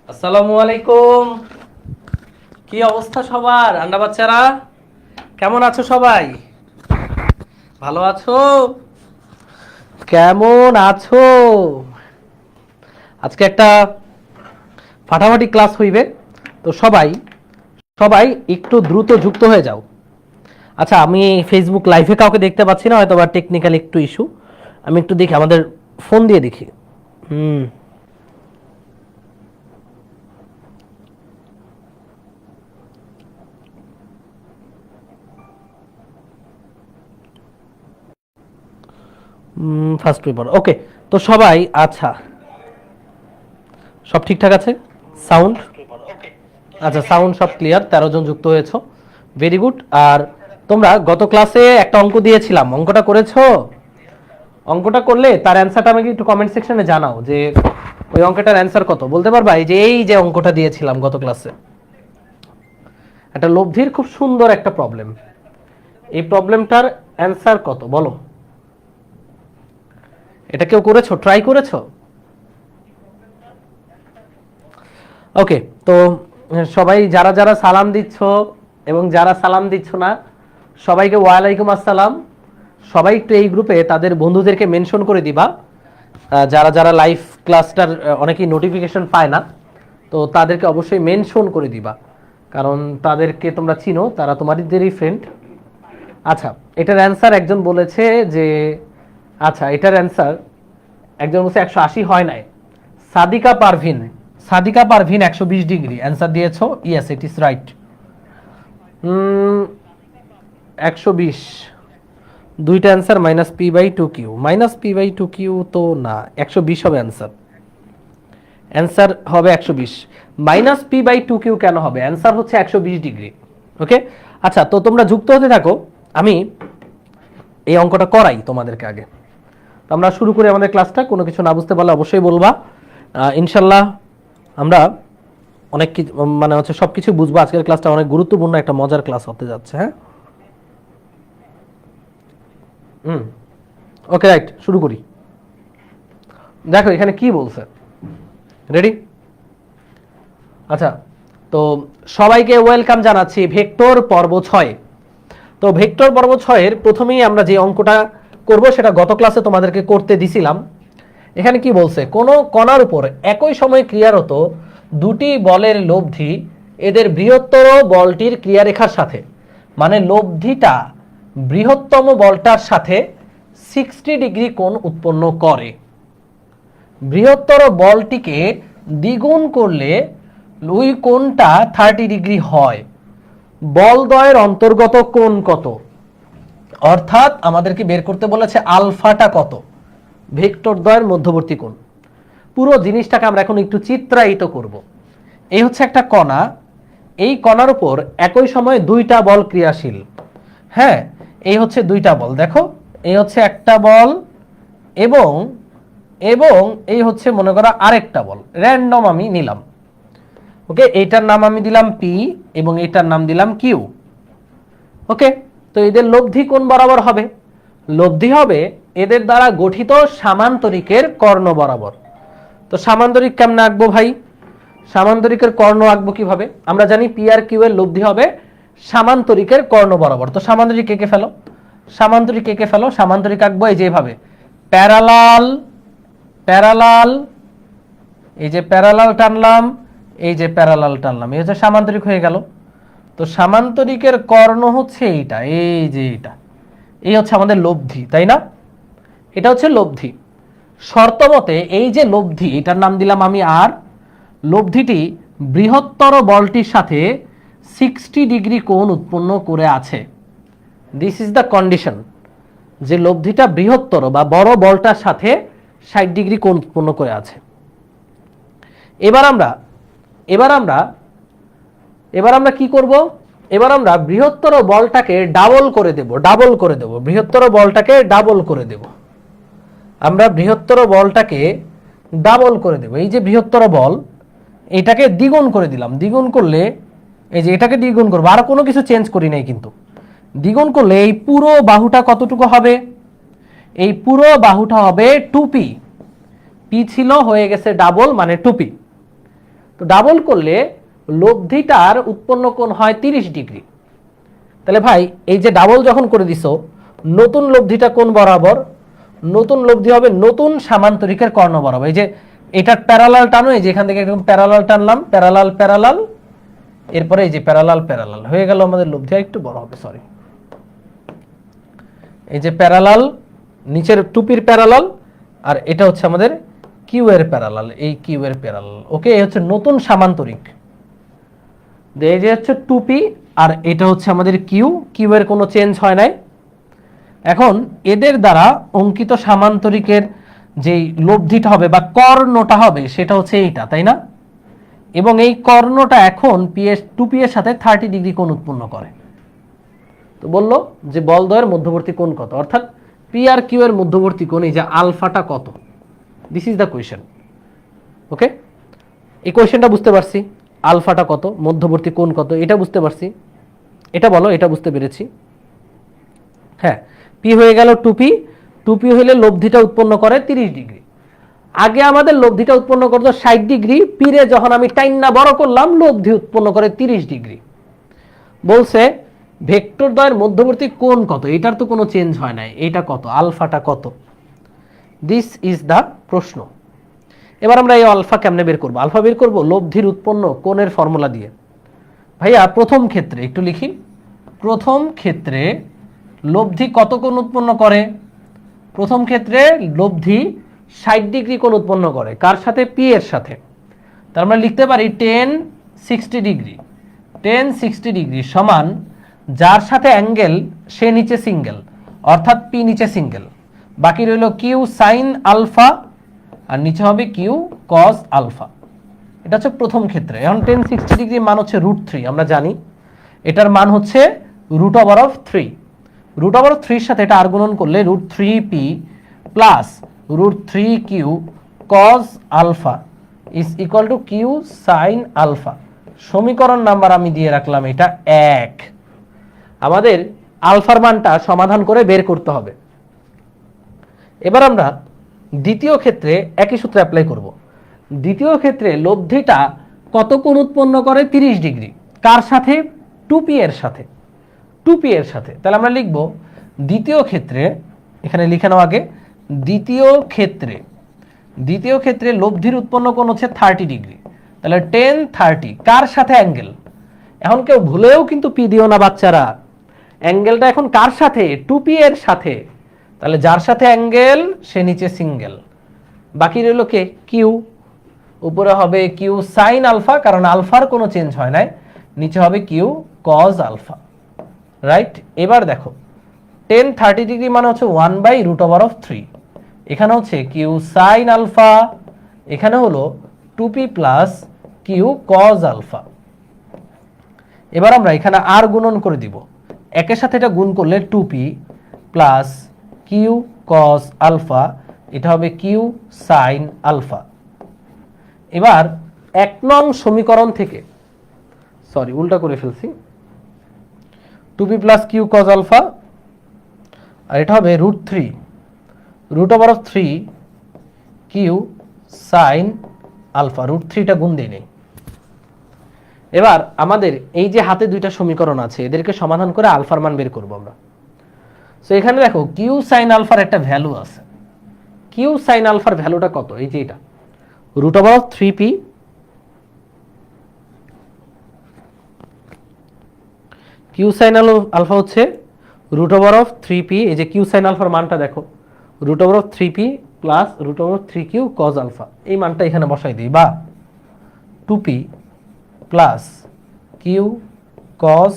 আসসালামু আলাইকুম। কি অবস্থা সবার? আন্ডা বাচ্চারা কেমন আছো সবাই? ভালো আছো? কেমন আছো? আজকে একটা ফাটাফাটি ক্লাস হইবে, তো সবাই সবাই একটু দ্রুত যুক্ত হয়ে যাও। আচ্ছা, আমি ফেসবুক লাইভে কাউকে দেখতে পাচ্ছি না, হয়তো বা টেকনিক্যাল একটু ইস্যু। আমি একটু দেখি, আমাদের ফোন দিয়ে দেখি। হুম ফার্স্ট পেপার, ওকে। তো সবাই, আচ্ছা, সব ঠিকঠাক আছে? সাউন্ড, আচ্ছা, সাউন্ড সব ক্লিয়ার। 13 জন যুক্ত হয়েছো, ভেরি গুড। আর তোমরা গত ক্লাসে একটা অঙ্ক দিয়েছিলাম, অঙ্কটা করেছো? অঙ্কটা করলে তার অ্যান্সারটা আমাকে একটু কমেন্ট সেকশনে জানাও, যে ওই অঙ্কটার অ্যান্সার কত বলতে পারবা? এই যে অঙ্কটা দিয়েছিলাম গত ক্লাসে, একটা লব্ধির খুব সুন্দর একটা প্রবলেম, এই প্রবলেমটার অ্যান্সার কত বলো? এটা কেউ করেছো, ট্রাই করেছো? ওকে। তো সবাই যারা যারা সালাম দিচ্ছ এবং যারা সালাম দিচ্ছ না, সবাইকে ওয়ালাইকুম আসসালাম। সবাই একটু এই গ্রুপে তাদের বন্ধুদেরকে মেনশন করে দিবা। যারা যারা লাইভ ক্লাসটার অনেকেই নোটিফিকেশন পায় না, তো তাদেরকে অবশ্যই মেনশন করে দিবা, কারণ তাদেরকে তোমরা চিনো, তারা তোমাদেরই ফ্রেন্ড। আচ্ছা, এটার অ্যান্সার একজন বলেছে যে, আচ্ছা এটার অ্যান্সার একজন বলছে 180 হয় নাই। সাদিকা পারভিন, সাদিকা পারভিন 120 ডিগ্রি অ্যান্সার দিয়েছো। Yes, it is right. 120, দুইটা অ্যান্সার -p/2q। -p/2q তো না, 120 হবে অ্যান্সার। অ্যান্সার হবে 120। -p/2q কেন হবে? অ্যান্সার হচ্ছে 120 ডিগ্রি। ওকে। আচ্ছা, তো তোমরা যুক্ত হতে থাকো, আমি এই অঙ্কটা করাই তোমাদেরকে আগে। তো আমরা শুরু করি আমাদের ক্লাসটা। কোনো কিছু না বুঝতে পারলে অবশ্যই বলবা। ইনশাল্লাহ আমরা অনেক কিছু, মানে হচ্ছে সব কিছু বুঝবো। আজকের ক্লাসটা অনেক গুরুত্বপূর্ণ একটা মজার ক্লাস হতে যাচ্ছে। হ্যাঁ, হুম, ওকে, রাইট, শুরু করি। দেখো এখানে কি বলছে, রেডি? আচ্ছা, তো সবাইকে ওয়েলকাম জানাচ্ছি ভেক্টর পর্ব 6। তো ভেক্টর পর্ব 6-এর প্রথমেই আমরা যে অঙ্কটা করব সেটা গত ক্লাসে তোমাদেরকে করতে দিছিলাম। এখানে কি বলছে, কোন কণার উপর একই সময়ে ক্রিয়ারত দুটি বলের লব্ধি এদের বৃহত্তর বলটির ক্রিয়ারেখার সাথে, মানে লব্ধিটা বৃহত্তম বলটার সাথে 60 ডিগ্রি কোণ উৎপন্ন করে। বৃহত্তর বলটিকে দ্বিগুণ করলে ওই কোণটা 30 ডিগ্রি হয়। বলদ্বয়ের অন্তর্গত কোণ কত? অর্থাৎ আমাদেরকে বের করতে বলেছে আলফাটা কত, ভেক্টর দ্বয়ের মধ্যবর্তী কোণ। পুরো জিনিসটাকে আমরা এখন একটু চিত্রায়িত করব। এই হচ্ছে একটা কণা, এই কণার উপর একই সময়ে দুইটা বল ক্রিয়াশীল। হ্যাঁ, এই হচ্ছে দুইটা বল, দেখো এই হচ্ছে একটা বল, এবং এবং এই হচ্ছে মনে করো আরেকটা বল, র্যান্ডম আমি নিলাম। ওকে, এইটার নাম আমি দিলাম পি এবং এইটার নাম দিলাম কিউ। ওকে, তো এদের লব্ধি কোণ বরাবর হবে? লব্ধি হবে এদের দ্বারা গঠিত সামান্তরিকের কর্ণ বরাবর। তো সামান্তরিক কেমনে আঁকবো ভাই? সামান্তরিকের কর্ণ আঁকবো কিভাবে? আমরা জানি পি আর কিউ এর লব্ধি হবে সামান্তরিকের কর্ণ বরাবর। তো সামান্তরিক এঁকে ফেলো, সামান্তরিক এঁকে ফেলো। সামান্তরিক আঁকবো এই যেভাবে, প্যারালাল প্যারালাল, এই যে প্যারালাল টানলাম, এই যে প্যারালাল টানলাম, এই হচ্ছে সামান্তরিক হয়ে গেল। তো সামান্তরিকের কর্ণ হচ্ছে এইটা, এই যে এটা, এই হচ্ছে আমাদের লব্ধি, তাই না? এটা হচ্ছে লব্ধি। শর্ত মতে এই যে লব্ধি, এটার নাম দিলাম আমি আর, লব্ধিটি বৃহত্তর বলটির সাথে 60 ডিগ্রি কোণ উৎপন্ন করে আছে। দিস ইজ দ্য কন্ডিশন, যে লব্ধিটা বৃহত্তর বা বড় বলটার সাথে 60 ডিগ্রি কোণ উৎপন্ন করে আছে। এবার আমরা এবার আমরা এবার আমরা কি করব? এবার আমরা বৃহত্তর বলটাকে ডাবল করে দেব, ডাবল করে দেব, বৃহত্তর বলটাকে ডাবল করে দেব। আমরা বৃহত্তর বলটাকে ডাবল করে দেব। এই যে বৃহত্তর বল, এটাকে দ্বিগুণ করে দিলাম। দ্বিগুণ করলে এই যে এটাকে দ্বিগুণ করবো, আর কোনো কিছু চেঞ্জ করি নাই কিন্তু। দ্বিগুণ করলে এই পুরো বাহুটা কতটুকু হবে? এই পুরো বাহুটা হবে 2p। পি ছিল, হয়ে গেছে ডাবল, মানে 2p। তো ডাবল করলে লব্ধিটার উৎপন্ন কোণ হয় 30 ডিগ্রি। তাহলে ভাই এই যে ডাবল যখন করে দিছো, নতুন লব্ধিটা কোন বরাবর? নতুন লব্ধি হবে নতুন সামান্তরিকের কর্ণ বরাবর। এই যে এটার প্যারালাল টানো, এই যে এখান থেকে একদম প্যারালাল টানলাম, প্যারালাল প্যারালাল, এরপরে এই যে প্যারালাল প্যারালাল হয়ে গেল আমাদের লব্ধি। একটু বড় হবে, সরি। এই যে প্যারালাল, নিচের টুপির প্যারালাল, আর এটা হচ্ছে আমাদের কিউ এর প্যারালাল, এই কিউ এর প্যারালাল। ওকে, এই হচ্ছে নতুন সামান্তরিক। এই যে হচ্ছে টুপি, আর এটা হচ্ছে আমাদের কিউ, কিউ এর কোনো চেঞ্জ হয় নাই। এখন এদের দ্বারা অঙ্কিত সামান্তরিকের যেই লব্ধিটা হবে বা কর্ণটা হবে সেটা হচ্ছে এইটা, তাই না? এবং এই কর্ণটা এখন টুপি এর সাথে 30 ডিগ্রি কোণ উৎপন্ন করে। তো বললো যে বলদ্বয়ের মধ্যবর্তী কোণ কত, অর্থাৎ পি আর কিউ এর মধ্যবর্তী কোণ, এই যে আলফাটা কত, দিস ইজ দ্য কোয়েশ্চেন। ওকে, এই কোয়েশ্চেনটা বুঝতে পারছি। আলফাটা কত, মধ্যবর্তী কোণ কত, এটা বুঝতে পারছি। এটা বলো, এটা বুঝতে পেরেছি। হ্যাঁ, পি হয়ে গেল টুপি, টুপি হইলে লব্ধিটা উৎপন্ন করে 30 ডিগ্রি। আগে আমাদের লব্ধিটা উৎপন্ন করতো 60 ডিগ্রি, পিরে যখন আমি টাইনা বড় করলাম লব্ধি উৎপন্ন করে 30 ডিগ্রি। বলছে ভেক্টর দ্বয়ের মধ্যবর্তী কোণ কত, এটার তো কোনো চেঞ্জ হয় নাই, এটা কত, আলফাটা কত, দিস ইজ দ্য প্রশ্ন। এবার আমরা এই আলফা কেমনে বের করবো? আলফা বের করবো লব্ধির উৎপন্ন কোণের ফর্মুলা দিয়ে। ভাইয়া প্রথম ক্ষেত্রে একটু লিখি, প্রথম ক্ষেত্রে লব্ধি কত কোণ উৎপন্ন করে? প্রথম ক্ষেত্রে লব্ধি 60 ডিগ্রি কোণ উৎপন্ন করে, কার সাথে? পি এর সাথে। তার আমরা লিখতে পারি 10 60 ডিগ্রি, 10 60 ডিগ্রি সমান যার সাথে অ্যাঙ্গেল সে নিচে সিঙ্গেল, অর্থাৎ পি নিচে সিঙ্গেল, বাকি রইল কিউ সাইন আলফা আর নিচে হবে কিউ কস আলফা। এটা হচ্ছে প্রথম ক্ষেত্রে। এখন 10 60 ডিগ্রি মান হচ্ছে √3, আমরা জানি এটার মান হচ্ছে √3। √3 সাথে এটা আর গুণন করলে √3p plus √3q cos alpha is equal to q sine alpha. সমীকরণ নাম্বার আমি দিয়ে রাখলাম এটা 1। আমাদের আলফার মানটা সমাধান করে বের করতে হবে। এবার আমরা দ্বিতীয় ক্ষেত্রে একই সূত্র অ্যাপ্লাই করব। দ্বিতীয় ক্ষেত্রে লব্ধিটা কত কোণ উৎপন্ন করে? 30 ডিগ্রি, কার সাথে? 2p এর সাথে, 2p এর সাথে। তাহলে আমরা লিখব দ্বিতীয় ক্ষেত্রে, এখানে লিখে নাও আগে, দ্বিতীয় ক্ষেত্রে লব্ধির উৎপন্ন কোণ হচ্ছে 30 ডিগ্রি। তাহলে 10 30 কার সাথে? অ্যাঙ্গেল। এখন কেউ ভুলেও কিন্তু পি দিও না বাচ্চারা, অ্যাঙ্গেলটা এখন কার সাথে? 2p এর সাথে। তাহলে যার সাথে অ্যাঙ্গেল সে নিচে সিঙ্গেল, বাকি রইল কে? কিউ। উপরে হবে কিউ সাইন আলফা, কারণ আলফার কোনো চেঞ্জ হয় নাই, নিচে হবে কিউ কজ আলফা। রাইট, এবার দেখো 10 30 ডিগ্রি মানে হচ্ছে 1/√3, এখানে হচ্ছে কিউ সাইন আলফা, এখানে হলো 2p plus Q cos alpha. এবার আমরা এখানে আর গুণন করে দিব, একের সাথে এটা গুণ করলে 2p plus Q cos alpha, এটা হবে কিউ সাইন আলফা। এবার 1 নং সমীকরণ থেকে, সরি উল্টা করে ফেলছি, 2p plus Q cos alpha, আর এটা হবে √3 কিউ সাইন আলফা, √3টা গুণ দিয়ে নেই। এবার আমাদের এই যে হাতে দুইটা সমীকরণ আছে, এদেরকে সমাধান করে আলফার মান বের করবো আমরা। সো এখানে দেখো কিউ সাইন আলফার একটা ভ্যালু আছে। কিউ সাইন আলফার ভ্যালুটা কত? এই যে এটা √3p কিউ সাইন আলফা হচ্ছে √3p। এই যে কিউ সাইন আলফার মানটা দেখো, √3p plus √3q cos alpha, এই মানটা এখানে বসাই দিই, বা 2p plus q cos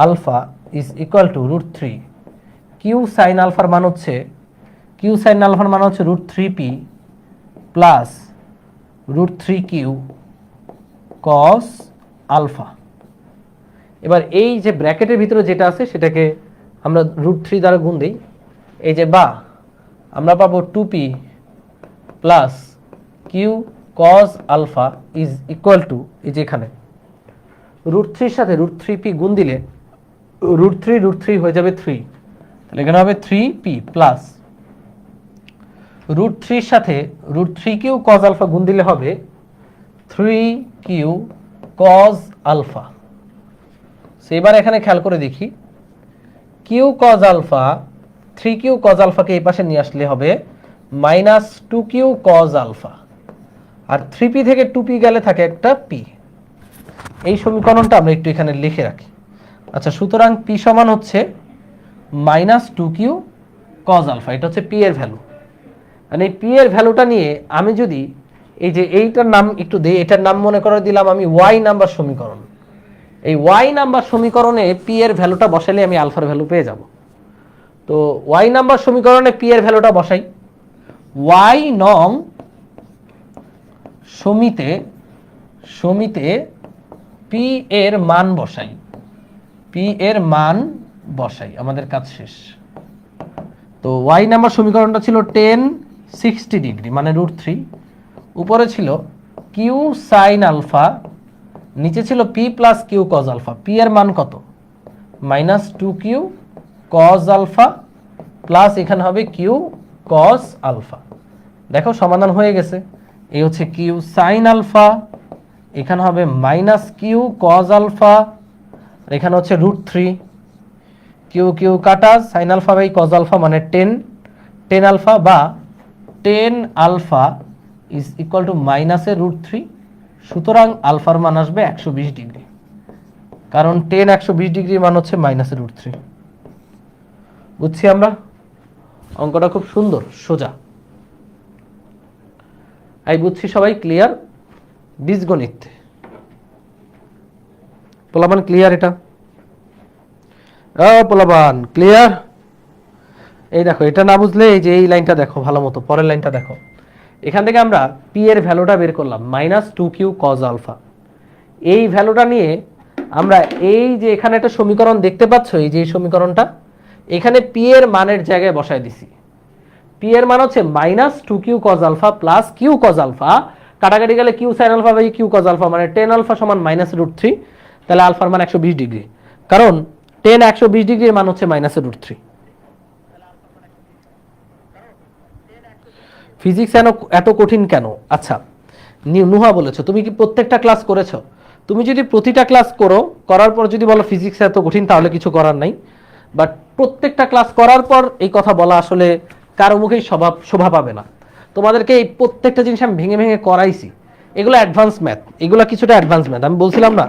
alpha is equal to √3। Q sine আলফার মান হচ্ছে √3p plus √3q cos alpha. এবার এই যে ব্র্যাকেটের ভিতরে যেটা আছে সেটাকে আমরা √3 দ্বারা গুণ দিই, এই যে বা আমরা পাবো 2p plus q cos alpha is equal to, এই যে এখানে √3 সাথে √3p গুণ দিলে √3 হয়ে যাবে 3, তাহলে এখানে হবে 3p প্লাস √3 সাথে √3q cos আলফা গুণ দিলে হবে 3q cos আলফা। এবার এখানে খেয়াল করে দেখি, q cos alpha, 3q cos আলফাকে এই পাশে নিয়ে আসলে হবে -2q cos আলফা, আর 3p থেকে 2p গেলে থাকে একটা p। এই সমীকরণটা আমরা একটু এখানে লিখে রাখি। আচ্ছা, সুতরাং p সমান হচ্ছে -2q cos আলফা, এটা হচ্ছে p এর ভ্যালু। মানে এই p এর ভ্যালুটা নিয়ে আমি যদি এই যে এইটার নাম একটু দিই, এটার নাম মনে করে দিলাম আমি y নাম্বার সমীকরণ। এই y নাম্বার সমীকরণে p এর ভ্যালুটা বসালে আমি আলফার ভ্যালু পেয়ে যাব। তো y নাম্বার সমীকরণে p এর ভ্যালুটা বসাই, y নং সমিতে p এর মান বসাই, p এর মান বসাই, আমাদের কাজ শেষ। তো y নাম্বার সমীকরণটা ছিল tan 60 ডিগ্রি মানে √3, উপরে ছিল q sin আলফা, নিচে ছিল p plus q cos alpha. p এর মান কত? -2q cos আলফা প্লাস এখানে হবে q cos আলফা। দেখো সমাধান হয়ে গেছে। এই হচ্ছে q sin আলফা, এখানে হবে -q cos আলফা, এখানে হচ্ছে √3, q q কাটা, sin alpha by cos alpha মানে 10 আলফা, বা 10 আলফা ইজ ইকুয়াল টু -√3। সুতরাং আলফার মান আসবে 120 ডিগ্রি, কারণ 10 120 ডিগ্রি মান হচ্ছে -√3। বুঝছি আমরা? অঙ্কটা খুব সুন্দর, সোজা। এই বুঝছি সবাই? ক্লিয়ার? বীজগণিত পোলাপান ক্লিয়ার? এটা পোলাপান ক্লিয়ার? এই দেখো, এটা না বুঝলে এই যে এই লাইনটা দেখো ভালো মতো, পরের লাইনটা দেখো। এখান থেকে আমরা p এর ভ্যালুটা বের করলাম -2q cos আলফা। এই ভ্যালুটা নিয়ে আমরা এই যে এখানে একটা সমীকরণ দেখতে পাচ্ছ, এই যে সমীকরণটা, এখানে p এর মানের জায়গায় বসায় দিছি। p এর মান হচ্ছে -2q cos alpha plus q cos alpha, কাটাকাটি গেলে q sin alpha by q cos alpha মানে 10 আলফা সমান -√3। তাহলে আলফার মান 120 ডিগ্রি, কারণ 10 120 ডিগ্রির মান হচ্ছে -√3। ফিজিক্স এত কঠিন কেন? আচ্ছা, নুহা বলেছো, তুমি কি প্রত্যেকটা ক্লাস করেছো? তুমি যদি প্রতিটা ক্লাস করার পর যদি বলো ফিজিক্স এত কঠিন, তাহলে কিছু করার নাই। বাট প্রত্যেকটা ক্লাস করার পর এই কথা বলা আসলে কারো মুখেই শোভা পাবে না। তোমাদেরকে এই প্রত্যেকটা জিনিস আমি ভেঙে ভেঙে করাইছি। এগুলো অ্যাডভান্স ম্যাথ, এগুলো কিছুটা অ্যাডভান্স ম্যাথ। আমি বলছিলাম না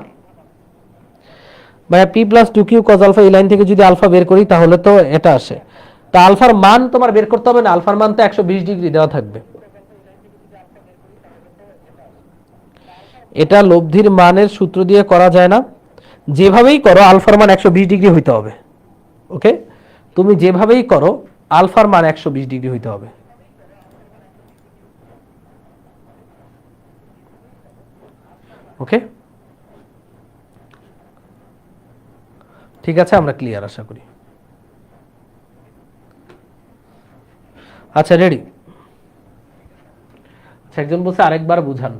ভাইয়া p plus 2q cos alpha, এই লাইন থেকে যদি আলফা বের করি তাহলে তো এটা আসে। তা আলফার মান তোমার বের করতে হবে না, আলফার মান তো 120 ডিগ্রি দেওয়া থাকবে। এটা লব্ধির মানের সূত্র দিয়ে করা যায় না, যেভাবেই করো আলফার মান 120 ডিগ্রি হইতে হবে। ওকে, তুমি যেভাবেই করো আলফার মান 120 ডিগ্রি হইতে হবে। ওকে, ঠিক আছে, আমরা ক্লিয়ার আশা করি। আচ্ছা, রেডি? একজন বলছে আরেকবার বুঝান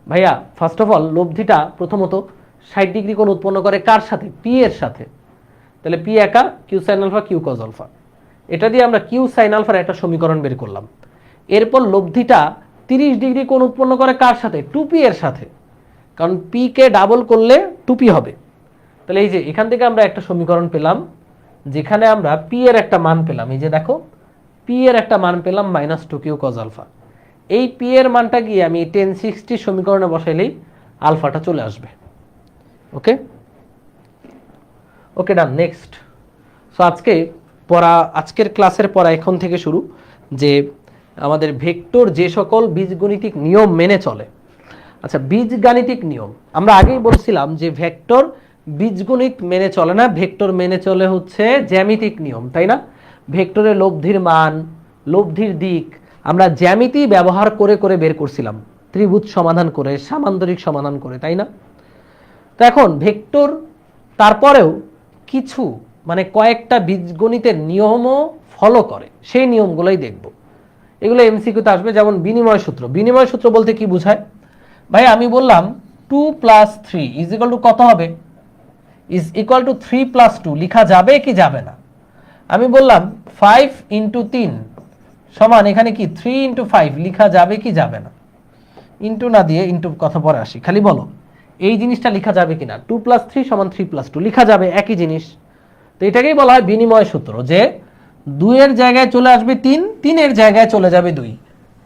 ভাইয়া। ফার্স্ট অফ অল, লব্ধিটা প্রথমত 60 ডিগ্রি কোণ উৎপন্ন করে কার সাথে? p এর সাথে। তাহলে p একা q sin alpha q cos alpha, এটা দিয়ে আমরা q sin আলফার একটা সমীকরণ বের করলাম। এরপর লব্ধিটা 30 ডিগ্রি কোণ উৎপন্ন করে কার সাথে? 2p এর সাথে, কারণ p কে ডাবল করলে 2p হবে। তাহলে এই যে এখান থেকে আমরা একটা সমীকরণ পেলাম, যেখানে আমরা p এর একটা মান পেলাম। এই যে দেখো, p এর একটা মান পেলাম -2q cos আলফা। এই p এর মানটা গিয়ে আমি 1060 সমীকরণে বসাইলেই আলফাটা চলে আসবে। ওকে ওকে, ডান। নেক্সট। সো আজকের ক্লাসের পড়া এখন থেকে শুরু, যে আমাদের ভেক্টর যে সকল বীজগণিতিক নিয়ম মেনে চলে। আচ্ছা, বীজগাণিতিক নিয়ম আমরা আগেই বলছিলাম যে ভেক্টর বীজগণিত মেনে চলে না, ভেক্টর মেনে চলে হচ্ছে জ্যামিতিক নিয়ম, তাই না? ভেক্টরের লব্ধির মান, লব্ধির দিক আমরা জ্যামিতি ব্যবহার করে করে বের করছিলাম, ত্রিভুজ সমাধান করে, সামান্তরিক সমাধান করে, তাই না? তো এখন ভেক্টর তারপরেও কিছু মানে কয়েকটা বীজগণিতের নিয়মও ফলো করে, সেই নিয়মগুলোই দেখব। এগুলো এমসিকিউতে আসবে। যেমন বিনিময় সূত্র। বিনিময় সূত্র বলতে কি বোঝায়? ভাই আমি বললাম 2 + 3 ইজ ইকুয়াল টু কত হবে? ইজ ইকুয়াল টু 3 + 2 লিখা যাবে কি যাবে না? আমি বললাম 5 × 3 সমান এখানে কি 3 × 5 লিখা যাবে কি যাবে না? ইন্টু না দিয়ে ইন্টু কথা পরে আসি, খালি বলো এই জিনিসটা লেখা যাবে কিনা, 2 + 3 = 3 + 2 লেখা যাবে, একই জিনিস। তো এটাকেই বলা হয় বিনিময় সূত্র, যে 2 এর জায়গায় চলে আসবে 3, 3 এর জায়গায় চলে যাবে 2।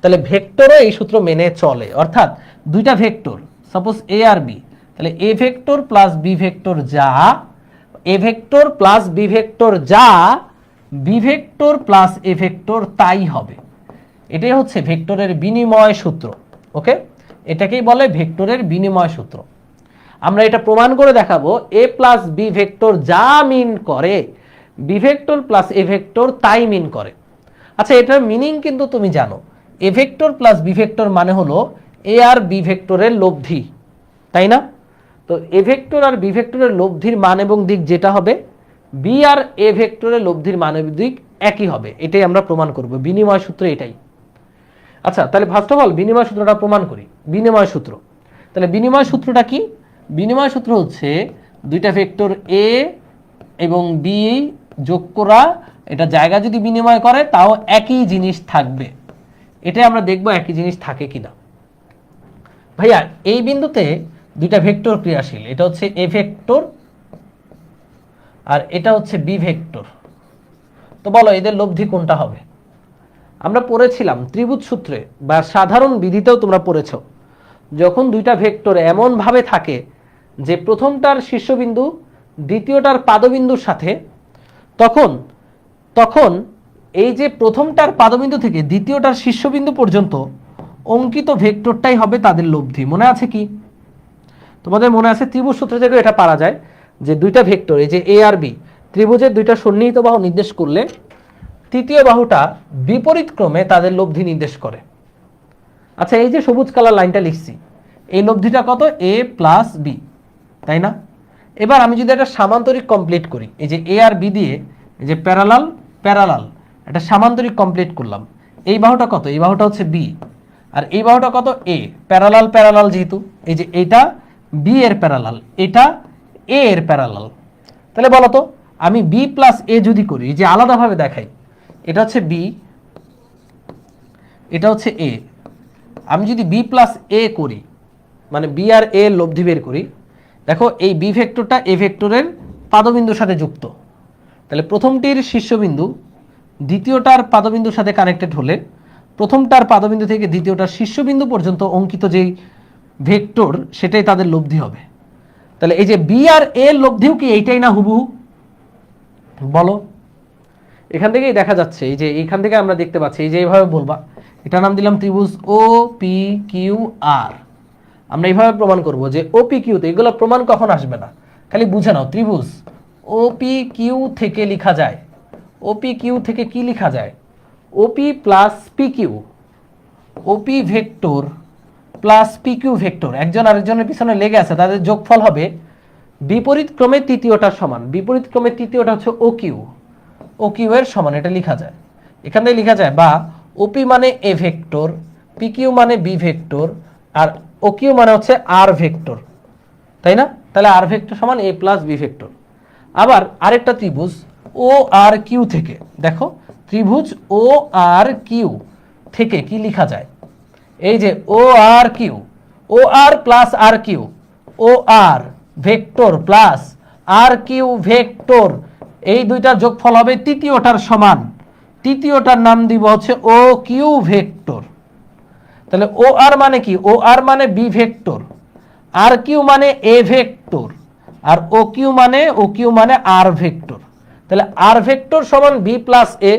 তাহলে ভেক্টরও এই সূত্র মেনে চলে, অর্থাৎ দুইটা ভেক্টর সাপোজ এ আর বি, তাহলে A vector plus B vector যা, A vector plus B vector যা, B vector plus A vector তাই হবে। এটাই হচ্ছে ভেক্টরের বিনিময় সূত্র। ওকে, এটাকেই বলে ভেক্টরের বিনিময় সূত্র। আমরা এটা প্রমাণ করে দেখাবো, এ প্লাস বি ভেক্টর যা মিন করে B vector plus A vector তাই মিন করে। আচ্ছা, এটার মিনিং কিন্তু তুমি জানো, A vector plus B vector মানে হলো এ আর বি ভেক্টরের লব্ধি, তাই না? তো এ ভেক্টর আর বি ভেক্টরের লব্ধির মান এবং দিক যেটা হবে, বি আর এ ভেক্টরের লব্ধির মান এবং দিক একই হবে। এটাই আমরা প্রমাণ করব, বিনিময় সূত্র এটাই। আচ্ছা, তাহলে ফার্স্ট অফ অল বিনিময় সূত্রটা প্রমাণ করি। বিনিময় সূত্র, তাহলে বিনিময় সূত্রটা কি? বিনিময় সূত্র হচ্ছে দুইটা ভেক্টর এ এবং বি যোগ করা, এটা জায়গা যদি বিনিময় করে তাও একই জিনিস থাকবে। এটাই আমরা দেখব একই জিনিস থাকে কিনা। ভাইয়া এই বিন্দুতে দুইটা ভেক্টর ক্রিয়াশীল, এটা হচ্ছে এ ভেক্টর আর এটা হচ্ছে বি ভেক্টর। তো বলো এদের লব্ধি কোনটা হবে? আমরা পড়েছিলাম ত্রিভুজ সূত্রে বা সাধারণ বিধিতেও তোমরা পড়েছো, যখন দুইটা ভেক্টর এমন ভাবে থাকে যে প্রথমটার শীর্ষবিন্দু দ্বিতীয়টার পাদবিন্দুর সাথে, তখন এই যে প্রথমটার পাদবিন্দু থেকে দ্বিতীয়টার শীর্ষবিন্দু পর্যন্ত অঙ্কিত ভেক্টরটাই হবে তাদের লব্ধি। মনে আছে কি? তোমাদের মনে আছে ত্রিভুজ সূত্র থেকে এটা পারা যায় যে দুইটা ভেক্টর, এই যে এ আর বি, ত্রিভুজের দুইটা সন্নিহিত বাহু নির্দেশ করলে তৃতীয় বাহুটা বিপরীত ক্রমে তাদের লব্ধি নির্দেশ করে। আচ্ছা, এই যে সবুজ কালার লাইনটা লিখছি, এই লব্ধিটা কত? এ প্লাস বি, তাই না? এবার আমি যদি একটা সামান্তরিক কমপ্লিট করি, এই যে এ আর বি দিয়ে এই যে প্যারালাল প্যারালাল একটা সামান্তরিক কমপ্লিট করলাম, এই বাহুটা কত? এই বাহুটা হচ্ছে বি, আর এই বাহুটা কত? এ। প্যারালাল প্যারালাল, যেহেতু এই যে এটা বি এর প্যারালাল, এটা এ এর প্যারালাল, তাহলে বলো তো আমি বি প্লাস এ যদি করি, এই যে আলাদাভাবে দেখাই, এটা হচ্ছে বি, এটা হচ্ছে এ, আমি যদি বি প্লাস এ করি মানে বি আর এ লব্ধি বের করি, দেখো এই বি ভেক্টরটা এ ভেক্টরের পাদবিন্দুর সাথে যুক্ত, তাহলে প্রথমটির শীর্ষবিন্দু দ্বিতীয়টার পাদবিন্দুর সাথে কানেক্টেড হলে প্রথমটার পাদবিন্দু থেকে দ্বিতীয়টার শীর্ষবিন্দু পর্যন্ত অঙ্কিত যেই ভেক্টর সেটাই তাদের লব্ধি হবে। তাহলে এই যে বি আর এ লব্ধিও কি এইটাই না হুবহু? বলো, এখান থেকেই দেখা যাচ্ছে, এই যে এইখান থেকে আমরা দেখতে পাচ্ছি, এই যে এইভাবে বলবা, এটার নাম দিলাম ত্রিভুজ ও পি কিউ আর। আমরা এইভাবে প্রমাণ করব যে ও পি কিউতে, এগুলো প্রমাণ কখন আসবে না, খালি বুঝে নাও। ত্রিভুজ ও পি কিউ থেকে লেখা যায়, ও পি কিউ থেকে কি লেখা যায়? OP plus P Q, OP vector plus P Q vector একজন আরেকজনের পিছনে লেগে আছে, তাদের যোগফল হবে বিপরীত ক্রমে তৃতীয়টার সমান। বিপরীত ক্রমে তৃতীয়টা হচ্ছে ও কিউ, ও কিউ এর সমান, এটা লেখা যায়, এখান থেকে লেখা যায়। বা ওপি মানে এ ভেক্টর, পি কিউ মানে বি ভেক্টর, আর ও কিউ মানে হচ্ছে আর ভেক্টর, তাই না? তাহলে আর ভেক্টর সমান এ প্লাস বি ভেক্টর। আবার আরেকটা ত্রিভুজ ও আর কিউ থেকে, দেখো ত্রিভুজ ও আর কিউ থেকে কি লেখা যায়? এই যে ও আর কিউ, ও আর প্লাস আর কিউ, ও আর ভেক্টর প্লাস আর কিউ ভেক্টর, এই দুইটা যোগফল হবে তৃতীয়টার সমান। তৃতীয়টার নাম দিব হচ্ছে ও কিউ ভেক্টর। তাহলে ও আর মানে কি? ও আর মানে বি ভেক্টর, আর কিউ মানে এ ভেক্টর, আর ও কিউ মানে আর ভেক্টর। তাহলে আর ভেক্টর সমান বি প্লাস এ,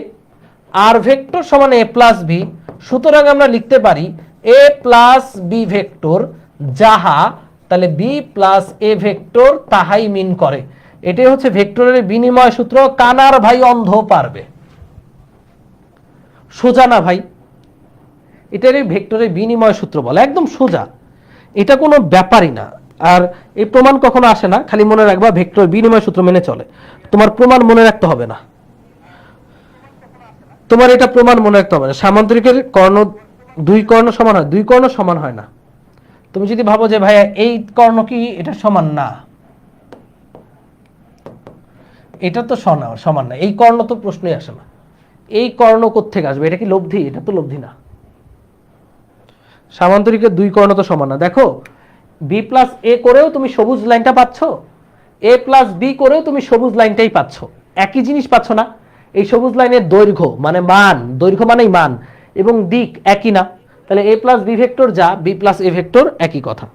আর ভেক্টর সমান এ প্লাস বি। সুতরাং আমরা লিখতে পারি এ প্লাস বি ভেক্টর যাহা, তাহলে বি প্লাস এ ভেক্টর তাহাই মিন করে। এটাই হচ্ছে ভেক্টরের বিনিময় সূত্র। কানার ভাই অন্ধ পারবে, সোজা না ভাই? এটারই ভেক্টরের বিনিময় সূত্র বলে, একদম সোজা, এটা কোনো ব্যাপারই না। আর এই প্রমাণ কখনো আসে না, খালি মনে রাখবা ভেক্টর বিনিময় সূত্র মেনে চলে। তোমার প্রমাণ মনে রাখতে হবে না, তোমার এটা প্রমাণ মনে রাখতে হবে না। সামান্তরিকের কর্ণ দুই কর্ণ সমান হয়, দুই কর্ণ সমান হয় না। তুমি যদি ভাবো যে ভাইয়া এই কর্ণ কি এটা সমান না, এটা তো সমান না, এই কর্ণ তো প্রশ্নই আসে না। এই কর্ণ কোত্থেকে আসবে? এটা কি লব্ধি? এটা তো লব্ধি না। সামান্তরিকের দুই কর্ণ তো সমান না। দেখো বি প্লাস এ করেও তুমি সবুজ লাইনটা পাচ্ছ, এ প্লাস বি করেও তুমি সবুজ লাইনটাই পাচ্ছ, একই জিনিস পাচ্ছ না। এই সবুজ লাইনের দৈর্ঘ্য মানে মান, দৈর্ঘ্য মানেই মান, এবং দিক একই না। তাহলে এ প্লাস বি ভেক্টর যা, বি প্লাস এ ভেক্টর একই কথা।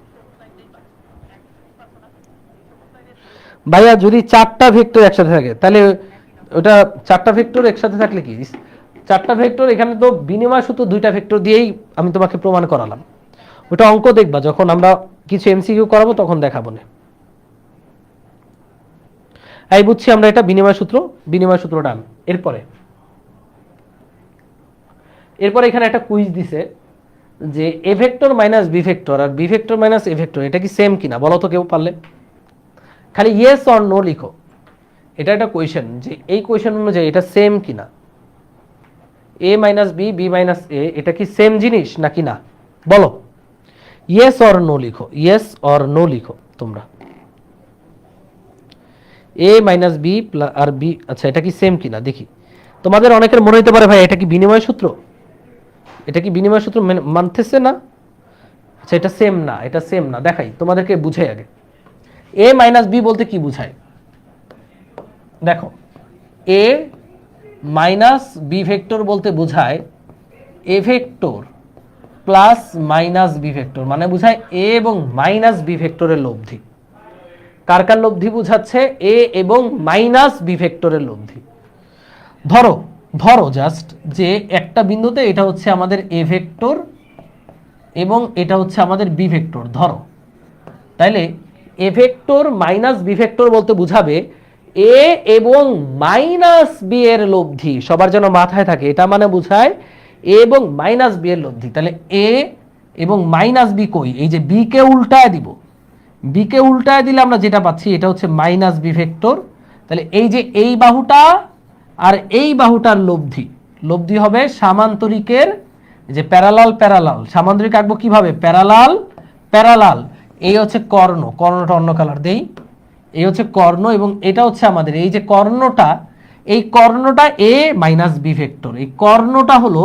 ভাইয়া যদি চারটা ভেক্টর একসাথে থাকে তাহলে ওটা চারটা ভেক্টর একসাথে থাকলে কি, চারটা ভেক্টর, এখানে তো বিনিময় সূত্র দুইটা ভেক্টর দিয়েই আমি তোমাকে প্রমাণ করালাম। ওটা অঙ্ক দেখবা যখন আমরা কিছু এমসিকিউ করাবো তখন দেখাবো না। এই বুঝছি আমরা এটা বিনিময় সূত্রটা আন। এরপরে এখানে একটা কুইজ দিছে যে A vector minus B vector আর B vector minus A vector এটা কি সেম কিনা বলো তো কেউ পারলে, খালি ইয়েস অর নো লিখো। এটা একটা কোয়েশ্চেন যে এই কোয়েশ্চেন অনুযায়ী এটা সেম কিনা, এ মাইনাস বি, বি মাইনাস এ, এটা কি সেম জিনিস নাকি না বলো। ইয়েস অর নো লিখো, ইয়েস অর নো লিখো তোমরা। এ মাইনাস বি আর বি, আচ্ছা এটা কি সেম কিনা দেখি। তোমাদের অনেকের মনে হতে পারে ভাই এটা কি বিনিময় সূত্র, এটা কি বিনিময় সূত্র মানতেছে না। আচ্ছা এটা সেম না, এটা সেম না, দেখাই তোমাদেরকে বুঝাই আগে। এ মাইনাস বি বলতে কি বুঝায় দেখো, এ মাইনাস বি ভেক্টর বলতে বোঝায় A vector plus minus B vector, মানে বোঝায় এ এবং মাইনাস বি ভেক্টরের লব্ধি। কার কার লব্ধি বোঝাচ্ছে, এ এবং মাইনাস বি ভেক্টরের লব্ধি। ধরো ধরো জাস্ট যে একটা বিন্দুতে এটা হচ্ছে আমাদের এ ভেক্টর এবং এটা হচ্ছে আমাদের বি ভেক্টর ধরো, তাইলে A vector minus B vector বলতে বুঝাবে এ এবং মাইনাস বি এর লব্ধি। সবার যেন মাথায় থাকে, এটা মানে বুঝায় এ এবং মাইনাস বি এর লব্ধি। তাহলে এ এবং মাইনাস বি কই, এই যে বি কে উল্টায় দিব, বি কে উল্টায় দিলে আমরা যেটা পাচ্ছি এটা হচ্ছে মাইনাস বি ভেক্টর। তাহলে এই যে এই বাহুটা আর এই বাহুটার লব্ধি, লব্ধি হবে সামান্তরিকের যে প্যারালাল প্যারালাল, সামান্তরিক আঁকবো কিভাবে, প্যারালাল প্যারালাল। এই হচ্ছে কর্ণ, কর্ণটা অন্য কালার দেই, এই হচ্ছে কর্ণ এবং এটা হচ্ছে আমাদের এই যে কর্ণটা, এই কর্ণটা এ মাইনাস বি ভেক্টর, এই কর্ণটা হলো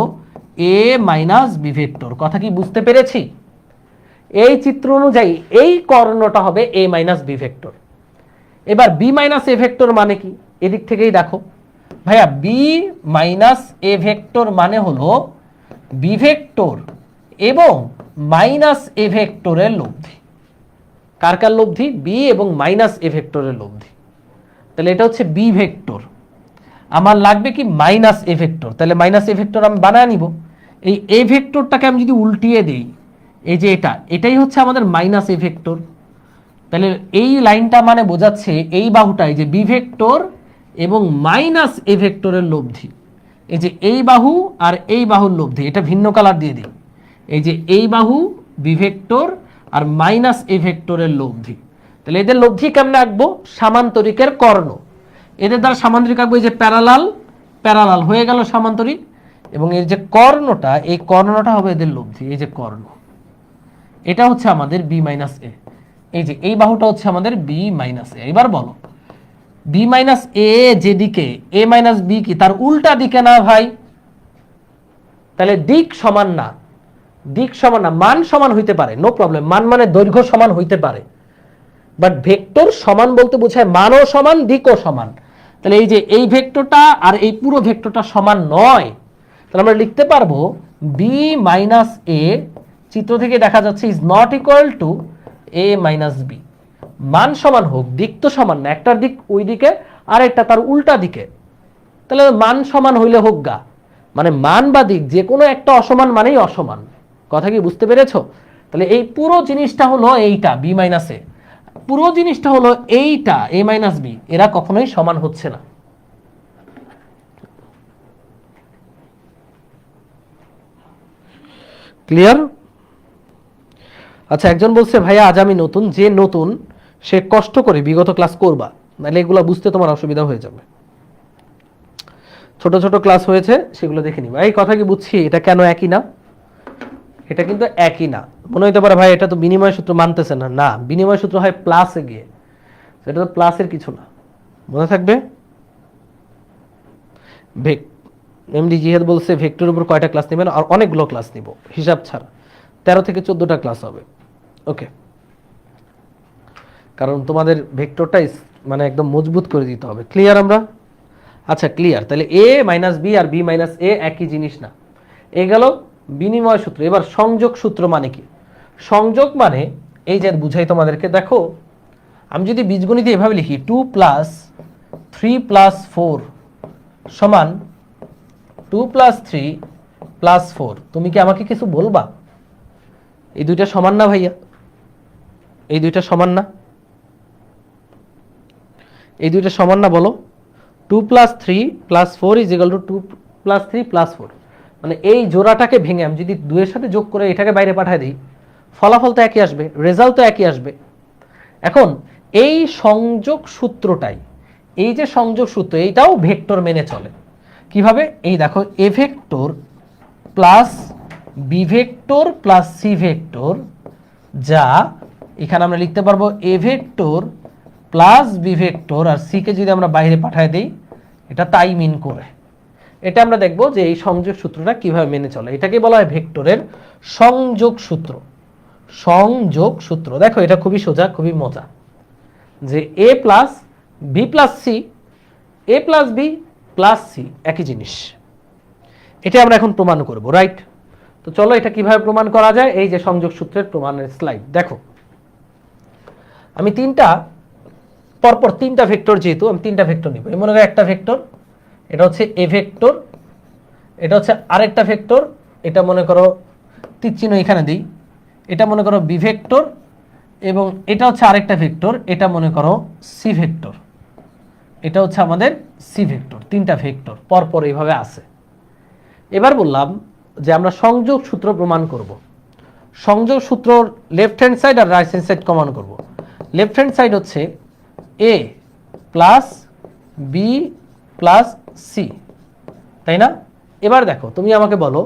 এ মাইনাস বি ভেক্টর। কথা কি বুঝতে পেরেছি? এই চিত্র অনুযায়ী এই কর্ণটা হবে এ মাইনাস বি ভেক্টর। এবার বি মাইনাস এ ভেক্টর মানে কি, এদিক থেকেই দেখো ভাইয়া, বি মাইনাস এ ভেক্টর মানে হলো বি ভেক্টর এবং মাইনাস এ ভেক্টরের লব্ধি। কার কার লব্ধি, বি এবং মাইনাস এ ভেক্টরের লব্ধি। তাহলে এটা হচ্ছে বি ভেক্টর, আমার লাগবে কি মাইনাস এ ভেক্টর, তাহলে মাইনাস এ ভেক্টর আমি বানায় নিব। এই এ ভেক্টরটাকে আমি যদি উল্টিয়ে দেই, এই যে এটাই হচ্ছে আমাদের মাইনাস এ ভেক্টর। তাহলে এই লাইনটা মানে বোঝাচ্ছে এই বাহুটাই যে বি ভেক্টর এবং মাইনাস এ ভেক্টরের লব্ধি। এই যে এই বাহু আর এই বাহুর লব্ধি, এটা ভিন্ন কালার দিয়ে দিই। এই যে এই বাহু বি ভেক্টর আর মাইনাস এ ভেক্টরের লব্ধি। তাহলে এদের লব্ধি কেমনে আঁকবো, সামান্তরিকের কর্ণ, এদের দ্বারা সামান্তরিক আঁকবো। এই যে প্যারালাল প্যারালাল হয়ে গেল সামান্তরিক, এবং এর যে কর্ণটা, এই কর্ণটা হবে এদের লব্ধি। এই যে কর্ণ, এটা হচ্ছে আমাদের বি মাইনাস এ, এই যে এই বাহুটা হচ্ছে আমাদের বি মাইনাস এ। এবার বলো বি মাইনাস এ যেদিকে, এ মাইনাস বি কি তার উল্টা দিকে না ভাই, তাহলে দিক সমান না, দিক সমান না, মান সমান হইতে পারে, নো প্রবলেম, মান মানে দৈর্ঘ্য সমান হইতে পারে, বাট ভেক্টর সমান বলতে বোঝায় মানও সমান দিকও সমান। তাহলে এই যে এই ভেক্টরটা আর এই পুরো ভেক্টরটা সমান নয়, তাহলে আমরা লিখতে পারবো বি মাইনাস এ, চিত্র থেকে দেখা যাচ্ছে is not equal to A minus B. মান সমান হোক, দিক তো সমান না, একটার দিক ওই দিকে আর একটা তার উল্টা দিকে, তাহলে মান সমান হইলে হোক গা, মানে মান বা দিক যে কোনো একটা অসমান মানেই অসমান। কথা কি বুঝতে পেরেছো? তাহলে এই পুরো জিনিসটা হলো এইটা বি মাইনাস এ, পুরো জিনিসটা হলো এইটা এ মাইনাস বি, এরা কখনোই সমান হচ্ছে না। ক্লিয়ার? আচ্ছা একজন বলছে ভাইয়া আজ আমি নতুন, যে নতুন সে কষ্ট করে বিগত ক্লাস করবা, নাহলে এগুলো বুঝতে তোমার অসুবিধা হয়ে যাবে। ছোট ছোট ক্লাস হয়েছে সেগুলো দেখে নিবা। এই কথা কি বুঝছি, এটা কেন একই না, এটা কিন্তু একই না। মনে হতে পারে ভাই এটা তো বিনিময় সূত্র মানতেছে না, না বিনিময় সূত্র হয় প্লাসে গিয়ে, এটা তো প্লাসের কিছু না, মনে থাকবে। এমডি জিহাদ বলছে ভেক্টরের উপর কয়টা ক্লাস নেবেন, আর অনেকগুলো ক্লাস নিব হিসাব ছাড়া, 13 থেকে 14টা ক্লাস হবে। ওকে, কারণ তোমাদের ভেক্টরটা মানে একদম মজবুত করে দিতে হবে। ক্লিয়ার আমরা? আচ্ছা ক্লিয়ার। তাহলে এ মাইনাস বি আর বি মাইনাস এ একই জিনিস না। এ গেল বিনিময় সূত্র। এবার সংযোগ সূত্র মানে কি? সংযোগ মানে এই যে বুঝাই তোমাদেরকে, দেখো আমি যদি বীজগণিতে এভাবে লিখি 2 প্লাস 3 প্লাস 4 সমান 2 প্লাস 3 প্লাস 4, তুমি কি আমাকে কিছু বলবা? এই দুইটা সমান না ভাইয়া? এই দুইটা সমান না? এই দুইটা সমান না বলো? 2 plus 3 plus 4 is equal two 2 plus 3 plus 4। মানে এই জোড়াটাকে ভেঙে আমি যদি 2 এর সাথে যোগ করে এটাকে বাইরে পাঠিয়ে দিই, ফলাফল তো একই আসবে, রেজাল্ট তো একই আসবে। এখন এই সংযোগ সূত্রটাই, এই যে সংযোগ সূত্র, এইটাও ভেক্টর মেনে চলে। কিভাবে? এই দেখো, A vector plus B vector plus C vector, যা এখানে আমরা লিখতে পারবো A vector plus B vector, আর সি কে যদি আমরা বাইরে পাঠিয়ে দিই, এটা তাই মিন করে। এটা আমরা দেখব যে এই সংযোগ সূত্রটা কিভাবে মেনে চলে। এটাকে বলা হয় ভেক্টরের সংযোগ সূত্র। সংযোগ সূত্র দেখো, এটা খুবই সোজা, খুবই মজা, যে এ প্লাস বি প্লাস সি, এ প্লাস বি প্লাস সি একই জিনিস। এটা আমরা এখন প্রমাণ করব, রাইট? তো চলো এটা কিভাবে প্রমাণ করা যায়, এই যে সংযোগ সূত্রের প্রমাণের স্লাইড দেখো। আমি পরপর তিনটা ভেক্টর, যেহেতু আমি তিনটা ভেক্টর নিব, মনে করো একটা ভেক্টর, এটা হচ্ছে এ ভেক্টর, এটা হচ্ছে আরেকটা ভেক্টর, এটা মনে করো তীর চিহ্ন এখানে দিই, এটা মনে করো বি ভেক্টর, এবং এটা হচ্ছে আরেকটা ভেক্টর, এটা মনে করো সি ভেক্টর। এটা হচ্ছে আমাদের সি ভেক্টর। তিনটা ভেক্টর পরপর এইভাবে আছে। এবার বললাম যে আমরা সংযোগ সূত্র প্রমাণ করব। সংযোগ সূত্র লেফট হ্যান্ড সাইড আর রাইট হ্যান্ড সাইড কমন করব। লেফট হ্যান্ড সাইড হচ্ছে এ প্লাস বি প্লাস সি, তাই না? এবার দেখো, তুমি আমাকে বলো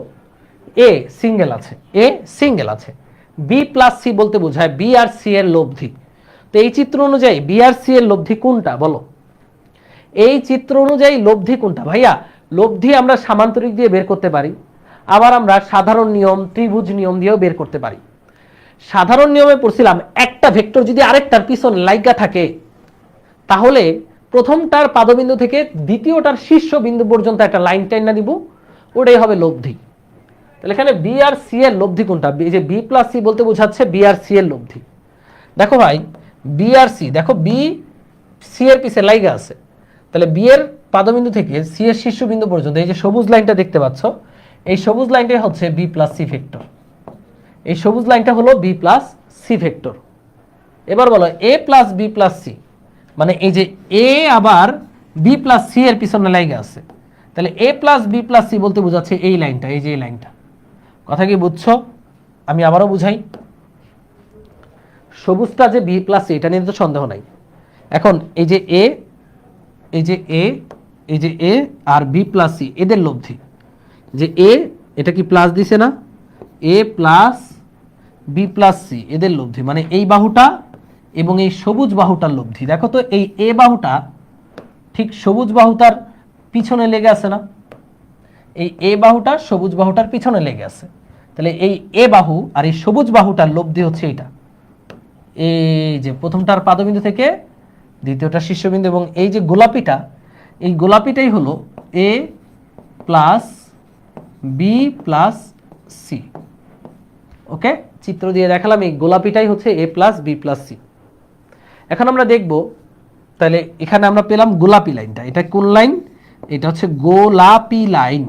এ সিঙ্গেল আছে, এ সিঙ্গেল আছে, বি প্লাস সি বলতে বোঝায় বি আর সি এর লব্ধি। তো এই চিত্র অনুযায়ী বি আর সি এর লব্ধি কোনটা বলো? এই চিত্র অনুযায়ী লব্ধি কোনটা? ভাইয়া লব্ধি আমরা সামান্তরিক দিয়ে বের করতে পারি, আবার আমরা সাধারণ নিয়ম, ত্রিভুজ নিয়ম দিয়েও বের করতে পারি। সাধারণ নিয়মে পড়ছিলাম, একটা ভেক্টর যদি আরেকটার পিছন লাইগা থাকে, তাহলে প্রথমটার পাদবিন্দু থেকে দ্বিতীয়টার শীর্ষ বিন্দু পর্যন্ত একটা লাইন টাইনা দিব, ওটাই হবে লব্ধি। তাহলে এখানে বি আর সি এর লব্ধি কোনটা? এই যে বি প্লাস সি বলতে বোঝাচ্ছে বি আর সি এর লব্ধি। দেখো ভাই, বি আর সি, দেখো বি সি এর পিছে লাইগা আছে, তাহলে বি এর পাদবিন্দু থেকে সি এর শীর্ষবিন্দু পর্যন্ত এই যে সবুজ লাইনটা দেখতে পাচ্ছ, এই সবুজ লাইনটাই হচ্ছে বি প্লাস সি ভেক্টর। এই সবুজ লাইনটা হলো বি প্লাস সি ভেক্টর। এবার বলো A plus B plus C, মানে এই যে এ আবার বি প্লাস সি এর পিছনে লাইগা আছে, তাহলে এ প্লাস বি প্লাস সি বলতে বোঝাচ্ছে এই লাইনটা, এই যে এই লাইনটা। কথা কি বুঝছো? আমি আবারও বুঝাই। সবুজটা যে বি প্লাস সি, এটা নিয়ে তো সন্দেহ নাই। এখন এই যে এ, এই যে এ, এই যে এ আর বি প্লাস সি এদের লব্ধি, যে এ এটা কি প্লাস দিছে না, এ প্লাস বি প্লাস সি এদের লব্ধি, মানে এই বাহুটা এবং এই সবুজ বাহুটার লব্ধি। দেখো তো এই এ বাহুটা ঠিক সবুজ বাহুটার পিছনে লেগে আছে না? এই এ বাহুটা সবুজ বাহুটার পিছনে লেগে আছে, তাহলে এই এ বাহু আর এই সবুজ বাহুটার লব্ধি হচ্ছে এইটা, এই যে প্রথমটার পাদবিন্দু থেকে দ্বিতীয়টা শীর্ষবিন্দু, এবং এই যে গোলাপিটা, এই গোলাপিটাই হলো এ প্লাস বি প্লাস সি। ওকে, চিত্র দিয়ে দেখালাম, এই গোলাপিটাই হচ্ছে এ প্লাস বি প্লাস সি। এখন আমরা দেখব, তাহলে এখানে আমরা পেলাম গোলাপি লাইনটা। এটা কোন লাইন? এটা হচ্ছে গোলাপি লাইন,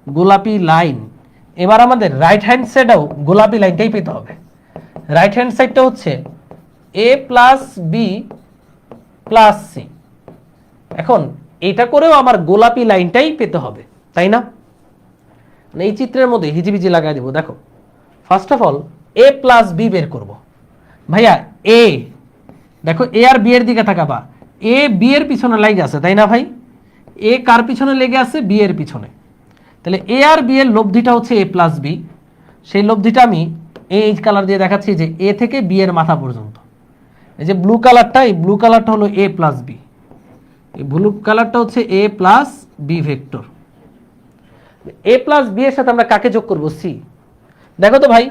গোলাপি লাইন। এবার আমাদের রাইট হ্যান্ড সাইডেও গোলাপি লাইনটাই পেতে হবে। রাইট হ্যান্ড সাইডটা হচ্ছে এ প্লাস বি প্লাস সি। এখন এটা করেও আমার গোলাপি লাইনটাই পেতে হবে, তাই না? এই চিত্রের মধ্যে হিজিবিজি লাগাই দেবো। দেখো, first of all A plus B বের করব। ভাইয়া এ, দেখো এ আর বি এর দিকে তাকাবা, এ বি এর পিছনে লেগে আছে, তাই না ভাই? এ কার পিছনে লেগে আছে? বি এর পিছনে। তাহলে এ আর বি এর লব্ধিটা হচ্ছে এ প্লাস বি। সেই লব্ধিটা আমি এই কালার দিয়ে দেখাচ্ছি, যে এ থেকে বি এর মাথা পর্যন্ত। এই যে ব্লু কালারটা, এই ব্লু কালারটা হলো এ প্লাস বি, এই ব্লু কালারটা হচ্ছে এ প্লাস বি ভেক্টর। এ প্লাস বি এর সাথে আমরা কাকে যোগ করব? সি। দেখো তো ভাই,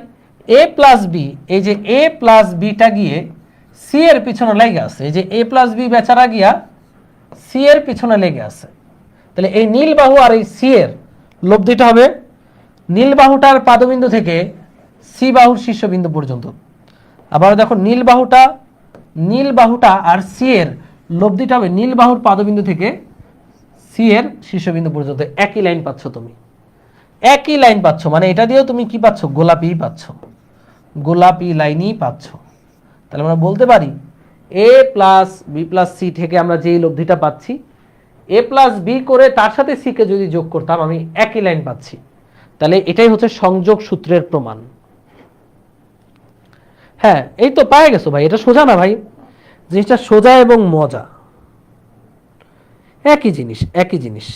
এ প্লাস বি, এই যে এ প্লাস বিটা গিয়ে সি এর পিছনে লেগে আছে, এই যে এ প্লাস বি বেচারা গিয়া সি এর পিছনে লেগে আছে। তাহলে এই নীল বাহু আর এই সি এর লব্ধিটা হবে নীল বাহুটার পাদবিন্দু থেকে সি বাহুর শীর্ষবিন্দু পর্যন্ত। আবার দেখো নীল বাহুটা আর সি এর লব্ধিটা হবে নীল বাহুর পাদবিন্দু থেকে সি এর শীর্ষবিন্দু পর্যন্ত। একই লাইন পাচ্ছ তুমি, একই লাইন পাচ্ছ, মানে এটা দিয়েও তুমি কি পাচ্ছ? গোলাপি পাচ্ছ, গোলাপি লাইনই পাচ্ছ। তাহলে আমরা বলতে পারি এ প্লাস বি প্লাস সি থেকে আমরা যেই লব্ধিটা পাচ্ছি, এ প্লাস বি করে তার সাথে সি কে যদি যোগ করতাম আমি একই লাইন পাচ্ছি। তাহলে এটাই হচ্ছে সংযোগ সূত্রের প্রমাণ। হ্যাঁ, এই তো পায়ে গেছো ভাই, এটা সোজা না ভাই, জিনিসটা সোজা এবং মজা, একই জিনিস, একই জিনিস।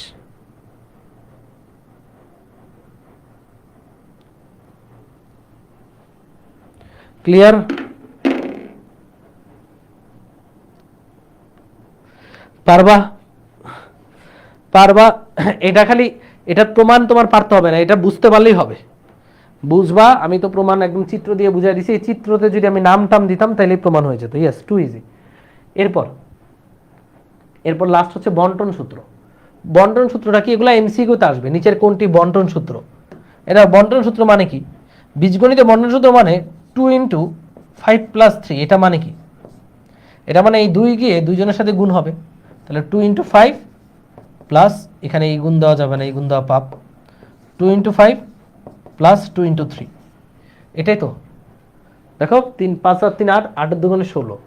ক্লিয়ার? পারবা? পারবা? এটা খালি এটার প্রমাণ তোমার পারতে হবে না, এটা বুঝতে পারলেই হবে। বুঝবা, আমি তো প্রমাণ একদম চিত্র দিয়ে বুঝাই দিছি। এই চিত্রতে যদি আমি নাম টাম দিতাম তাহলে প্রমাণ হয়ে যেত। Yes, too easy. এরপর লাস্ট হচ্ছে বন্টন সূত্র। বন্টন সূত্রটা কি? এগুলো এমসিকিউতে আসবে। নিচের কোনটি বন্টন সূত্র? এটা বন্টন সূত্র মানে কি? বীজগণিতে বন্টন সূত্র মানে 2 × 5 + 3। এটা মানে কি? এটা মানে এই 2 গিয়ে দুইজনের সাথে গুণ হবে। তাহলে 2 × 5 প্লাস, এখানে এই গুণ দেওয়া যাবে না, এই গুণ দেওয়া পাপ, 2 × 5 প্লাস 2 × 3। এটাই তো। দেখো 3 5 আর 3 8, 8 দুগুণে 16,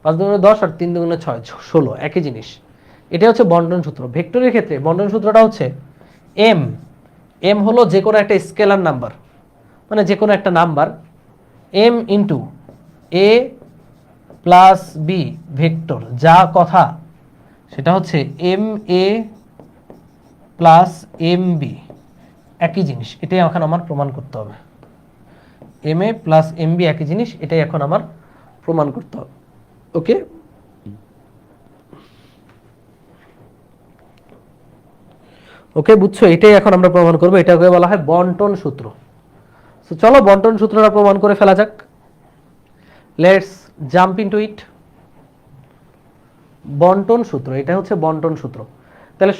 5 দুগুণে 10 আর 3 দুগুণে 6, 16। একই জিনিস। এটা হচ্ছে বন্টন সূত্র। ভেক্টরের ক্ষেত্রে বন্টন সূত্রটা হচ্ছে এম। এম হলো যে কোনো একটা স্কেলার নাম্বার, মানে যে কোনো একটা নাম্বার, এম ইন্টু এ প্লাস বি ভেক্টর, যা কথা সেটা হচ্ছে M A plus M B. একই জিনিস, এটাই এখন আমার প্রমাণ করতে হবে। এম এ প্লাস এম বি একই জিনিস, এটাই এখন আমার প্রমাণ করতে হবে। ওকে, ওকে, বুঝছো? এটাই এখন আমরা প্রমাণ করবো। এটাকে বলা হয় বন্টন সূত্র। তো চলো বন্টন সূত্রটা প্রমাণ করে ফেলা যাক। লেটস জাম্প ইনটু ইট। বন্টন সূত্র, এটা হচ্ছে বন্টন সূত্র। তাহলে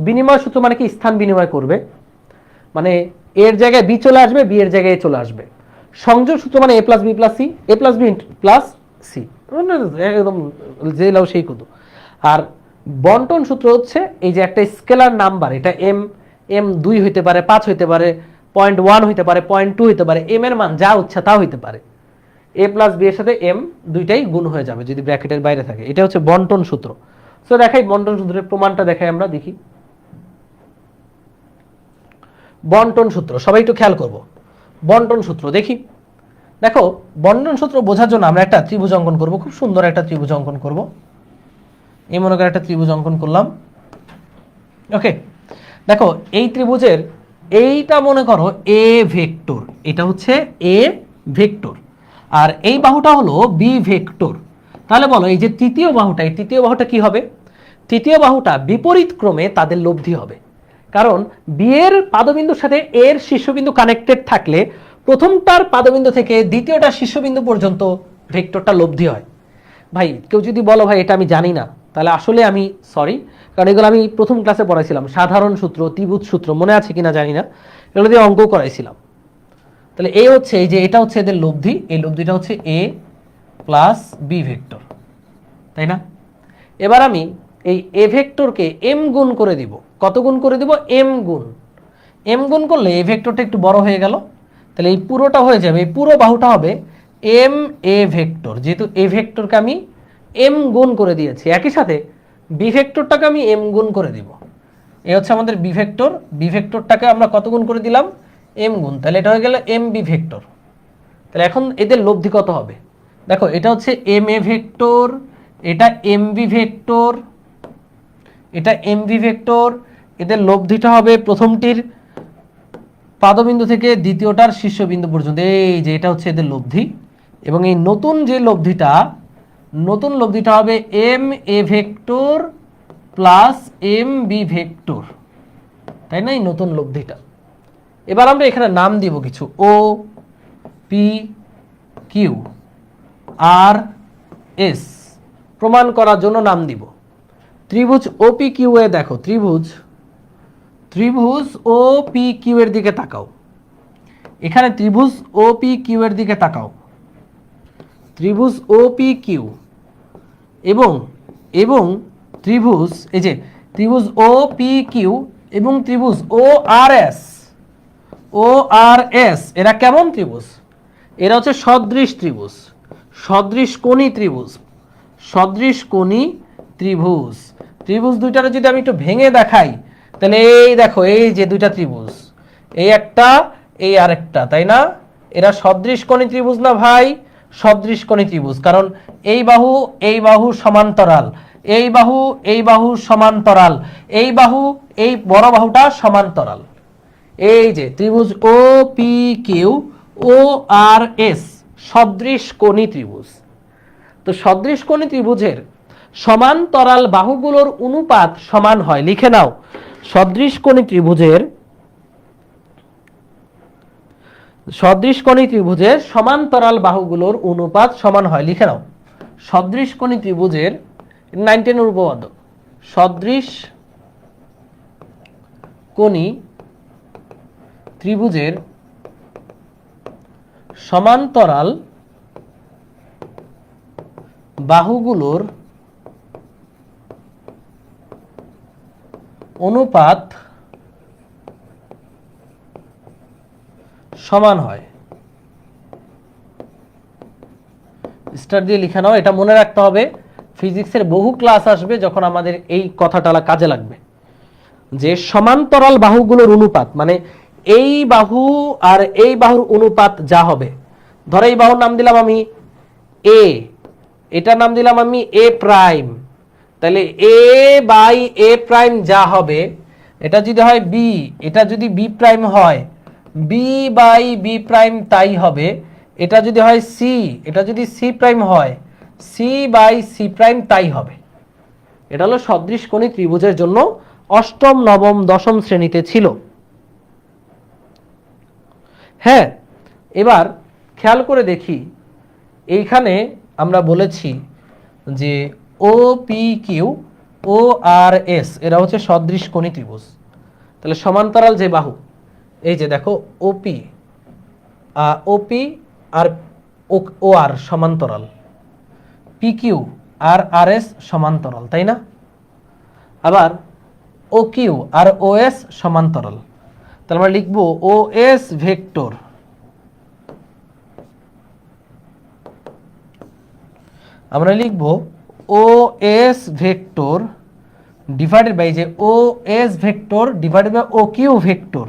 বিনিময় সূত্র মানে কি? স্থান বিনিময় করবে, মানে এর জায়গায় বি চলে আসবে, বি এর জায়গায় চলে আসবে। সংযোগ সূত্র মানে এ প্লাস বি প্লাস সি, এ প্লাস বি প্লাস সি, একদম যে লাও সেই কত। আর বন্টন সূত্র হচ্ছে এই যে একটা স্কেলার নাম্বার, এটা এম, এম 2 হইতে পারে, 5 হইতে পারে, 0.1 হইতে পারে, 0.2 হইতে পারে, এম এর মান যা ইচ্ছা তা হইতে পারে। এ প্লাস বি এর সাথে এম দুইটাই গুণ হয়ে যাবে যদি ব্র্যাকেটের বাইরে থাকে। এটা হচ্ছে বন্টন সূত্র। সো দেখাই বন্টন সূত্রের প্রমাণটা, দেখাই আমরা, দেখি। বন্টন সূত্র সবাই একটু খেয়াল করব। বন্টন সূত্র দেখি। দেখো বন্টন সূত্র বোঝার জন্য আমরা একটা ত্রিভুজ অঙ্কন করব, খুব সুন্দর একটা ত্রিভুজ অঙ্কন করব। এই মনে করে একটা ত্রিভুজ অঙ্কন করলাম। ওকে, দেখো এই ত্রিভুজের এইটা মনে করো এ ভেক্টর, এটা হচ্ছে এ ভেক্টর, আর এই বাহুটা হলো বি ভেক্টর। তাহলে বলো এই যে তৃতীয় বাহুটা, এই তৃতীয় বাহুটা কি হবে? তৃতীয় বাহুটা বিপরীত ক্রমে তাদের লব্ধি হবে। কারণ বি এর পাদবিন্দুর সাথে এর শীর্ষবিন্দু কানেক্টেড থাকলে প্রথমটার পাদবিন্দু থেকে দ্বিতীয়টার শীর্ষবিন্দু পর্যন্ত ভেক্টরটা লব্ধি হয়। ভাই কেউ যদি বলো ভাই এটা আমি জানি না, তাহলে আসলে আমি সরি, কারণ এগুলো আমি প্রথম ক্লাসে পড়াইছিলাম। সাধারণ সূত্র, ত্রিভুজ সূত্র মনে আছে কিনা জানি না, এগুলো দিয়ে অঙ্ক করাইছিলাম। তাহলে এই হচ্ছে, এই যে এটা হচ্ছে এদের লব্ধি, এই লব্ধিটা হচ্ছে এ প্লাস বি ভেক্টর, তাই না? এবার আমি এই এ ভেক্টরকে এম গুণ করে দিব। কত গুণ করে দিব? এম গুণ। এম গুণ করলে এ ভেক্টরটা একটু বড় হয়ে গেল, তাহলে এই পুরোটা হয়ে যাবে, এই পুরো বাহুটা হবে এম এ ভেক্টর। যেহেতু এ ভেক্টরকে আমি এম গুণ করে দিয়েছি, একই সাথে বি ভেক্টরটাকে আমি এম গুণ করে দিব। এ হচ্ছে আমাদের বি ভেক্টর, বি ভেক্টরটাকে আমরা কত গুণ করে দিলাম? এম গুণ। তাহলে এটা হয়ে গেল এম বি ভেক্টর। তাহলে এখন এদের লব্ধি কত হবে? দেখো এটা হচ্ছে এম এ ভেক্টর, এটা এম বি ভেক্টর, এটা এম বি ভেক্টর। এদের লব্ধিটা হবে প্রথমটির পাদবিন্দু থেকে দ্বিতীয়টার শীর্ষবিন্দু পর্যন্ত। এই যে এটা হচ্ছে এদের লব্ধি, এবং এই নতুন যে লব্ধিটা, নতুন লব্ধিটা হবে M A vector plus M B vector, তাই না? এই নতুন লব্ধিটা। এবার আমরা এখানে নাম দিব কিছু, O P Q R S প্রমাণ করার জন্য নাম দিব। ত্রিভুজ ওপি কিউ এ দেখো, ত্রিভুজ ওপি কিউ এর দিকে তাকাও। এখানে ত্রিভুজ ওপি কিউ এর দিকে তাকাও, ত্রিভুজ ওপি কিউ এবং এবং ত্রিভুজ, এই যে ত্রিভুজ ওপি কিউ এবং ত্রিভুজ ও আর এস এরা কেমন ত্রিভুজ? এরা হচ্ছে সদৃশ ত্রিভুজ, সদৃশ কোণী ত্রিভুজ, সদৃশ কোণী ত্রিভুজ। ত্রিভুজ দুইটারে যদি আমি একটু ভেঙে দেখাই, তাহলে এই দেখো, এই যে দুইটা ত্রিভুজ, এই একটা এই আরেকটা, তাই না? এরা সদৃশ কোণী ত্রিভুজ না ভাই? সদৃশ কোণী ত্রিভুজ, কারণ এই বাহু সমান্তরাল, এই বাহু সমান্তরাল, এই বড় বাহুটা সমান্তরাল। এই যে ত্রিভুজ ও পি কিউ ও আর এস সদৃশ কোণী ত্রিভুজ। তো সদৃশ কোণী ত্রিভুজের সমান্তরাল বাহুগুলোর অনুপাত সমান হয়, লিখে নাও। সদৃশ কোণী ত্রিভুজের সমান্তরাল বাহুগুলোর অনুপাত সমান হয়, লিখে নাও। সদৃশ কোণী ত্রিভুজের 9-10 উপপাদ্য, সদৃশ কোণী ত্রিভুজের সমান্তরাল বাহুগুলোর অনুপাত সমান হয়। স্টার দিয়ে লিখে নাও, এটা মনে রাখতে হবে। ফিজিক্সের বহু ক্লাস আসবে যখন আমাদের এই কথাটা কাজে লাগবে, যে সমান্তরাল বাহুগুলোর অনুপাত মানে এই বাহু আর এই বাহুর অনুপাত যা হবে। ধরো এই বাহুর নাম দিলাম আমি এ, এটার নাম দিলাম আমি এ প্রাইম, তাহলে এ বাই এ প্রাইম যা হবে, এটা যদি হয় বি, এটা যদি বি প্রাইম হয়, বি বাই বি প্রাইম তাই হবে। এটা যদি হয় সি, এটা যদি সি প্রাইম হয়, সি বাই সি প্রাইম তাই হবে। এটা হলো সদৃশ কোণী ত্রিভুজের জন্য অষ্টম, নবম, দশম শ্রেণীতে ছিল। হ্যাঁ, এবার খেয়াল করে দেখি, এইখানে আমরা বলেছি যে ও পি কিউ ও আর এস এরা হচ্ছে সদৃশ কোণী ত্রিভুজ। তাহলে সমান্তরাল যে বাহু, এই যে দেখো ওপি আর ও আর সমান্তরাল, পি কিউ আর আর এস সমান্তরাল, তাই না? আবার O Q R O S সমান্তরাল, তাহলে আমরা লিখবো ও এস ভেক্টর, আমরা লিখবো O S vector divided by যে O S vector divided by O Q vector.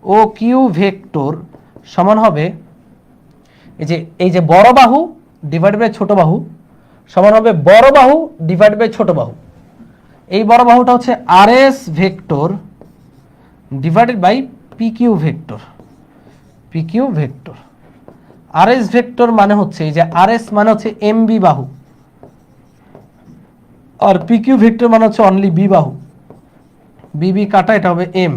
O Q vector সমান হবে এই যে বড় বাহু ডিভাইডেড বাই ছোট বাহু সমান হবে বড় বাহু ডিভাইডেড বাই ছোট বাহু। এই বড় বাহুটা হচ্ছে আর S vector divided by P Q vector, P Q vector. আর এস ভেক্টর মানে হচ্ছে এই যে আর এস মানে হচ্ছে এম বি বাহু, আর পি কিউ ভেক্টর মানে হচ্ছে অনলি বি বাহু, বি কাটা, এটা হবে এম।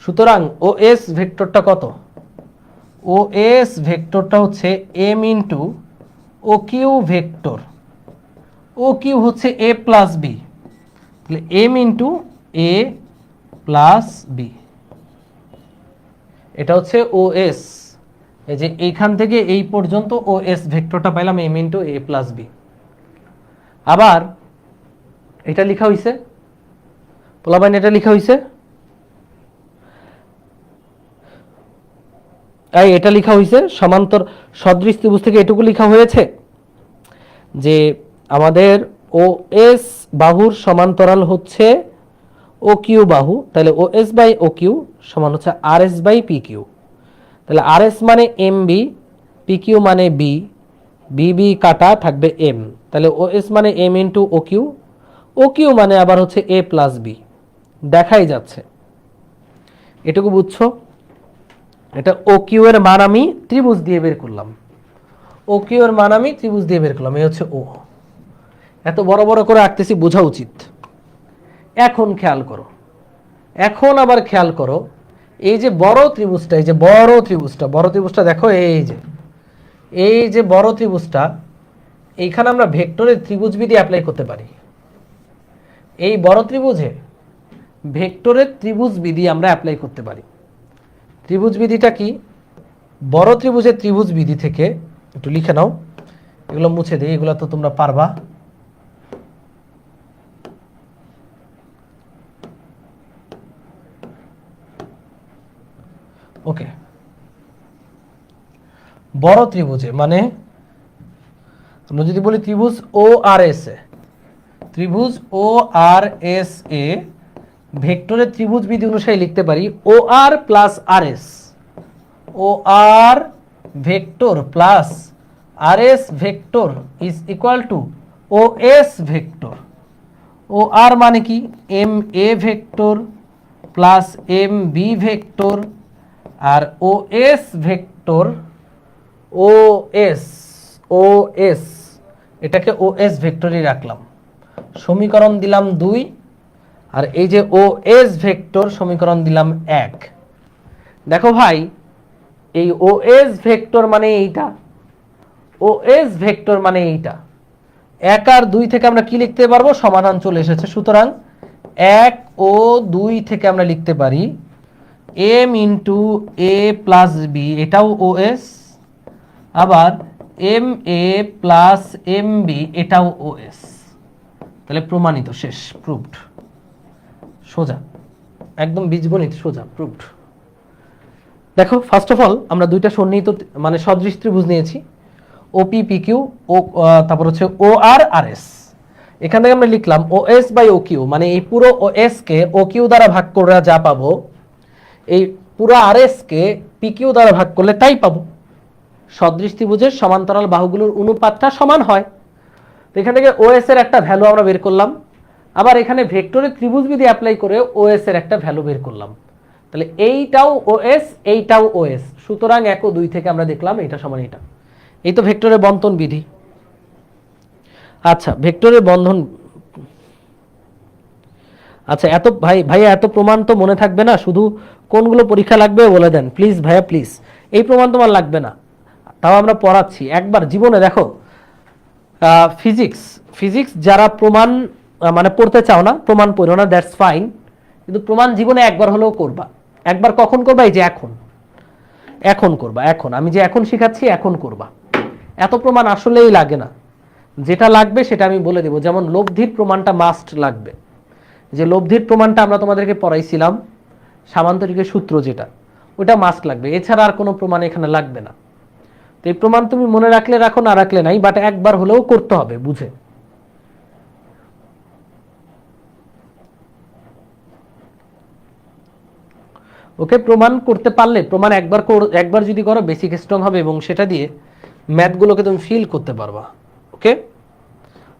সুতরাং ও এস ভেক্টরটা কত? ও এস ভেক্টরটা হচ্ছে এম ইন্টু ও কিউ ভেক্টর। ও কিউ হচ্ছে এ প্লাস বি, তাহলে এম ইন্টু এ প্লাস বি, এটা হচ্ছে ও এস। এই যে এইখান থেকে এই পর্যন্ত ও এস ভেক্টরটা পাইলাম এম ইন্টু এ প্লাস বি। আবার এটা লেখা হয়েছে পোলাবাইন, এটা লেখা হয়েছে, এটা লেখা হয়েছে সমান্তর সদৃশ ত্রিভুজ থেকে এটুকু লেখা হয়েছে যে আমাদের ও এস বাহুর সমান্তরাল হচ্ছে ও কিউ বাহু, তাহলে ও এস বাই ও কিউ সমান হচ্ছে আর এস বাই পি কিউ। তাহলে আর এস মানে এম বি, পি কিউ মানে বি, বি কাটা থাকবে এম, তাহলে ও এস মানে এম ইন্টু ও কিউ মানে আবার হচ্ছে এ প্লাস বি, দেখাই যাচ্ছে। এটুকু বুঝছো? এটা ও কিউ এর মান আমি ত্রিভুজ দিয়ে বের করলাম, ও কিউ এর মান আমি ত্রিভুজ দিয়ে বের করলাম, এই হচ্ছে ও। এত বড় বড় করে আঁকতেছি, বোঝা উচিত। এখন খেয়াল করো, এখন আবার খেয়াল করো, এই যে বড় ত্রিভুজটা, এই যে বড় ত্রিভুজটা দেখো, এই যে বড় ত্রিভুজটা, এইখানে আমরা ভেক্টরের ত্রিভুজ বিধি অ্যাপ্লাই করতে পারি। এই বড় ত্রিভুজে ভেক্টরের ত্রিভুজ বিধি আমরা অ্যাপ্লাই করতে পারি। ত্রিভুজ বিধিটা কি? বড় ত্রিভুজের ত্রিভুজ বিধি থেকে একটু লিখে নাও, এগুলো মুছে দিই, এগুলো তো তোমরা পারবা। ওকে, বড় ত্রিভুজে মানে আমরা যদি বলি ত্রিভুজ ও আর এস এ, ত্রিভুজ ও আর এস এ ভেক্টরের ত্রিভুজ বিধি অনুসারে লিখতে পারি O R plus R S, O R vector plus R S vector is equal to O S vector. O R মানে কি? M A vector plus M B vector, আর O S vector, O S এটাকে O S ভেক্টরই রাখলাম, সমীকরণ দিলাম 2, আর এই যে O S vector সমীকরণ দিলাম 1। দেখো ভাই, এই ও এস ভেক্টর মানে এইটা, ও এস ভেক্টর মানে এইটা, 1 আর 2 থেকে আমরা কি লিখতে পারবো? সমাধান চলে এসেছে। সুতরাং 1 ও 2 থেকে আমরা লিখতে পারি এম ইন্টু এ প্লাস বি, এটাও ও এস, আবার M A plus M B, এটাও ও এস। তাহলে প্রমাণিত, শেষ, প্রুভড, সোজা, একদম বীজগণিত সোজা, প্রুভড। দেখো, ফার্স্ট অফ অল আমরা দুইটা সন্নিহিত মানে সদৃশ ত্রিভুজ নিয়েছি, ওপি পি কিউ, ও তারপর হচ্ছে ও আর আর এস। এখান থেকে আমরা লিখলাম ও এস বাই ও কিউ, মানে এই পুরো ও এস কে ও কিউ দ্বারা ভাগ করে যা পাবো, এই পুরো আর এস কে পি কিউ দ্বারা ভাগ করলে তাই পাবো। সদৃশ ত্রিভুজের সমান্তরাল বাহুগুলোর অনুপাতটা সমান হয়। তো এখান থেকে ও এস এর একটা ভ্যালু আমরা বের করলাম, আবার এখানে ভেক্টরের ত্রিভুজ বিধি অ্যাপ্লাই করে ও এস এর একটা ভ্যালু বের করলাম। তাহলে এইটাও ও এস, এইটাও ও এস, সুতরাং 1 ও 2 থেকে আমরা দেখলাম এটা সমান এটা। এই তো ভেক্টরের বন্ধন বিধি। আচ্ছা, ভেক্টরের বন্ধন, আচ্ছা এত ভাইয়া এত প্রমাণ তো মনে থাকবে না, শুধু কোনগুলো পরীক্ষা লাগবে বলে দেন প্লিজ ভাইয়া, প্লিজ। এই প্রমাণ তোমার লাগবে না, তাও আমরা পড়াচ্ছি একবার জীবনে। দেখো, ফিজিক্স যারা প্রমাণ মানে পড়তে চাও না, প্রমাণ পড়ো না, দ্যাটস ফাইন, কিন্তু প্রমাণ জীবনে একবার হলেও করবা। একবার কখন করবা? এই যে এখন করবা, এখন আমি যে এখন শিখাচ্ছি এখন করবা। এত প্রমাণ আসলেই লাগে না, যেটা লাগবে সেটা আমি বলে দেবো। যেমন লব্ধির প্রমাণটা মাস্ট লাগবে, যে লব্ধির প্রমাণটা আমরা তোমাদেরকে পড়াইছিলাম, সামান্তরিকের সূত্র যেটা, ওটা মাস্ট লাগবে, এছাড়া আর কোনো প্রমাণ এখানে লাগবে না। তো এই প্রমাণ তুমি মনে রাখলে রাখো, না রাখলে নাই, বাট একবার হলেও করতে হবে বুঝে। ওকে, প্রমাণ করতে পারলে, প্রমাণ একবার যদি করো বেসিক স্ট্রং হবে, এবং সেটা দিয়ে ম্যাথগুলোকে তুমি ফিল করতে পারবা। ওকে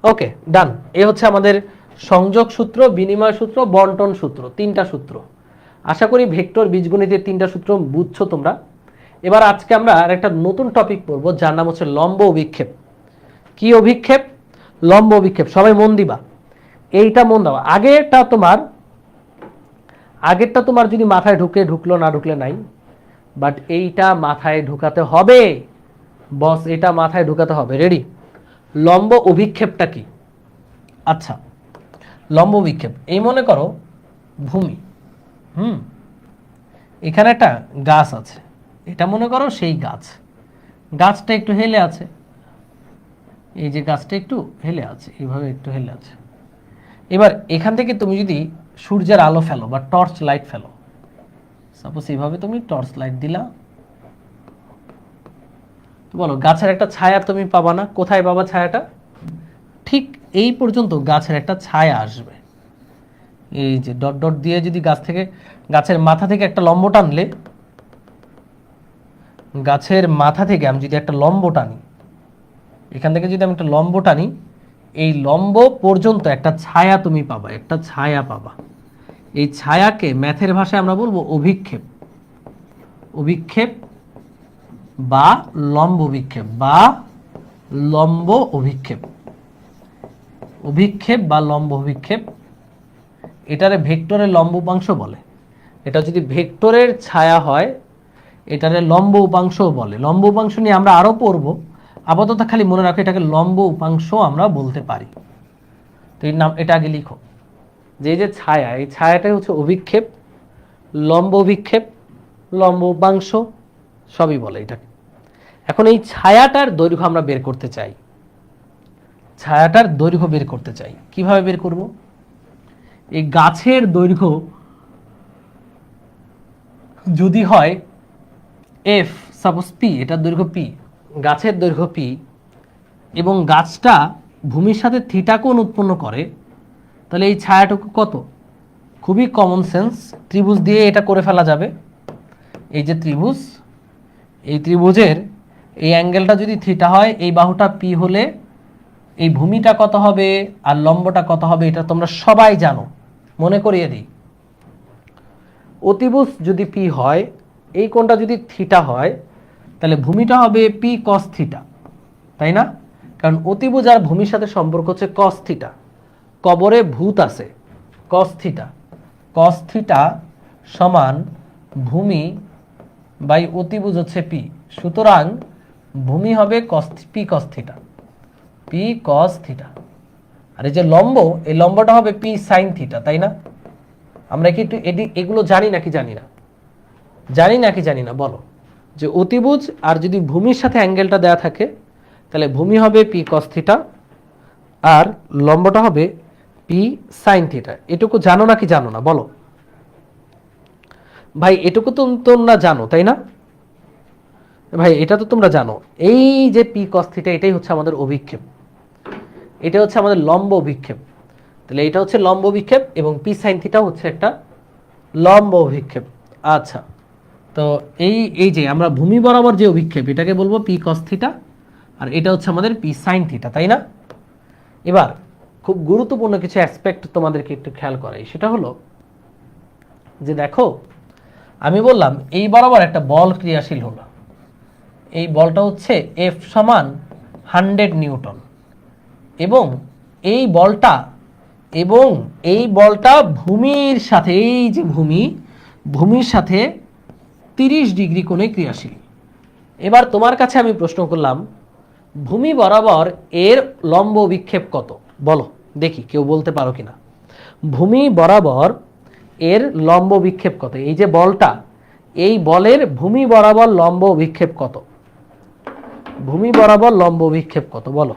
ওকে, ডান। এই হচ্ছে আমাদের সংযোগ সূত্র, বিনিময় সূত্র, বন্টন সূত্র, 3টা সূত্র। আশা করি ভেক্টর বীজগণিতের 3টা সূত্র বুঝছো তোমরা। এবার আজকে আমরা আর একটা নতুন টপিক পড়বো, যার নাম হচ্ছে লম্ব অভিক্ষেপ। কি অভিক্ষেপ? লম্ব অভিক্ষেপ। সবাই মন দিবা, এইটা মন দাও। আগেরটা তোমার যদি মাথায় ঢুকলো, না ঢুকলে নাই, বাট এইটা মাথায় ঢুকাতে হবে বস, এটা মাথায় ঢুকাতে হবে। রেডি? লম্ব অভিক্ষেপটা কি? আচ্ছা, লম্ব অভিক্ষেপ, এই মনে করো ভূমি, এখানে একটা গাছ আছে, এটা মনে করো সেই গাছটা একটু হেলে আছে, এই যে গাছটা একটু হেলে আছে, এইভাবে একটু হেলে আছে। এবার এখান থেকে তুমি যদি সূর্যের আলো ফেলো বা টর্চ লাইট ফেলো, সাপোজ এইভাবে তুমি টর্চ লাইট দিলা, বলো গাছের একটা ছায়া তুমি পাবা না? কোথায় পাবা ছায়াটা? ঠিক এই পর্যন্ত গাছের একটা ছায়া আসবে। এই যে ডট ডট দিয়ে যদি গাছের মাথা থেকে একটা লম্ব টানলে, গাছের মাথা থেকে আমি যদি একটা লম্ব টানি, এখান থেকে যদি আমি একটা লম্ব টানি, এই লম্ব পর্যন্ত একটা ছায়া তুমি পাবা, একটা ছায়া পাবা। এই ছায়াকে ম্যাথের ভাষায় আমরা বলবো অভিক্ষেপ, অভিক্ষেপ বা লম্ব অভিক্ষেপ, বা লম্ব অভিক্ষেপ, অভিক্ষেপ বা লম্ব অভিক্ষেপ। এটারে ভেক্টরের লম্ব উপাংশ বলে। এটা যদি ভেক্টরের ছায়া হয় এটারে লম্ব উপাংশও বলে। লম্ব উপাংশ নিয়ে আমরা আরও পড়ব, আপাতত খালি মনে রাখো এটাকে লম্ব উপাংশ আমরা বলতে পারি। তো এর নাম এটা আগে লিখো, যে এই যে ছায়া, এই ছায়াটাই হচ্ছে অভিক্ষেপ, লম্ব অভিক্ষেপ, লম্ব উপাংশ সবই বলে এটাকে। এখন এই ছায়াটার দৈর্ঘ্য আমরা বের করতে চাই, ছায়াটার দৈর্ঘ্য বের করতে চাই। কিভাবে বের করব? এই গাছের দৈর্ঘ্য যদি হয় এফ, সাপোজ পি, এটার দৈর্ঘ্য পি, গাছের দৈর্ঘ্য পি, এবং গাছটা ভূমির সাথে থিটা কোণ উৎপন্ন করে, তাহলে এই ছায়াটুকু কত? খুবই কমন সেন্স, ত্রিভুজ দিয়ে এটা করে ফেলা যাবে। এই যে ত্রিভুজ, এই ত্রিভুজের এই অ্যাঙ্গেলটা যদি থিটা হয়, এই বাহুটা পি হলে এই ভূমিটা কত হবে আর লম্বটা কত হবে এটা তোমরা সবাই জানো। মনে করিয়ে দিই, অতিভুজ যদি পি হয়, এই কোণটা যদি থিটা হয়, তাহলে ভূমিটা হবে পি কস থিটা, তাই না? কারণ অতিভুজ আর ভূমির সাথে সম্পর্ক হচ্ছে কস থিটা, কবরে ভূত আছে, কস থিটা। কস থিটা সমান ভূমি বাই অতিভুজ হচ্ছে পি, সুতরাং ভূমি হবে P cos theta, P cos theta. আর এই যে লম্ব, এই লম্বটা হবে পি সাইন থিটা, তাই না? আমরা কি একটু এগুলো জানি নাকি জানি না? জানি নাকি জানি না বলো? যে অতিভুজ আর যদি ভূমির সাথে অ্যাঙ্গেলটা দেওয়া থাকে, তাহলে ভূমি হবে পি কস থিটা আর লম্বটা হবে পি সাইন থিটা। এটুকু জানো নাকি জানো না বলো? ভাই এটুকু তো তোমরা জানো, তাই না? ভাই এটা তো তোমরা জানো, এই যে পি কস থিটা এটাই হচ্ছে আমাদের অভিক্ষেপ, এটা হচ্ছে আমাদের লম্ব অভিক্ষেপ। তাহলে এটা হচ্ছে লম্ব অভিক্ষেপ এবং পি সাইন থিটা হচ্ছে একটা লম্ব অভিক্ষেপ। আচ্ছা, তো এই যে আমরা ভূমি বরাবর যে অভিক্ষেপ এটাকে বলবো পি কস থিটা, আর এটা হচ্ছে আমাদের পি সাইন থিটা, তাই না? এবার খুব গুরুত্বপূর্ণ কিছু অ্যাসপেক্ট তোমাদেরকে একটু খেয়াল করাই, সেটা হলো যে দেখো আমি বললাম এই বরাবর একটা বল ক্রিয়াশীল হলো, এই বলটা হচ্ছে এফ সমান 100 নিউটন, এবং এই বলটা ভূমির সাথে, এই যে ভূমির সাথে 30 ডিগ্রি কোণে ক্রিয়াশীল। এবার তোমার কাছে আমি প্রশ্ন করলাম, ভূমি বরাবর এর লম্ব বিক্ষেপ কত? বলো দেখি, কেউ বলতে পারো কিনা? ভূমি বরাবর এর লম্ব বিক্ষেপ কত? এই যে বলটা, এই বলের ভূমি বরাবর লম্ব বিক্ষেপ কত? ভূমি বরাবর লম্ব বিক্ষেপ কত বলো?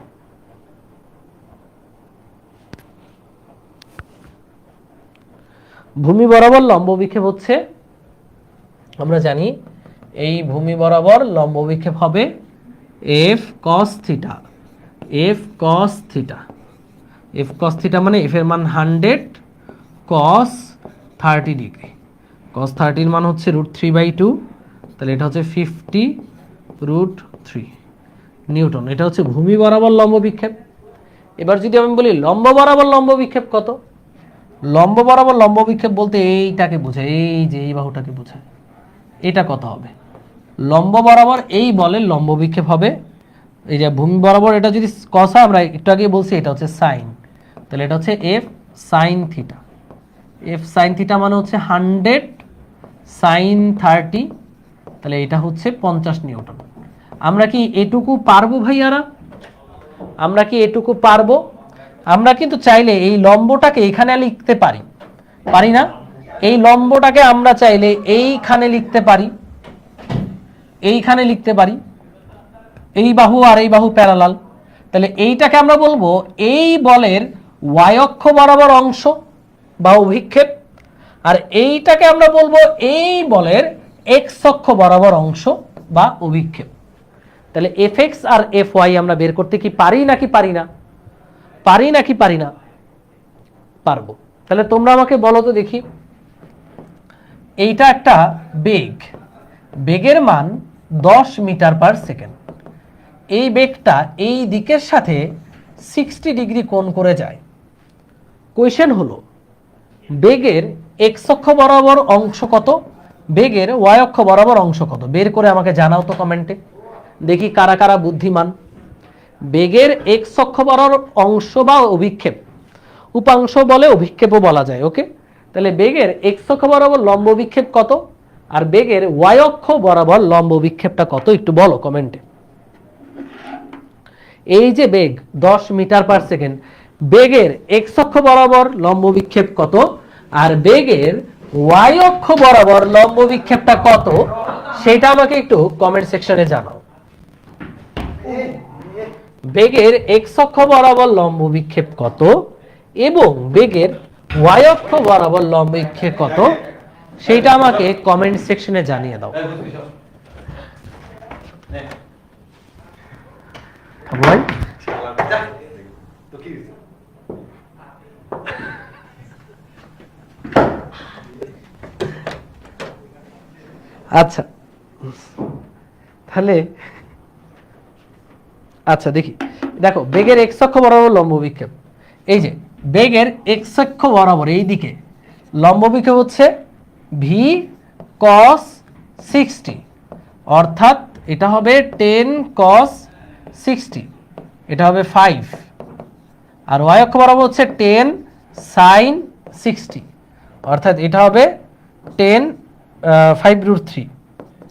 ভূমি বরাবর লম্ব বিক্ষেপ হচ্ছে, আমরা জানি এই ভূমি বরাবর লম্ব বিক্ষেপ হবে F cos theta. F cos theta, F কস থিটা মানে এফ এর মান 100 কস 30 ডিগ্রি। কস 30 মান হচ্ছে √3/2, তাহলে এটা হচ্ছে 50 √3 নিউটন। এটা হচ্ছে ভূমি বরাবর লম্ব বিক্ষেপ। এবার যদি আমি বলি লম্ব বরাবর লম্ব বিক্ষেপ কত? লম্ব বরাবর লম্ব বিক্ষেপ বলতে এইটাকে বোঝায়, এই যে এই বাহুটাকে বোঝায়। এটা কত হবে? লম্ব বরাবর এই বলের লম্ব বিক্ষেপ হবে, এই যে ভূমি বরাবর এটা যদি কস হয়, আমরা একটু আগে বলছি এটা হচ্ছে সাইন, তাহলে এটা হচ্ছে F sine theta. F sine theta মানে হচ্ছে 100 সাইন 30, তাহলে এটা হচ্ছে 50 নিউটন। আমরা কি এটুকু পারবো ভাইয়ারা? আমরা কি এটুকু পারবো? আমরা কিন্তু চাইলে এই লম্বটাকে এখানে লিখতে পারি, পারি না? এই লম্বটাকে আমরা চাইলে এইখানে লিখতে পারি, এইখানে লিখতে পারি, এই বাহু আর এই বাহু প্যারালাল। তাহলে এইটাকে আমরা বলবো এই বলের ওয়াই অক্ষ বরাবর অংশ বা অভিক্ষেপ, আর এইটাকে আমরা বলবো এই বলের এক্স অক্ষ বরাবর অংশ বা অভিক্ষেপ। তাহলে এফ এক্স আর এফ ওয়াই আমরা বের করতে কি পারি নাকি পারি না? পারি নাকি পারি না? পারবো। তাহলে তোমরা আমাকে বলো তো দেখি, এইটা একটা বেগ, বেগের মান 10 মিটার পার সেকেন্ড। এই বেগটা এই দিকের সাথে 60 ডিগ্রি কোণ করে যায়। কোয়েশ্চেন হলো বেগের এক্স অক্ষ বরাবর অংশ কত, বেগের ওয়াই অক্ষ বরাবর অংশ কত? বের করে আমাকে জানাও তো কমেন্টে, দেখি কারা কারা বুদ্ধিমান। বেগের এক্স অক্ষ বরাবর অংশ বা অভিক্ষেপ, উপাংশ বলে অভিক্ষেপও বলা যায়, ওকে? তাহলে বেগের এক্স অক্ষ বরাবর লম্ব বিক্ষেপ কত আর বেগের ওয়াই অক্ষ বরাবর লম্ব বিক্ষেপটা কত একটু বলো কমেন্টে। এই যে বেগ 10 মিটার পার সেকেন্ড, বেগের এক্স অক্ষ বরাবর লম্ব বিক্ষেপ কত আর বেগের ওয়াই অক্ষ বরাবর লম্ব বিক্ষেপটা কত সেটা আমাকে একটু কমেন্ট সেকশনে জানাও। বেগের এক্স অক্ষ বরাবর লম্ব বিক্ষেপ কত এবং বেগের ওয়াই অক্ষ বরাবর লম্ব বিক্ষেপ কত সেটা আমাকে কমেন্ট সেকশনে জানিয়ে দাও। ভাই আচ্ছা তাহলে আচ্ছা দেখি, দেখো বেগের এক্স অক্ষ বরাবর লম্ব বিক্ষেপ, এই যে বেগের এক্স অক্ষ বরাবর এই দিকে লম্ব বিক্ষেপ হচ্ছে ভি কস 60, অর্থাৎ এটা হবে 10 কস 60, এটা হবে 5, আর ওয়াই অক্ষ বরাবর হচ্ছে 10 সাইন 60, অর্থাৎ এটা হবে 10 5√3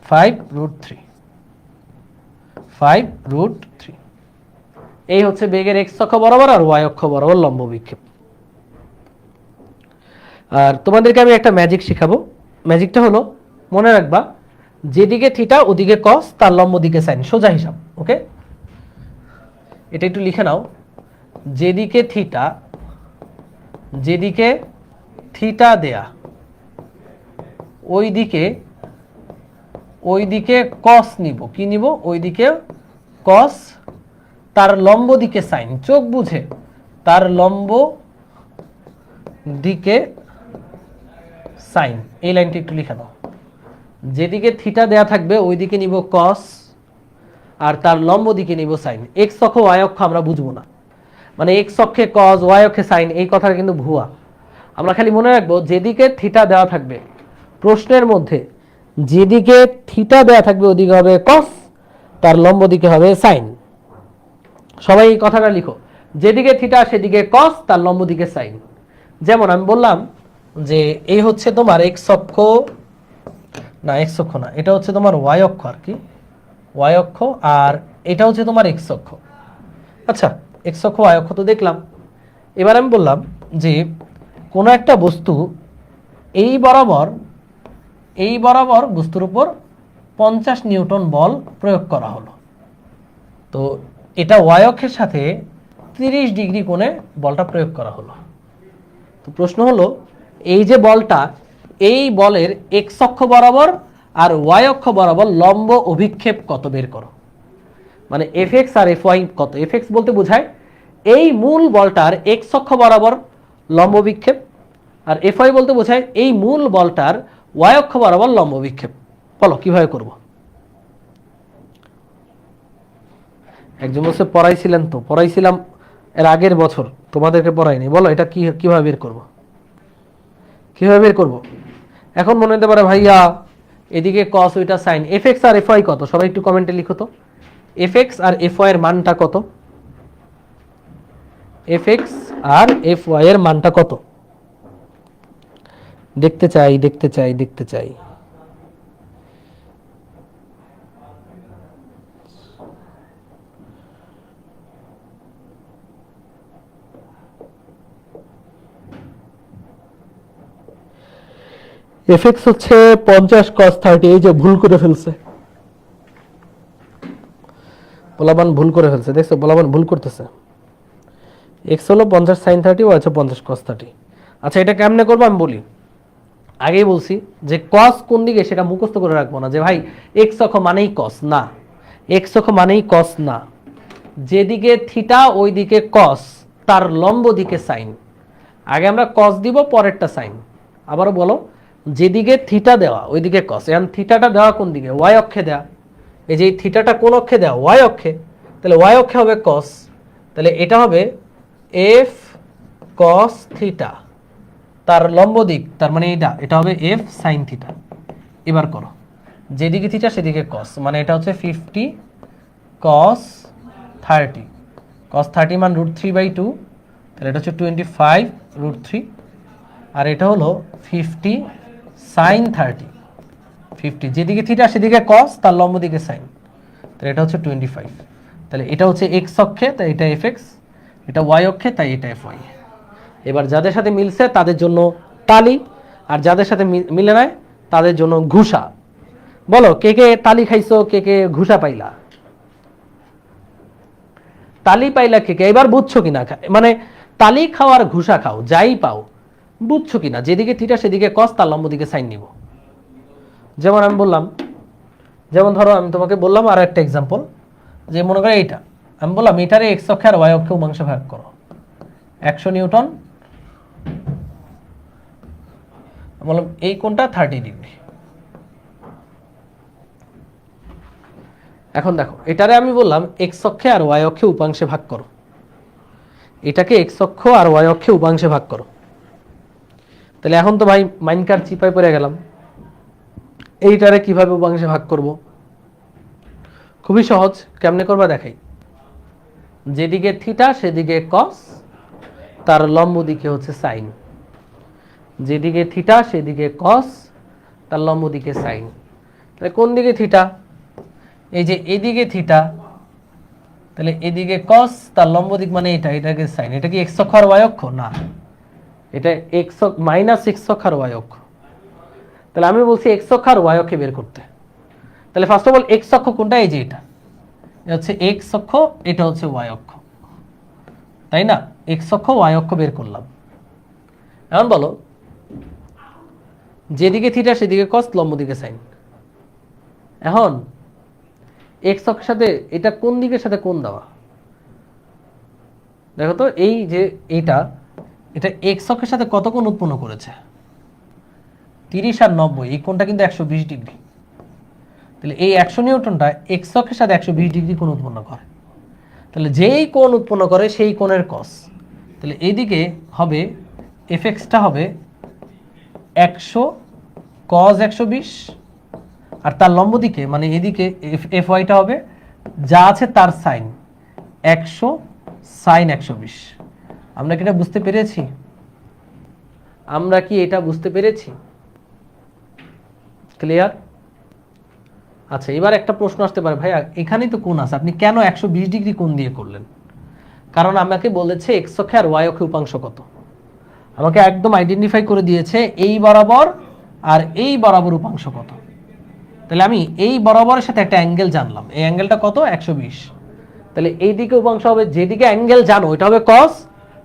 5√3। এই হচ্ছে বেগের এক্স অক্ষ বরাবর আর ওয়াই অক্ষ বরাবর লম্ব বিক্ষেপ। আর তোমাদেরকে আমি একটা ম্যাজিক শেখাবো। ম্যাজিকটা হলো, মনে রাখবা যেদিকে থিটা ওদিকে কস, তার লম্ব দিকে সাইন, সোজা হিসাব। ওকে, এটা একটু লিখে নাও। যেদিকে থিটা দেয়া ওইদিকে কস নিব, কি নিব? ওইদিকে কস, তার লম্ব দিকে সাইন, চোখ বুঝে তার লম্ব দিকে সাইন। এই লাইনটি একটু লিখে দাও। যেদিকে থিটা দেয়া থাকবে ওইদিকে নিব কস আর তার লম্ব দিকে নিব সাইন। এক্স অক্ষ ওয়াই অক্ষ আমরা বুঝবো না, মানে এক্স অক্ষে কস ওয়াই অক্ষে সাইন, এই কথাটা কিন্তু ভুয়া। আমরা খালি মনে রাখবো যেদিকে থিটা দেওয়া থাকবে, প্রশ্নের মধ্যে যেদিকে থিটা দেওয়া থাকবে ওদিকে হবে কস, তার লম্ব দিকে হবে সাইন। সবাই এই কথাটা লিখো, যেদিকে থিটা সেদিকে কস, তার লম্ব দিকে সাইন। যেমন আমি বললাম যে এই হচ্ছে তোমার এক্স অক্ষ, না এক্স অক্ষ না, এটা হচ্ছে তোমার ওয়াই অক্ষ, আর কি ওয়াই অক্ষ, আর এটা হচ্ছে তোমার এক্স অক্ষ। আচ্ছা, এক্স অক্ষ ওয়াই অক্ষ তো দেখলাম। এবার আমি বললাম যে কোনো একটা বস্তু এই বরাবর বস্তুর উপর 50 নিউটন বল প্রয়োগ করা হলো। তো এটা ওয়াই অক্ষের সাথে 30 ডিগ্রি কোণে বলটা প্রয়োগ করা হলো। তো প্রশ্ন হলো, এই যে বলটা, এই বলের এক্স অক্ষ বরাবর আর ওয়াই অক্ষ বরাবর লম্ব অভিক্ষেপ কত বের করো। মানে এফ এক্স আর এফ ওয়াই কত। এফ এক্স বলতে বোঝায় এই মূল বলটার এক্স অক্ষ বরাবর লম্ব বিক্ষেপ, আর এফ ওয়াই বলতে বোঝায় এই মূল বলটার ওয়াই অক্ষ বরাবর লম্ব বিক্ষেপ। বলো কিভাবে করব। একজন বলছে পড়াইছিলেন, তো পড়াইছিলাম এর আগের বছর, তোমাদেরকে পড়াইনি। বলো এটা কিভাবে বের করব, কিভাবে বের করব? এখন মনে হতে পারে ভাইয়া এদিকে কস ওইটা সাইন। এফ এক্স আর এফ ওয়াই কত? সবাই একটু কমেন্টে লিখো তো, এফ এক্স আর এফ ওয়াই এর মানটা কত? এফ এক্স আর এফ ওয়াই এর মানটা কত? দেখতে চাই। এফ এক্স হচ্ছে 50 cos 30। এই যে ভুল করে ফেলছে পোলাবান, ভুল করে ফেলছে, দেখছো পোলাবান ভুল করতেছে। এক্স হলো 50 sin 30, ওয়াই হচ্ছে 50 cos 30। আচ্ছা, এটা কেমনে করবো আমি বলি। আগেই বলছি যে cos কোন দিকে সেটা মুখস্থ করে রাখবো না, যে ভাই এক্স অক্ষ মানেই cos, না এক্স অক্ষ মানেই cos না। যেদিকে থিটা ওই দিকে cos, তার লম্ব দিকে সাইন। আগে আমরা cos দিব, পরেরটা সাইন। আবারও বলো, যেদিকে থিটা দেওয়া ওইদিকে cos। এখন থিটাটা দেওয়া কোন দিকে? ওয়াই অক্ষে দেওয়া। এই যে থিটাটা কোন অক্ষে দেওয়া? ওয়াই অক্ষে। তাহলে ওয়াই অক্ষে হবে cos, তাহলে এটা হবে এফ cos থিটা, তার লম্ব দিক, তার মানে এটা হবে এফ সাইন থিটা। এবার করো, যেদিকে থিটা সেদিকে cos, মানে এটা হচ্ছে 50 cos 30। cos 30 মান √3/2, তাহলে এটা হচ্ছে 25 √3। আর এটা হলো 50 sin 30, 50 যেদিকে থিটা সেদিকে কস, তার লম্ব দিকে সাইন, তাহলে এটা হচ্ছে 25। তাহলে এটা হচ্ছে এক্স অক্ষে, তাই এটা এফ এক্স, এটা ওয়াই অক্ষে, তাই এটা এফ ওয়াই। এবার যাদের সাথে মিলছে তাদের জন্য তালি, আর যাদের সাথে মিলে নাই তাদের জন্য ঘুষা। বলো কে কে তালি খাইছো, কে কে ঘুষা পাইলা? তালি পাইলা কে কে? এবার বুঝছো কিনা, মানে তালি খাও আর ঘুষা খাও যাই পাও, বুঝছো কিনা? যেদিকে থিটা সেদিকে কস, তার লম্ব দিকে সাইন নিব। যেমন আমি বললাম, যেমন ধরো আমি তোমাকে বললাম আর একটা এক্সাম্পল, যে মনে করো এইটা আমি বললাম এটারে এক্স অক্ষে আর ওয়াই অক্ষে উপাংশে ভাগ করো, 100 নিউটন, বললাম এই কোণটা 30 ডিগ্রি। এখন দেখো এটারে আমি বললাম এক্স অক্ষে আর ওয়াই অক্ষে উপাংশে ভাগ করো, এটাকে এক্স অক্ষ আর ওয়াই অক্ষে উপাংশে ভাগ করো। তাহলে এখন তো ভাই মাইনকার চিপায় পড়ে গেলাম, এইটারে কিভাবে উপাংশে ভাগ করব? খুবই সহজ, কেমনে করবা দেখাই। যেদিকে থিটা সেদিকে কস, তার লম্ব দিকে হচ্ছে সাইন। যেদিকে থিটা সেদিকে কস, তার লম্ব দিকে সাইন। তাহলে কোন দিকে থিটা? এই যে এদিকে থিটা, তাহলে এদিকে কস, তার লম্ব দিক মানে এটা, এটাকে সাইন। এটা কি এক্স অক্ষ আর ওয়াই অক্ষ? না, এটা এক্স মাইনাস এক্স অক্ষ আর ওয়াই অক্ষ। তাহলে আমি বলছি এক্স অক্ষ আর ওয়াই অক্ষে বের করতে। তাহলে ফার্স্ট অফ অল এক্স অক্ষ কোনটা? এই যে এটা হচ্ছে এক্স অক্ষ, এটা হচ্ছে ওয়াই অক্ষ, তাই না? এক্স অক্ষ ওয়াই অক্ষ বের করলাম। এখন বলো যেদিকে থিটা সেদিকে কস, লম্ব দিকে সাইন। এখন এক্স অক্ষের সাথে এটা কোন দিকের সাথে কোন দেওয়া? দেখো তো এই যে এটা এক্স অক্ষের সাথে কত কোণ উৎপন্ন করেছে? 30 আর 90, এই কোণটা কিন্তু 120 ডিগ্রি। তাহলে এই 100 নিউটনটা এক্স অক্ষের সাথে 120 ডিগ্রি কোণ উৎপন্ন করে। তাহলে যেই কোণ উৎপন্ন করে সেই কোণের কস। তাহলে এইদিকে হবে এফ এক্সটা হবে 100 কস 120, আর তার লম্ব দিকে মানে এদিকে এফ ওয়াইটা হবে যা আছে তার সাইন, 100 সাইন 120। আমরা কি এটা বুঝতে পেরেছি? আমরা কি এটা বুঝতে পেরেছি? ক্লিয়ার? আচ্ছা, এবার একটা প্রশ্ন আসতে পারে, ভাইয়া এখানেই তো কোণ আছে, আপনি কেন 120 ডিগ্রি কোণ দিয়ে করলেন? কারণ আমাকে বলেছে এক্স অক্ষে আর ওয়াই অক্ষে উপাংশ কত, আমাকে একদম আইডেন্টিফাই করে দিয়েছে এই বরাবর আর এই বরাবর উপাংশ কত। তাহলে আমি এই বরাবরের সাথে একটা অ্যাঙ্গেল জানলাম, এই অ্যাঙ্গেলটা কত? 120। তাহলে এই দিকে উপাংশ হবে, যেদিকে অ্যাঙ্গেল জানো এটা হবে কস,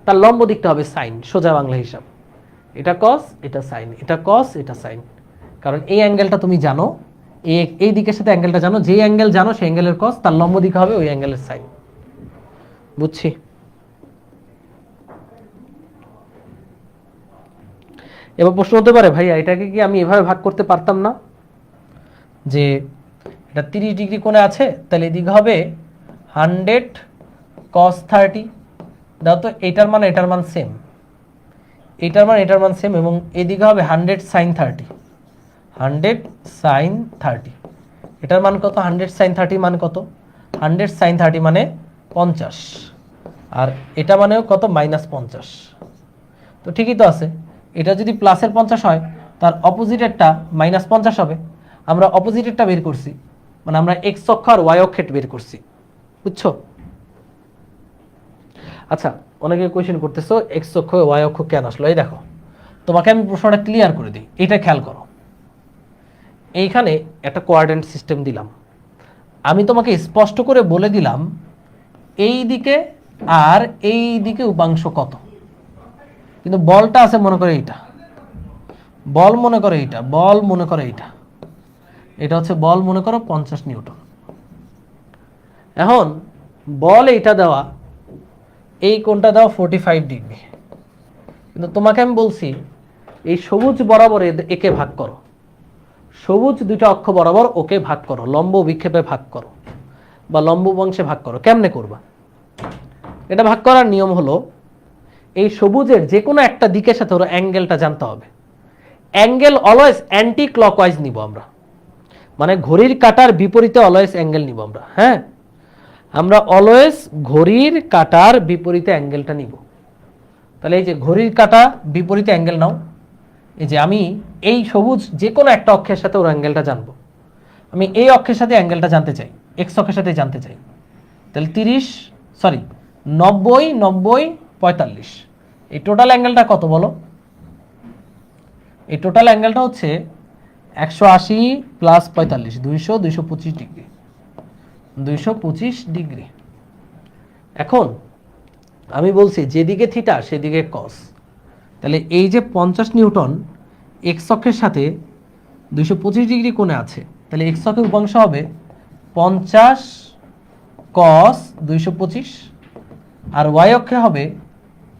তার লম্ব দিকটা হবে সাইন। সোজা বাংলা হিসাব, এটা কস এটা সাইন, এটা কস এটা সাইন। কারণ এই অ্যাঙ্গেলটা তুমি জানো, এই দিকের সাথে অ্যাঙ্গেলটা জানো, যে অ্যাঙ্গেল জানো সেই অ্যাঙ্গেলের কস, তার লম্ব দিক হবে ওই অ্যাঙ্গেলের সাইন। বুঝছি? এবার প্রশ্ন হতে পারে, ভাইয়া এটাকে কি আমি এভাবে ভাগ করতে পারতাম না? যে এটা 30 ডিগ্রি কোণে আছে, তাহলে এদিকে হবে 100 cos 30। দাও তো এটার মান এটার মান সেম, এটার মান এটার মান সেম, এবং এদিকে হবে 100 sin 30, 100 sin 30। এটার মান কত? 100 sin 30 মান কত? 100 sin 30 মানে 50, আর এটা মানেও কত? -50। তো ঠিকই তো আছে, এটা যদি প্লাসের 50 হয় তার অপোজিটেরটা -50 হবে। আমরা অপোজিটেরটা বের করছি, মানে আমরা এক্স অক্ষ আর ওয়াই অক্ষে বের করছি। বুঝছো? আচ্ছা, অনেকে কোয়েশ্চেন করতেছো এক্স অক্ষ ওয়াই অক্ষ কেন আসলো। এই দেখো তোমাকে আমি প্রশ্নটা ক্লিয়ার করে দিই, এটা খেয়াল করো। এইখানে একটা কোঅর্ডিনেট সিস্টেম দিলাম, আমি তোমাকে স্পষ্ট করে বলে দিলাম এই দিকে আর এই দিকে উপাংশ কত, কিন্তু বলটা আছে মনে করে এইটা, বল মনে করে এইটা, বল মনে করে এইটা, এটা হচ্ছে বল মনে করো 50 নিউটন। এখন বল এইটা দেওয়া, এই কোণটা দেওয়া 45 ডিগ্রি, কিন্তু তোমাকে আমি বলছি এই সবুজ বরাবর একে ভাগ করো, সবুজ দুইটা অক্ষ বরাবর ওকে ভাগ করো, লম্ব বিক্ষেপে ভাগ করো বা লম্ব উপাংশে ভাগ করো। কেমনে করবা? এটা ভাগ করার নিয়ম হলো এই সবুজের যে কোনো একটা দিকের সাথে ওর অ্যাঙ্গেলটা জানতে হবে। অ্যাঙ্গেল অলওয়েজ অ্যান্টি ক্লকওয়াইজ নিব আমরা, মানে ঘড়ির কাঁটার বিপরীতে অলওয়েজ অ্যাঙ্গেল নিব আমরা। হ্যাঁ, আমরা অলওয়েজ ঘড়ির কাঁটার বিপরীতে অ্যাঙ্গেলটা নিব। তাহলে এই যে ঘড়ির কাঁটা বিপরীতে অ্যাঙ্গেল নাও, এই যে আমি এই সবুজ যে কোনো একটা অক্ষের সাথে ওর অ্যাঙ্গেলটা জানবো, আমি এই অক্ষের সাথে অ্যাঙ্গেলটা জানতে চাই, এক্স অক্ষের সাথে জানতে চাই, তাহলে 90 90 45, এই টোটাল অ্যাঙ্গেলটা কত বলো? এই টোটাল অ্যাঙ্গেলটা হচ্ছে 180 প্লাস 45, 225 ডিগ্রি, 225 ডিগ্রি। এখন আমি বলছি যেদিকে থিটা সেদিকে কস, তাহলে এই যে 50 নিউটন এক্স অক্ষের সাথে 225 ডিগ্রি কোণে আছে, তাহলে এক্স অক্ষের উপাংশ হবে 50 কস 225, আর ওয়াই অক্ষে হবে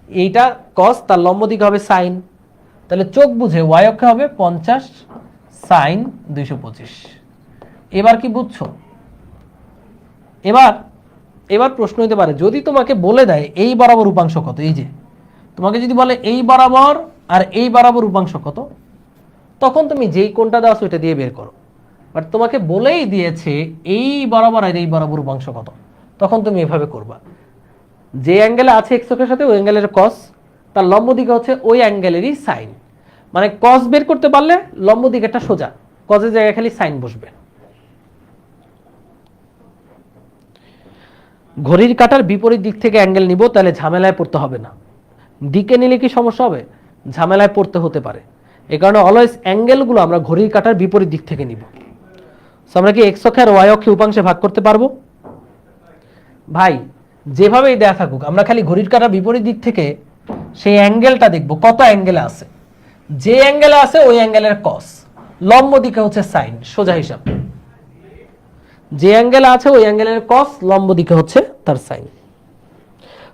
এইটা কস, তার লম্ব দিকে হবে সাইন, তাহলে চোখ বুঝে ওয়াই অক্ষে হবে 50 সাইন 225। এবার কি বুঝছো? এবার প্রশ্ন হতে পারে, যদি তোমাকে বলে দেয় এই বরাবর উপাংশ কত, এই যে তোমাকে যদি বলে এই বরাবর আর এই বরাবর উপাংশ কত, তখন তুমি যেই কোণটা দাও সেটা দিয়ে বের করো। বাট তোমাকে বলেই দিয়েছে এই বরাবর আর এই বরাবর উপাংশ কত, তখন তুমি এভাবে করবা, যে অ্যাঙ্গেলে আছে এক্স অক্ষের সাথে ওই অ্যাঙ্গেলের কস, তার লম্ব দিকে হচ্ছে ওই অ্যাঙ্গেলেরই সাইন। মানে কস বের করতে পারলে লম্ব দিকেটা সোজা, কসের জায়গায় খালি সাইন বসবে। ঘড়ির কাঁটার বিপরীত দিক থেকে অ্যাঙ্গেল নিব, তাহলে ঝামেলায় পড়তে হবে না। দিকে নিলে কি সমস্যা হবে? ঝামেলায় পড়তে হতে পারে। এই কারণে অলওয়েজ অ্যাঙ্গেলগুলো আমরা ঘড়ির কাঁটার বিপরীত দিক থেকে নিব। আমরা কি এক্স অক্ষে আর ওয়াই অক্ষে উপাংশে ভাগ করতে পারবো? ভাই যেভাবেই দেয়া থাকুক, আমরা খালি ঘড়ির কাঁটার বিপরীত দিক থেকে সেই অ্যাঙ্গেলটা দেখব কত অ্যাঙ্গেলে আছে, যে অ্যাঙ্গেলে আছে ওই অ্যাঙ্গেলের কস, লম্ব দিকে হচ্ছে সাইন, সোজা হিসাব। যে অ্যাঙ্গেলে আছে ওই অ্যাঙ্গেলের কস, লম্ব দিকে হচ্ছে তার সাইন।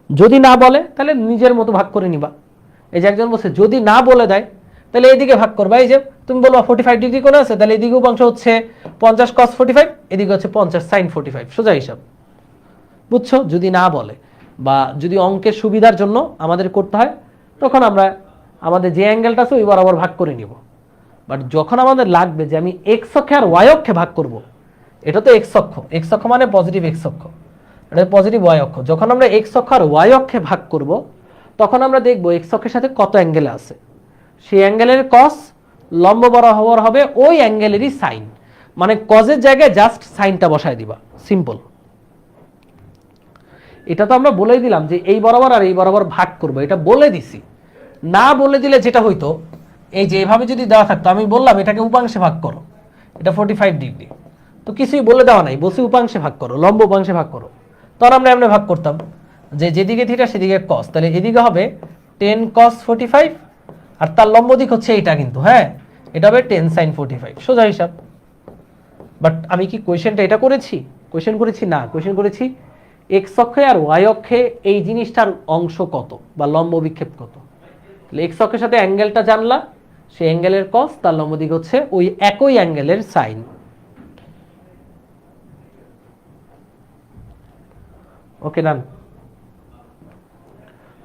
যদি না বলে তাহলে নিজের মতো ভাগ করে নিবা। এই যে একজন বলছে যদি না বলে দেয় তাহলে এইদিকে ভাগ করবা, এই যে তুমি বলবা 45 ডিগ্রি কোণে আছে, তাহলে এদিকে উপাংশ হচ্ছে 50 cos 45, এদিকে হচ্ছে 50 sin 45, সোজা হিসাব। বুঝছো? যদি না বলে বা যদি অঙ্কের সুবিধার জন্য আমাদের করতে হয়, তখন আমরা আমাদের যে অ্যাঙ্গেলটা আছে ওই বরাবর ভাগ করে নিব। বাট যখন আমাদের লাগবে যে আমি এক্স অক্ষে আর ওয়াই অক্ষে ভাগ করব, এটা তো এক্স অক্ষ, এক্স অক্ষ মানে পজিটিভ এক্স অক্ষ, এটা পজিটিভ ওয়াই অক্ষ। যখন আমরা এক্স অক্ষ আর ওয়াই অক্ষে ভাগ করব, তখন আমরা দেখব এক্স অক্ষের সাথে কত অ্যাঙ্গেলে আছে, সেই অ্যাঙ্গেলের কস, লম্ব বরাবর হবে ওই অ্যাঙ্গেলেরই সাইন। মানে কজের জায়গায় জাস্ট সাইনটা বসায় দিবা, সিম্পল। এটা তো আমরা বলেই দিলাম যে এই বরাবর আর এই বরাবর ভাগ করব, এটা বলে দিছি। না বলে দিলে যেটা হইতো, এই যে এভাবে যদি দেওয়া থাকতো, আমি বললাম এটাকে উপাংশে ভাগ করো, এটা 45 ডিগ্রি, তো কিছুই বলে দেওয়া নাই, বলছি উপাংশে ভাগ করো, লম্ব উপাংশে ভাগ করো। তখন আমরা এমনি ভাগ করতাম যে যেদিকে থিটা সেদিকে কস, তাহলে এদিকে হবে 10 cos 45, আর তার লম্ব দিক হচ্ছে এইটা, কিন্তু হ্যাঁ এটা হবে 10 sin 45, সোজা হিসাব। বাট আমি কি কোয়েশ্চেনটা এটা করেছি? কোয়েশ্চেন করেছি না, কোয়েশ্চেন করেছি এক্স অক্ষে আর ওয়াই অক্ষে এই জিনিসটার অংশ কত বা লম্ব বিক্ষেপ কত। তাহলে এক্স অক্ষের সাথে অ্যাঙ্গেলটা জানলা, সেই অ্যাঙ্গেলের কস, তার লম্ব দিক হচ্ছে ওই একই অ্যাঙ্গেলের সাইন। ওকে ডান।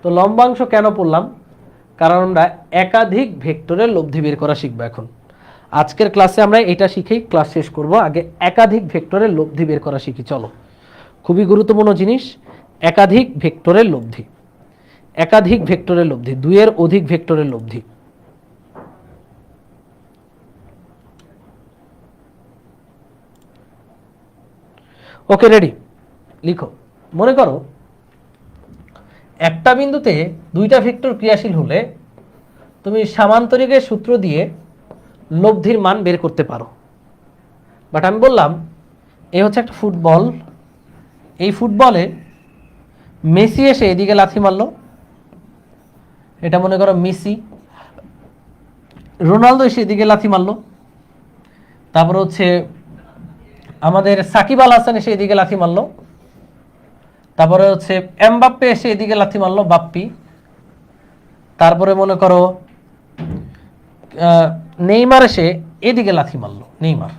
তো লম্বাংশ কেন পড়লাম? কারণ আমরা একাধিক ভেক্টরের লব্ধি বের করা শিখবো এখন। আজকের ক্লাসে আমরা এটা শিখেই ক্লাস শেষ করব। আগে একাধিক ভেক্টরের লব্ধি বের করা শিখি, চলো। খুবই গুরুত্বপূর্ণ জিনিস, একাধিক ভেক্টরের লব্ধি। একাধিক ভেক্টরের লব্ধি, দুইয়ের অধিক ভেক্টরের লব্ধি। Okay ready? লিখো। মনে করো একটা বিন্দুতে দুইটা ভেক্টর ক্রিয়াশীল হলে তুমি সামান্তরিকের সূত্র দিয়ে লব্ধির মান বের করতে পারো। বাট আমি বললাম এই হচ্ছে একটা ফুটবল, এই ফুটবলে মেসি এসে এদিকে লাথি মারলো, এটা মনে করো মেসি। রোনালদো এসে এদিকে লাথি মারলো, তারপর হচ্ছে আমাদের সাকিব আল হাসান এসে এদিকে লাথি মারলো, তারপরে হচ্ছে এমবাপ্পে এসে এদিকে লাথি মারলো, বাপ্পি। তারপরে মনে করো নেইমার এসে এদিকে লাথি মারলো, নেইমার।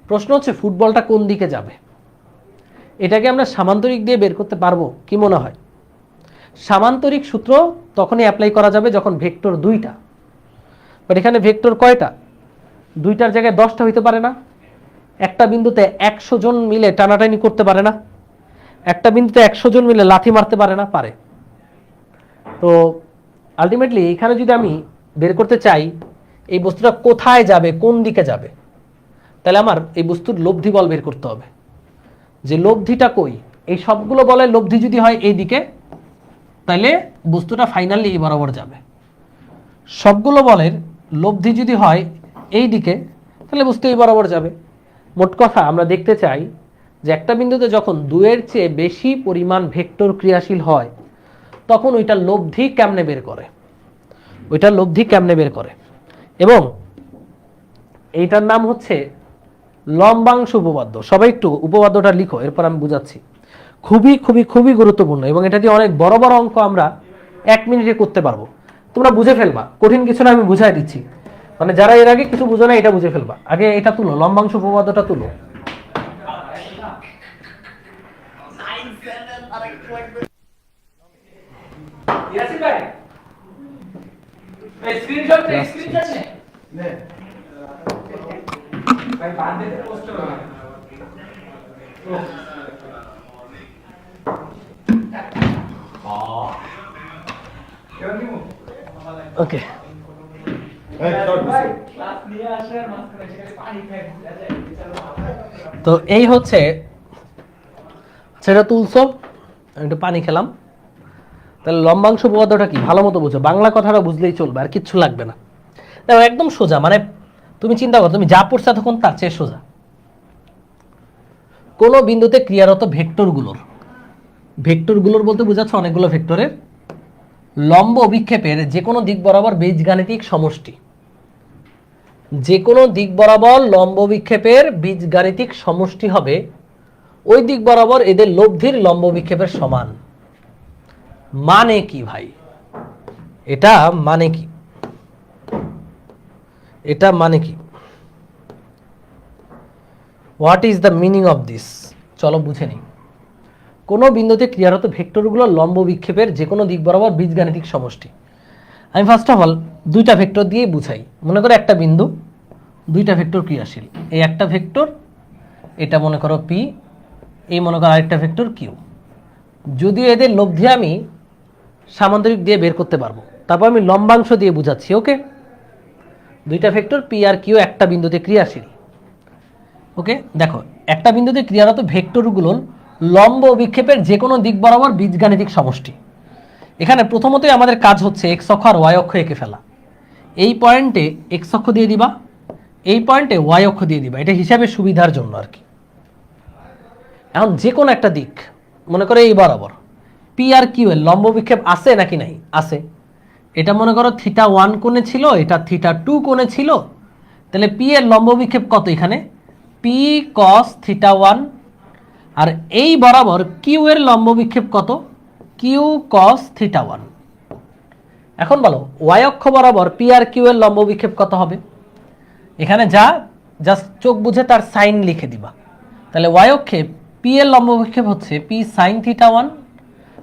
প্রশ্ন হচ্ছে ফুটবলটা কোন দিকে যাবে? এটাকে আমরা সামান্তরিক দিয়ে বের করতে পারবো কি মনে হয়? সামান্তরিক সূত্র তখনই অ্যাপ্লাই করা যাবে যখন ভেক্টর দুইটা। বাট এখানে ভেক্টর কয়টা? দুইটার জায়গায় 10টা হইতে পারে না? একটা বিন্দুতে 100 জন মিলে টানাটানি করতে পারে না? একটা বিন্দুতে 100 জন মিলে লাথি মারতে পারে না? পারে। তো আলটিমেটলি এখানে যদি আমি বের করতে চাই এই বস্তুটা কোথায় যাবে, কোন দিকে যাবে, তাহলে আমার এই বস্তুর লব্ধি বল বের করতে হবে। যে লব্ধিটা কই, এই সবগুলো বলের লব্ধি যদি হয় এই দিকে, তাহলে বস্তুটা ফাইনালি এই বরাবর যাবে। সবগুলো বলের লব্ধি যদি হয় এই দিকে, তাহলে বস্তু এই বরাবর যাবে। মোট কথা আমরা দেখতে চাই যে একটা বিন্দুতে যখন 2-এর চেয়ে বেশি পরিমাণ ভেক্টর ক্রিয়াশীল হয় তখন ওইটার লব্ধি কেমনে বের করে, ওইটার লব্ধি কেমনে বের করে। এবং এইটার নাম হচ্ছে লম্বাংশ উপপাদ্য। সবাই একটু উপপাদ্যটা লিখো, এরপর আমি বুঝাচ্ছি। খুবই খুবই খুবই গুরুত্বপূর্ণ এবং এটা দিয়ে অনেক বড় বড় অঙ্ক আমরা 1 মিনিটে করতে পারবো। তোমরা বুঝে ফেলবা, কঠিন কিছু না, আমি বুঝাই দিচ্ছি। মানে যারা এর আগে কিছু বুঝো না এটা বুঝে ফেলবা। আগে এটা তুলো, লম্বাংশ উপপাদ্যটা তুলো। ওকে, তো এই হচ্ছে, সেটা তুলছো, আমি একটু পানি খেলাম। তাহলে লম্বাংশ উপপাদ্যটা কি ভালো মতো বুঝো, বাংলা কথাটা বুঝলেই চলবে, আর কিচ্ছু লাগবে না। দেখো একদম সোজা, মানে তুমি চিন্তা করো তুমি যা পড়ছো তখন তার চেয়ে সোজা। কোন বিন্দুতে ক্রিয়ারত ভেক্টরগুলোর বলতে বোঝাচ্ছে অনেকগুলো ভেক্টরের লম্ব অভিক্ষেপের যে কোনো দিক বরাবর বীজগাণিতিক সমষ্টি। যে কোনো দিক বরাবর লম্ব অভিক্ষেপের বীজগাণিতিক সমষ্টি হবে ওই দিক বরাবর এদের লব্ধির লম্ব অভিক্ষেপের সমান। মানে কি ভাই, এটা মানে কি, এটা মানে কি, what is the meaning of this? চলো বুঝে নিই। কোনো বিন্দুতে ক্রিয়ারত ভেক্টরগুলো লম্ব বিক্ষেপের যে কোনো দিক বরাবর বীজগাণিতিক সমষ্টি। আমি ফার্স্ট অফ অল দুইটা ভেক্টর দিয়ে বুঝাই। মনে করো একটা বিন্দু, দুইটা ভেক্টর ক্রিয়াশীল, এই একটা ভেক্টর, এটা মনে করো পি, এই মনে করো আরেকটা ভেক্টর কিউ। যদিও এদের লব্ধি আমি সামান্তরিক দিয়ে বের করতে পারবো, তারপর আমি লম্বাংশ দিয়ে বুঝাচ্ছি। ওকে, দুইটা ভেক্টর পি আর কিউ একটা বিন্দুতে ক্রিয়াশীল। ওকে, দেখো একটা বিন্দুতে ক্রিয়ারত ভেক্টরগুলোর লম্ব অভিক্ষেপের যে কোনো দিক বরাবর বীজগাণিতিক সমষ্টি। এখানে প্রথমতই আমাদের কাজ হচ্ছে এক্স অক্ষ আর ওয়াই অক্ষ এঁকে ফেলা। এই পয়েন্টে এক্স অক্ষ দিয়ে দিবা, এই পয়েন্টে ওয়াই অক্ষ দিয়ে দিবা, এটা হিসাবে সুবিধার জন্য আর কি। এখন যে কোনো একটা দিক মনে করো এই বরাবর পি আর কিউ এর লম্ব বিক্ষেপ আছে নাকি নাই? আছে। এটা মনে করো θ1 কোণে ছিল, এটা θ2 কোণে ছিল, তাহলে পি এর লম্ব বিক্ষেপ কত? এখানে পি cos θ1। আর এই বরাবর কিউ এর লম্ব বিক্ষেপ কত? Q cos θ1। এখন বলো ওয়াই অক্ষ বরাবর পি আর কিউ এর লম্ব বিক্ষেপ কত হবে? এখানে যা জাস্ট চোখ বুঝে তার সাইন লিখে দিবা। তাহলে ওয়াই অক্ষে পি এর লম্ব বিক্ষেপ হচ্ছে পি সাইন θ1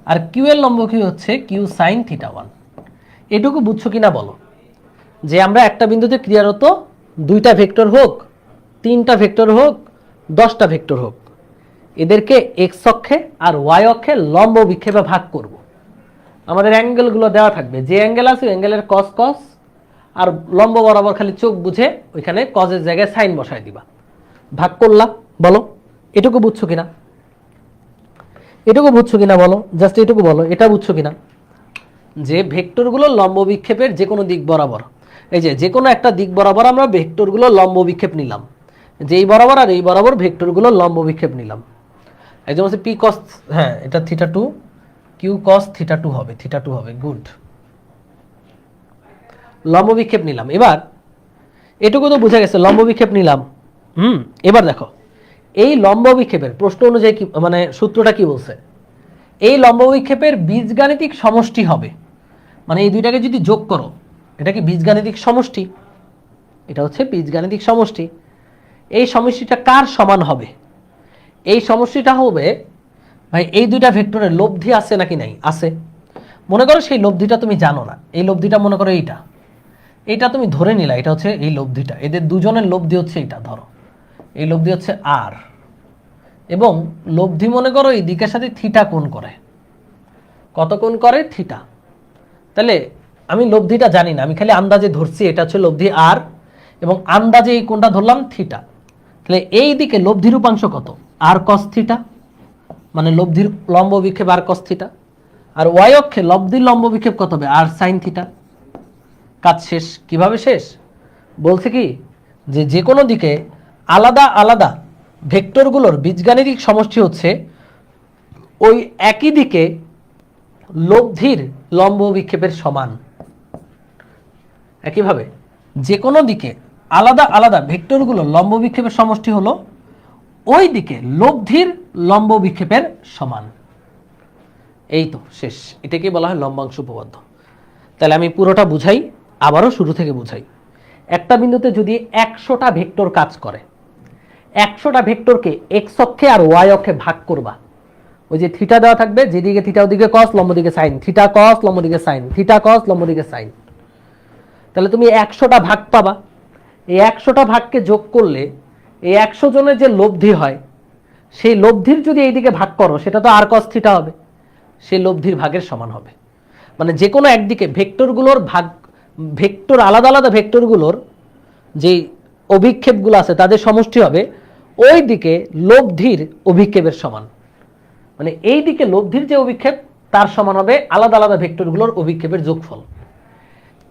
আর কিউ এর লম্ব বিক্ষেপ হচ্ছে কিউ সাইন θ1। এটুকু বুঝছো কিনা বলো? যে আমরা একটা বিন্দুতে ক্রিয়ারত দুইটা ভেক্টর হোক, তিনটা ভেক্টর হোক, 10টা ভেক্টর হোক, এদেরকে এক্স অক্ষে আর ওয়াই অক্ষে লম্ব বিক্ষেপে ভাগ করব। আমাদের অ্যাঙ্গেলগুলো দেওয়া থাকবে, যে অ্যাঙ্গেল আছে অ্যাঙ্গেলের কস কস, আর লম্ব বরাবর খালি চোখ বুঝে ওইখানে কজের জায়গায় সাইন বসায় দিবা। ভাগ করলাম, বলো এটুকু বুঝছো কিনা? এটুকু বুঝছো কিনা বলো, জাস্ট এটুকু বলো, এটা বুঝছো কিনা? যে ভেক্টরগুলো লম্ব বিক্ষেপের যে কোনো দিক বরাবর, এই যে কোনো একটা দিক বরাবর আমরা ভেক্টরগুলো লম্ব বিক্ষেপ নিলাম, যে এই বরাবর আর এই বরাবর ভেক্টরগুলো লম্ব বিক্ষেপ নিলাম। এই যেমন পি কস, হ্যাঁ এটা θ2, কিউ কস θ2 হবে, θ2 হবে, গুড। লম্ব বিক্ষেপ নিলাম। এবার এটুকু তো বুঝা গেছে, লম্ব বিক্ষেপ নিলাম। এবার দেখো এই লম্ব বিক্ষেপের প্রশ্ন অনুযায়ী কি, মানে সূত্রটা কি বলছে? এই লম্ব বিক্ষেপের বীজগাণিতিক সমষ্টি হবে, মানে এই দুইটাকে যদি যোগ করো, এটা কি বীজগাণিতিক সমষ্টি? এটা হচ্ছে বীজগাণিতিক সমষ্টি। এই সমষ্টিটা কার সমান হবে? এই সমষ্টিটা হবে ভাই এই দুইটা ভেক্টরের লব্ধি আছে নাকি নাই? আছে। মনে করো সেই লব্ধিটা তুমি জানো না, এই লব্ধিটা মনে করো এইটা তুমি ধরে নিলা, এটা হচ্ছে এই লব্ধিটা, এদের দুজনের লব্ধি হচ্ছে এইটা, ধরো এই লব্ধি হচ্ছে আর, এবং লব্ধি মনে করো এই দিকের সাথে থিটা কোণ করে। কত কোণ করে? থিটা। তাহলে আমি লব্ধিটা জানি না, আমি খালি আন্দাজে ধরছি এটা হচ্ছে লব্ধি আর, এবং আন্দাজে এই কোনটা ধরলাম থিটা। তাহলে এই দিকে লব্ধির উপাংশ কত? আর কস থিটা, মানে লব্ধির লম্ব বিক্ষেপ আর কস থিটা। আর ওয়াই অক্ষে লব্ধির লম্ব বিক্ষেপ কত হবে? আর সাইন থিটা। কাজ শেষ। কিভাবে শেষ বলছে কি, যে কোনো দিকে আলাদা আলাদা ভেক্টরগুলোর বীজগাণিতিক সমষ্টি হচ্ছে ওই একই দিকে লব্ধির লম্ব বিক্ষেপের সমান। একইভাবে যে কোনো দিকে আলাদা আলাদা ভেক্টরগুলোর লম্ব বিক্ষেপের সমষ্টি হলো ওই দিকে লব্ধির লম্ব বিক্ষেপের সমান। এই তো শেষ। এটাকে বলা হয় লম্বাংশ উপপাদ্য। তাহলে আমি পুরোটা বুঝাই, আবারও শুরু থেকে বুঝাই। একটা বিন্দুতে যদি 100টা ভেক্টর কাজ করে, 100টা ভেক্টরকে এক্স অক্ষে আর ওয়াই অক্ষে ভাগ করবা। ওই যে থিটা দেওয়া থাকবে, যেদিকে থিটা ওদিকে কস, লম্ব দিকে সাইন, থিটা কস, লম্ব দিকে সাইন, থিটা কস, লম্ব দিকে সাইন। তাহলে তুমি 100টা ভাগ পাবা। এই 100টা ভাগকে যোগ করলে এই 100 জনের যে লব্ধি হয়, সেই লব্ধির যদি এইদিকে ভাগ করো, সেটা তো আর কস থিটা হবে, সেই লব্ধির ভাগের সমান হবে। মানে যে কোনো একদিকে ভেক্টরগুলোর ভাগ, ভেক্টর আলাদা আলাদা ভেক্টরগুলোর যে অভিক্ষেপগুলো আছে তাদের সমষ্টি হবে ওই দিকে লব্ধির অভিক্ষেপের সমান। মানে এই দিকে লব্ধির যে অভিক্ষেপ তার সমান হবে আলাদা আলাদা ভেক্টরগুলোর অভিক্ষেপের যোগফল।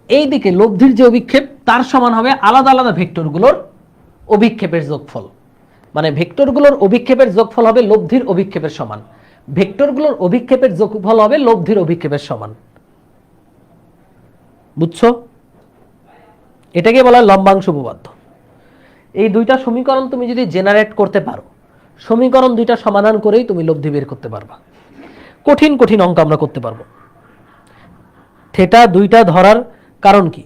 এই দিকে লব্ধির যে অভিক্ষেপ তার সমান হবে আলাদা আলাদা ভেক্টরগুলোর অভিক্ষেপের যোগফল। মানে ভেক্টরগুলোর অভিক্ষেপের যোগফল হবে লব্ধির অভিক্ষেপের সমান, ভেক্টরগুলোর অভিক্ষেপের যোগফল হবে লব্ধির অভিক্ষেপের সমান। বুঝছো? এটাকে বলা হয় লম্বাংশ উপপাদ্য। এই দুইটা সমীকরণ তুমি যদি জেনারেট করতে পারো, সমীকরণ দুইটা সমাধান করেই তুমি লব্ধি বের করতে পারবা। কঠিন কঠিন অঙ্ক আমরা করতে পারবো। থিটা দুইটা ধরার কারণ কি?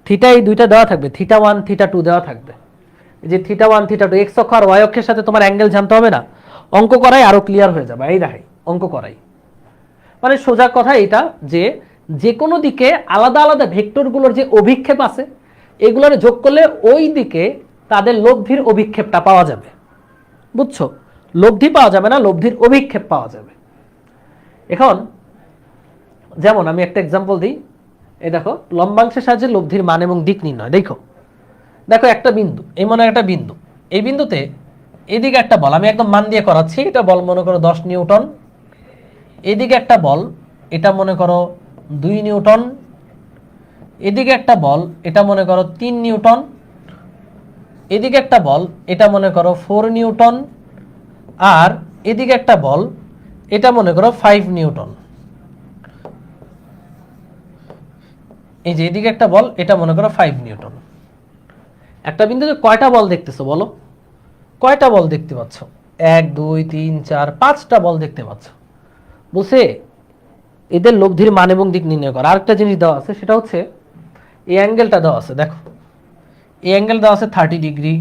থিটা এই দুইটা দেওয়া থাকবে, থিটা 1 থিটা 2 দেওয়া থাকবে। এই যে থিটা 1 থিটা 2 এক্স অক্ষ আর ওয়াই অক্ষের সাথে তোমার অ্যাঙ্গেল জানতে হবে না, অঙ্ক করাই আরো ক্লিয়ার হয়ে যাবে। এই দেখাই অঙ্ক করাই, মানে সোজা কথা এটা যে যে কোনো দিকে আলাদা আলাদা ভেক্টরগুলোর যে অভিক্ষেপ আছে এগুলোর যোগ করলে ওই দিকে তাদের লব্ধির অভিক্ষেপটা পাওয়া যাবে। বুঝছো? লব্ধি পাওয়া যাবে না, লব্ধির অভিক্ষেপ পাওয়া যাবে। এখন যেমন আমি একটা এক্সাম্পল দিই। এই দেখো, লম্বাংশের সাহায্যে লব্ধির মান এবং দিক নির্ণয়। দেখো দেখো একটা বিন্দু, এই মনে একটা বিন্দু, এই বিন্দুতে এদিকে একটা বল, আমি একদম মান দিয়ে করাচ্ছি, এটা বল মনে করো 10 নিউটন, এদিকে একটা বল, এটা মনে করো 2 নিউটন, এদিকে একটা বল, এটা মনে করো 3 নিউটন, এদিকে একটা বল, এটা মনে করো 4 নিউটন, আর এদিকে একটা বল, এটা মনে করো 5 নিউটন। এই যে এদিকে একটা বল, এটা মনে করো 5 নিউটন। একটা বিন্দুতে কয়টা বল দেখতেছো বলো? কয়টা বল দেখতে পাচ্ছ? 1 2 3 4 5টা বল দেখতে পাচ্ছ। বলছে এদের লব্ধির মান এবং দিক নির্ণয় কর। আরেকটা জিনিস দেওয়া আছে, সেটা হচ্ছে এই অ্যাঙ্গেলটা দেওয়া আছে। দেখো এই অ্যাঙ্গেল দেওয়া আছে 30 ডিগ্রি,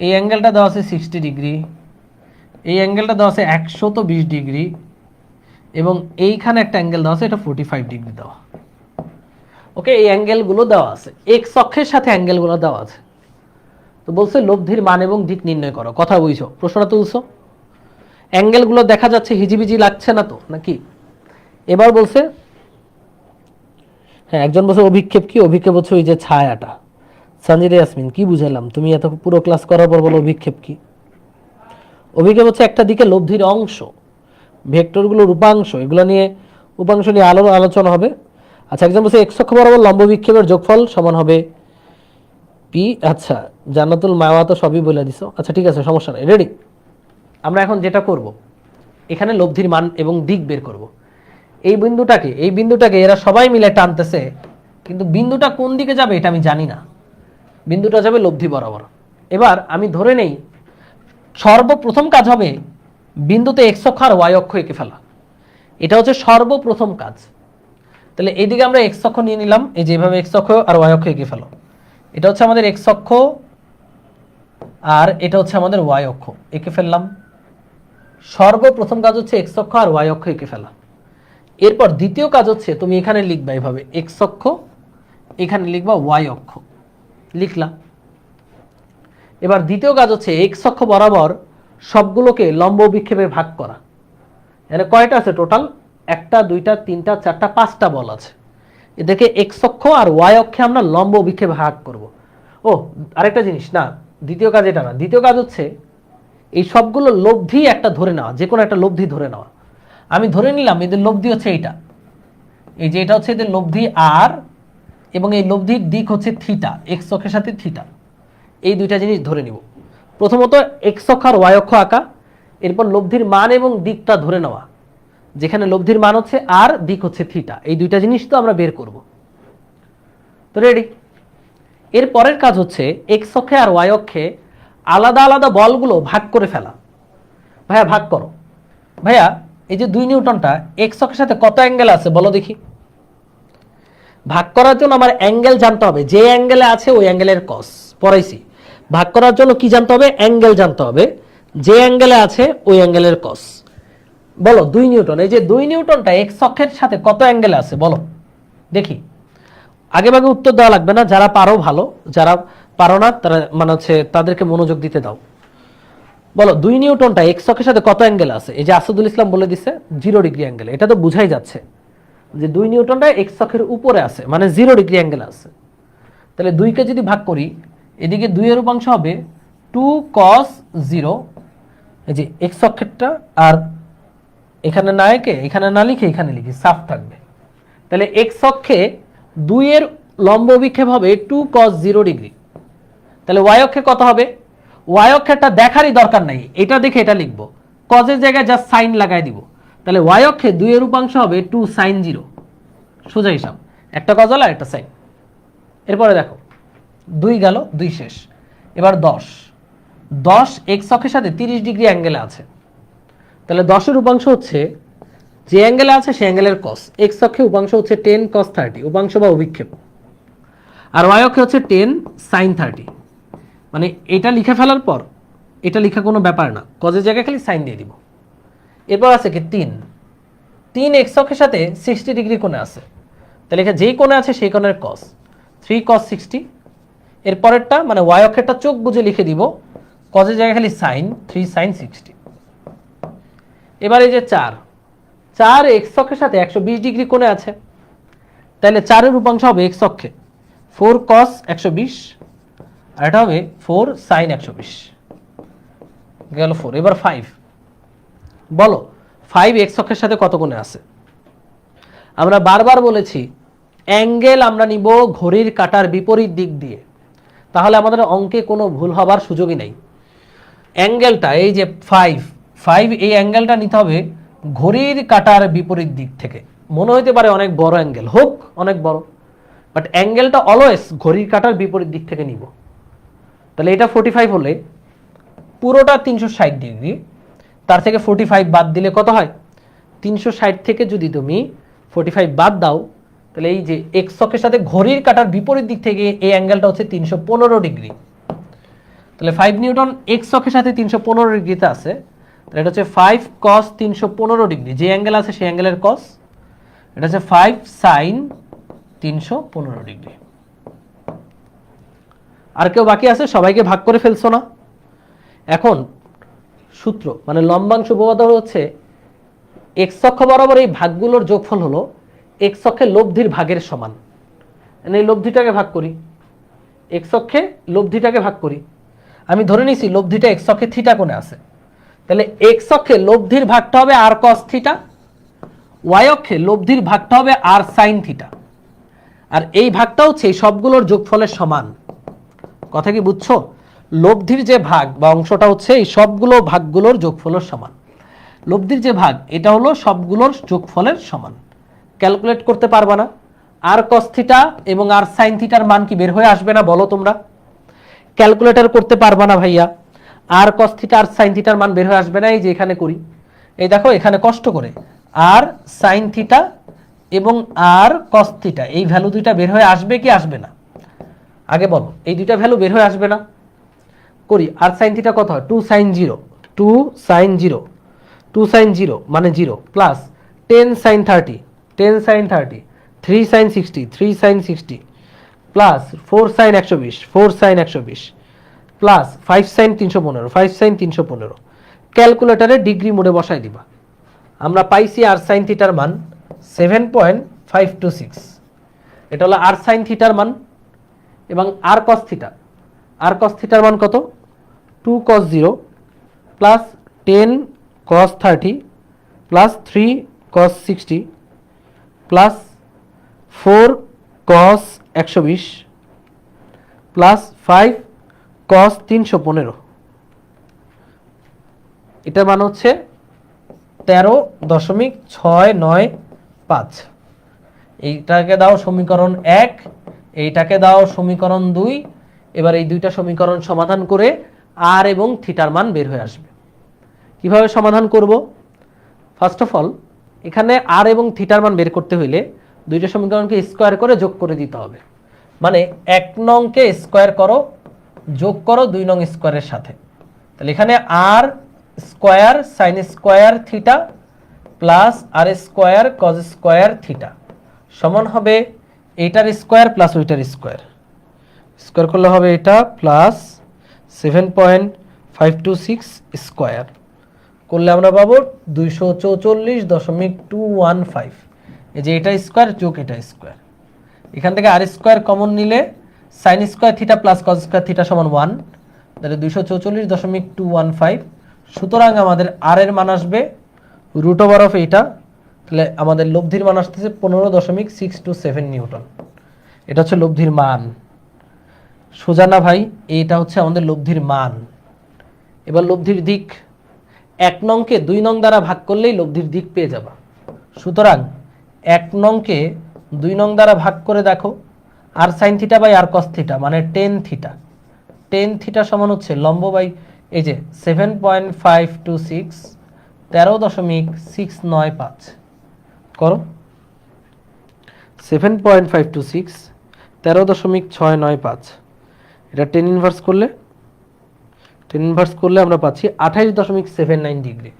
এই অ্যাঙ্গেলটা দেওয়া আছে 60 ডিগ্রি, এই অ্যাঙ্গেলটা দেওয়া আছে 120 ডিগ্রি, এবং এইখানে একটা অ্যাঙ্গেল দেওয়া আছে, এটা 45 ডিগ্রি দেওয়া। ওকে, এই অ্যাঙ্গেলগুলো দেওয়া আছে, এক্স অক্ষের সাথে অ্যাঙ্গেলগুলো দেওয়া আছে। তো বলছে লব্ধির মান এবং দিক নির্ণয় করো। কথা বুঝছো? প্রশ্নটা তুলছো? অ্যাঙ্গেলগুলো দেখা যাচ্ছে, হিজিবিজি লাগছে না তো নাকি? এবার বলছে, হ্যাঁ একজন বলছে অভিক্ষেপ কি? অভিক্ষেপ হচ্ছে ওই যে ছায়াটা। সঞ্জিদা ইয়াসমিন, কি বুঝালাম? তুমি এত পুরো ক্লাস করার পর বলো অভিক্ষেপ কি? অভিক্ষেপ হচ্ছে একটা দিকে লব্ধির অংশ, ভেক্টরগুলোর উপাংশ, এগুলো নিয়ে উপাংশ নিয়ে আলোচনা হবে। আচ্ছা, একজন বলছে এক্স অক্ষ বরাবর লম্ব বিক্ষেপের যোগফল সমান হবে পি। আচ্ছা, জান্নাতুল মাওয়া তো সবই বলে দিছো। আচ্ছা ঠিক আছে, সমস্যা নেই। রেডি? আমরা এখন যেটা করব, এখানে লব্ধির মান এবং দিক বের করব। এই বিন্দুটাকে এরা সবাই মিলে টানতেছে, কিন্তু বিন্দুটা কোন দিকে যাবে এটা আমি জানি না। বিন্দুটা যাবে লব্ধি বরাবর। এবার আমি ধরে নেই সর্বপ্রথম কাজ হবে বিন্দুতে এক্স অক্ষ আর ওয়াই অক্ষ এঁকে ফেলা। এটা হচ্ছে সর্বপ্রথম কাজ। তাহলে এইদিকে আমরা এক্স অক্ষ নিয়ে নিলাম, এই যেভাবে এক্স অক্ষ আর ওয়াই অক্ষ এঁকে ফেলো। এটা হচ্ছে আমাদের এক্স অক্ষ আর এটা হচ্ছে আমাদের ওয়াই অক্ষ, এঁকে ফেললাম। সর্বপ্রথম কাজ হচ্ছে এক্স অক্ষ আর ওয়াই অক্ষ এঁকে ফেলা। এরপর দ্বিতীয় কাজ হচ্ছে তুমি এখানে লিখবা এইভাবে এক্স অক্ষ, এখানে লিখবা ওয়াই অক্ষ, লিখলা। এবার দ্বিতীয় কাজ হচ্ছে এক্স অক্ষ বরাবর সবগুলোকে লম্ব বিক্ষেপে ভাগ করা। এখানে কয়টা আছে টোটাল? 1 2 3 4 5টা বল আছে। এদেরকে এক্স অক্ষ আর ওয়াই অক্ষে আমরা লম্ব অভিক্ষে ভাগ করব। ও আরেকটা জিনিস, না দ্বিতীয় কাজ এটা না, দ্বিতীয় কাজ হচ্ছে এই সবগুলো লব্ধি একটা ধরে নেওয়া, যে কোনো একটা লব্ধি ধরে নেওয়া। আমি ধরে নিলাম এদের লব্ধি হচ্ছে এইটা, এই যে এটা হচ্ছে এদের লব্ধি আর, এবং এই লব্ধির দিক হচ্ছে থিটা, এক্স অক্ষের সাথে থিটা। এই দুইটা জিনিস ধরে নিব। প্রথমত এক্স অক্ষ আর ওয়াই অক্ষ আঁকা, এরপর লব্ধির মান এবং দিকটা ধরে নেওয়া, যেখানে লব্ধির মান হচ্ছে আর, দিক হচ্ছে থিটা। এই দুইটা জিনিস তো আমরা বের করব। তো রেডি। এর পরের কাজ হচ্ছে এক্স অক্ষে আর ওয়াই অক্ষে আলাদা আলাদা বলগুলো ভাগ করে ফেলা। ভাইয়া ভাগ করো। ভাইয়া এই যে 2 নিউটনটা এক্স অক্ষের সাথে কত অ্যাঙ্গেল আছে বলো দেখি। ভাগ করার জন্য আমার অ্যাঙ্গেল জানতে হবে, যে অ্যাঙ্গেলে আছে ওই অ্যাঙ্গেলের কস পড়াইছি। ভাগ করার জন্য কি জানতে হবে? অ্যাঙ্গেল জানতে হবে, যে অ্যাঙ্গেলে আছে ওই অ্যাঙ্গেলের কস। বলো 2 নিউটন, এই যে 2 নিউটনটা এক্স অক্ষের সাথে কত অ্যাঙ্গেলে আছে বলো দেখি। আগে ভাগে উত্তর দেওয়া লাগবে না, যারা পারো ভালো, যারা পারো না তারা মানে হচ্ছে তাদেরকে মনোযোগ দিতে দাও। বলো 2 নিউটনটা এক্স অক্ষের সাথে কত অ্যাঙ্গেল আছে? এই যে আসাদুল ইসলাম বলে দিচ্ছে 0 ডিগ্রি অ্যাঙ্গেল। এটা তো বুঝাই যাচ্ছে যে 2 নিউটনটা এক্স অক্ষের উপরে আছে, মানে 0 ডিগ্রি অ্যাঙ্গেল আছে। তাহলে 2 কে যদি ভাগ করি, এদিকে 2 এর উপাংশ হবে 2 cos 0, এই যে এক্স অক্ষেরটা, আর এখানে না একে এখানে না লিখে এখানে লিখি, সাফ থাকবে। তাহলে এক্স অক্ষে 2 এর লম্ব অভিক্ষেপ হবে 2 cos 0 ডিগ্রি। তাহলে ওয়াই অক্ষে কত হবে? ওয়াই অক্ষেরটা দেখারই দরকার নাই, এটা দেখে এটা লিখবো, কজের জায়গায় জাস্ট সাইন লাগাই দিব। তাহলে ওয়াই অক্ষে 2 এর উপাংশ হবে 2 sin 0, সোজা হিসাব, একটা কজ আর একটা সাইন। এরপরে দেখো 2 গেল, 2 শেষ। এবার 10 এক্স অক্ষের সাথে 30 ডিগ্রি অ্যাঙ্গেলে আছে। তাহলে 10 এর উপাংশ হচ্ছে যে অ্যাঙ্গেলে আছে সেই অ্যাঙ্গেলের কস। এক্স অক্ষে উপাংশ হচ্ছে 10 cos 30, উপাংশ বা অভিক্ষেপ, আর ওয়াই অক্ষে হচ্ছে 10 sin 30। মানে এটা লিখে ফেলার পর এটা লিখা কোনো ব্যাপার না, কজের জায়গায় খালি সাইন দিয়ে দিব। এরপর আছে কি 3 এক্স অক্ষের সাথে 60 ডিগ্রি কোণে আছে। তাহলে এখানে যেই কোণে আছে সেই কোণের কস 3 cos 60। এর পরেরটা মানে ওয়াই অক্ষেরটা চোখ বুঝে লিখে দিব, কজের জায়গায় খালি সাইন 3 sin 60। এবার এই যে 4 এক্স অক্ষের সাথে 120 ডিগ্রি কোণে আছে। তাহলে 4 এর উপাংশ হবে এক্স অক্ষে 4 cos 120, আর এটা হবে 4 sin 120 গেল 4। এবার 5 বলো 5 এক্স অক্ষের সাথে কত কোণে আছে? আমরা বারবার বলেছি অ্যাঙ্গেল আমরা নিব ঘড়ির কাঁটার বিপরীত দিক দিয়ে, তাহলে আমাদের অঙ্কে কোনো ভুল হবার সুযোগই নেই। অ্যাঙ্গেলটা এই যে 5 এই অ্যাঙ্গেলটা নিতে হবে ঘড়ির কাঁটার বিপরীত দিক থেকে। মনে হতে পারে অনেক বড় অ্যাঙ্গেল, হোক অনেক বড়, বাট অ্যাঙ্গেলটা অলওয়েজ ঘড়ির কাঁটার বিপরীত দিক থেকে নিব। তাহলে এটা 45 হলে পুরোটা 360 ডিগ্রি, তার থেকে 45 বাদ দিলে কত হয়? 360 থেকে যদি তুমি 45 বাদ দাও, তাহলে এই যে এক্স অক্ষের সাথে ঘড়ির কাঁটার বিপরীত দিক থেকে এই অ্যাঙ্গেলটা হচ্ছে 315 ডিগ্রি। তাহলে 5 নিউটন এক্স অক্ষের সাথে 315 ডিগ্রিতে আছে। তাহলে এটা হচ্ছে 5 cos 315 ডিগ্রি, যে অ্যাঙ্গেল আছে সেই অ্যাঙ্গেলের কস। এটা হচ্ছে 5 sin 315 ডিগ্রি। আর কেউ বাকি আছে? সবাইকে ভাগ করে ফেলছো না? এখন সূত্র মানে লম্বাংশ উপপাদ্য হচ্ছে এক্স অক্ষ বরাবর এই ভাগগুলোর যোগফল হলো এক্স অক্ষে লব্ধির ভাগের সমান। এই লব্ধিটাকে ভাগ করি, এক্স অক্ষে লব্ধিটাকে ভাগ করি। আমি ধরে নিছি লব্ধিটা এক্স অক্ষে থিটা কোণে আছে। তাহলে এক্স অক্ষে লব্ধির ভাগটা হবে আর cos থিটা, ওয়াই অক্ষে লব্ধির ভাগটা হবে আর sin থিটা, আর এই ভাগটা হচ্ছে এই সবগুলোর যোগফলের সমান। কথা কি বুঝছো? লব্ধির যে ভাগ বা অংশটা হচ্ছে এই সবগুলো ভাগগুলোর যোগফলের সমান। লব্ধির যে ভাগ এটা হলো সবগুলোর যোগফলের সমান। ক্যালকুলেট করতে পারবা না? আর cos থিটা এবং আর sin থিটার মান কি বের হয়ে আসবে না বলো তোমরা? ক্যালকুলেটর করতে পারবা না ভাইয়া, আর cos থিটা আর sin থিটার মান বের হয়ে আসবে না। এই যে এখানে করি, এই দেখো এখানে কষ্ট করে আর sin থিটা এবং আর cos থিটা এই ভ্যালু দুইটা বের হয়ে আসবে কি আসবে না? আগে বলো, এই দুইটা ভ্যালু বের হয়ে আসবে না? করি, আর sin থিটা কত হয়? 2 sin 0, 2 sin 0, 2 sin 0 মানে 0 plus 10 sin 30, 10 sin 30, 3 sin 60, 3 sin 60 plus 4 sin 120, 4 sin 120 plus 5 sin 315, 5 sin 315। ক্যালকুলেটরে ডিগ্রি মোডে বসাই দিবা। আমরা পাইছি আর sin থিটার মান 7.526। এটা হলো আর সাইন থিটার মান, এবং আর কস থিটা, আর কস থিটার মান কত? 2 cos 0 plus 10 cos 30 plus 3 cos 60 plus 4 cos 120 plus 5 cos 315। এটার মান হচ্ছে 13.695। এইটাকে দাও সমীকরণ 1, এইটাকে দাও সমীকরণ 2। এবার এই দুইটা সমীকরণ সমাধান করে আর এবং থিটার মান বের হয়ে আসবে। কিভাবে সমাধান করব? ফার্স্ট অফ অল এখানে আর এবং থিটার মান বের করতে হইলে দুইটা সমীকরণকে স্কোয়ার করে যোগ করে দিতে হবে। মানে 1 নংকে স্কোয়ার করো, যোগ করো 2 নং স্কোয়ারের সাথে। তাহলে এখানে R square sine square theta plus R square cos square theta সমান হবে এইটার স্কোয়ার প্লাস ওইটার স্কোয়ার। স্কোয়ার করলে হবে এটা প্লাস 7.526 স্কোয়ার করলে আমরা পাবো 244.215। এই যে এটা স্কোয়ার যোগ এটা স্কোয়ার, এখান থেকে আর স্কোয়ার কমন নিলে sine square theta plus cos square theta সমান 1, তাহলে 244.215। সুতরাং আমাদের আর এর মান আসবে রুট ওভার অফ এইটা, তাহলে আমাদের লব্ধির মান আসতেছে 15.627 নিউটন। এটা হচ্ছে লব্ধির মান। সোজা না ভাই? এইটা হচ্ছে আমাদের লব্ধির মান। এবার লব্ধির দিক, 1 নংকে 2 নং দ্বারা ভাগ করলেই লব্ধির দিক পেয়ে যাবা। সুতরাং 1 নংকে 2 নং দ্বারা ভাগ করে দেখো, R sine theta by R cos theta মানে টেন থিটা। টেন থিটা সমান হচ্ছে লম্ব বাই এই যে 7.526 13.695 করো, 7.526 13.695। এটা টেন ইনভার্স করলে আমরা পাচ্ছি 28.79 ডিগ্রি।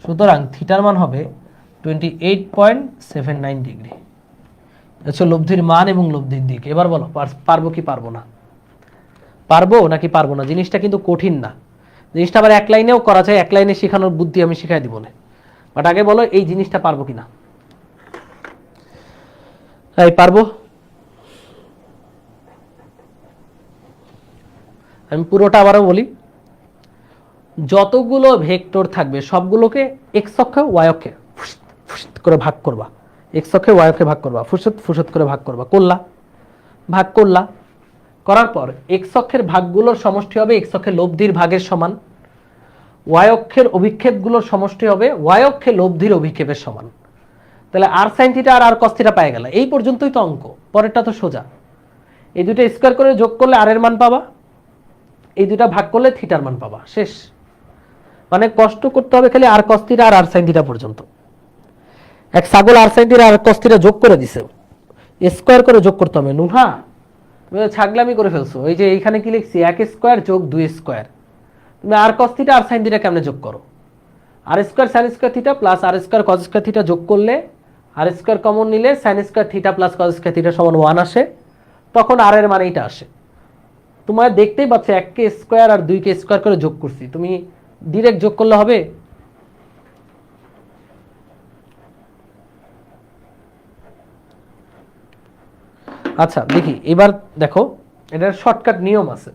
সুতরাং থিটার মান হবে 28.79 ডিগ্রি। আচ্ছা, লব্ধির মান এবং লব্ধির দিক। এবার বলো পারবো কি পারবো না? পারবো নাকি পারবো না? জিনিসটা কিন্তু কঠিন না। জিনিসটা আবার এক লাইনেও করা যায়, এক লাইনে শেখানোর বুদ্ধি আমি শিখাই দিব না। বাট আগে বলো এই জিনিসটা পারবো কিনা। এই পারবো? আমি পুরোটা আবারও বলি, যতগুলো ভেক্টর থাকবে সবগুলোকে এক্স অক্ষে ওয়াই অক্ষে করে ভাগ করবা, এক্স অক্ষে ওয়াই অক্ষে ভাগ করবা, ফুসত করে ভাগ করবা। ভাগ করলা, করার পর এক্স অক্ষের ভাগগুলোর সমষ্টি হবে এক্স অক্ষের লব্ধির ভাগের সমান, ওয়াই অক্ষের অভিক্ষেপগুলোর সমষ্টি হবে ওয়াই অক্ষে লব্ধির অভিক্ষেপের সমান। তাহলে আর সাইন থিটা আর আর কস থিটা পেয়ে গেল। এই পর্যন্তই তো অঙ্ক, পরেরটা তো সোজা। এই দুটো স্কোয়ার করে যোগ করলে আর এর মান পাবা, এই দুটা ভাগ করলে থিটার মান পাবা, শেষ। মানে কষ্ট করতে হবে খালি আর কস থিটা আর আর সাইন থিটা পর্যন্ত। এক ছাগল আর সাইন থিটা আর কস থিটা যোগ করে দিছে, স্কোয়ার করে যোগ করতে হবে। নুহা ছাগলামি করে ফেলছো। এই যে এইখানে কি লিখছি, 1 স্কোয়ার যোগ 2 স্কোয়ার। তুমি আর কস থিটা আর সাইন থিটা কেমনে যোগ করো? R square sine square theta plus R square cos square theta যোগ করলে আর স্কোয়ার কমন নিলে sine square theta plus cos square theta সমান 1 আসে, তখন আর এর মানে এইটা আসে। তোমার দেখতেই পাচ্ছ 1 কে স্কোয়ার আর 2 কে স্কোয়ার করে যোগ করছি, তুমি ডিরেক্ট যোগ করলে হবে? আচ্ছা দেখি এবার দেখো, এটার শর্টকাট নিয়ম আছে।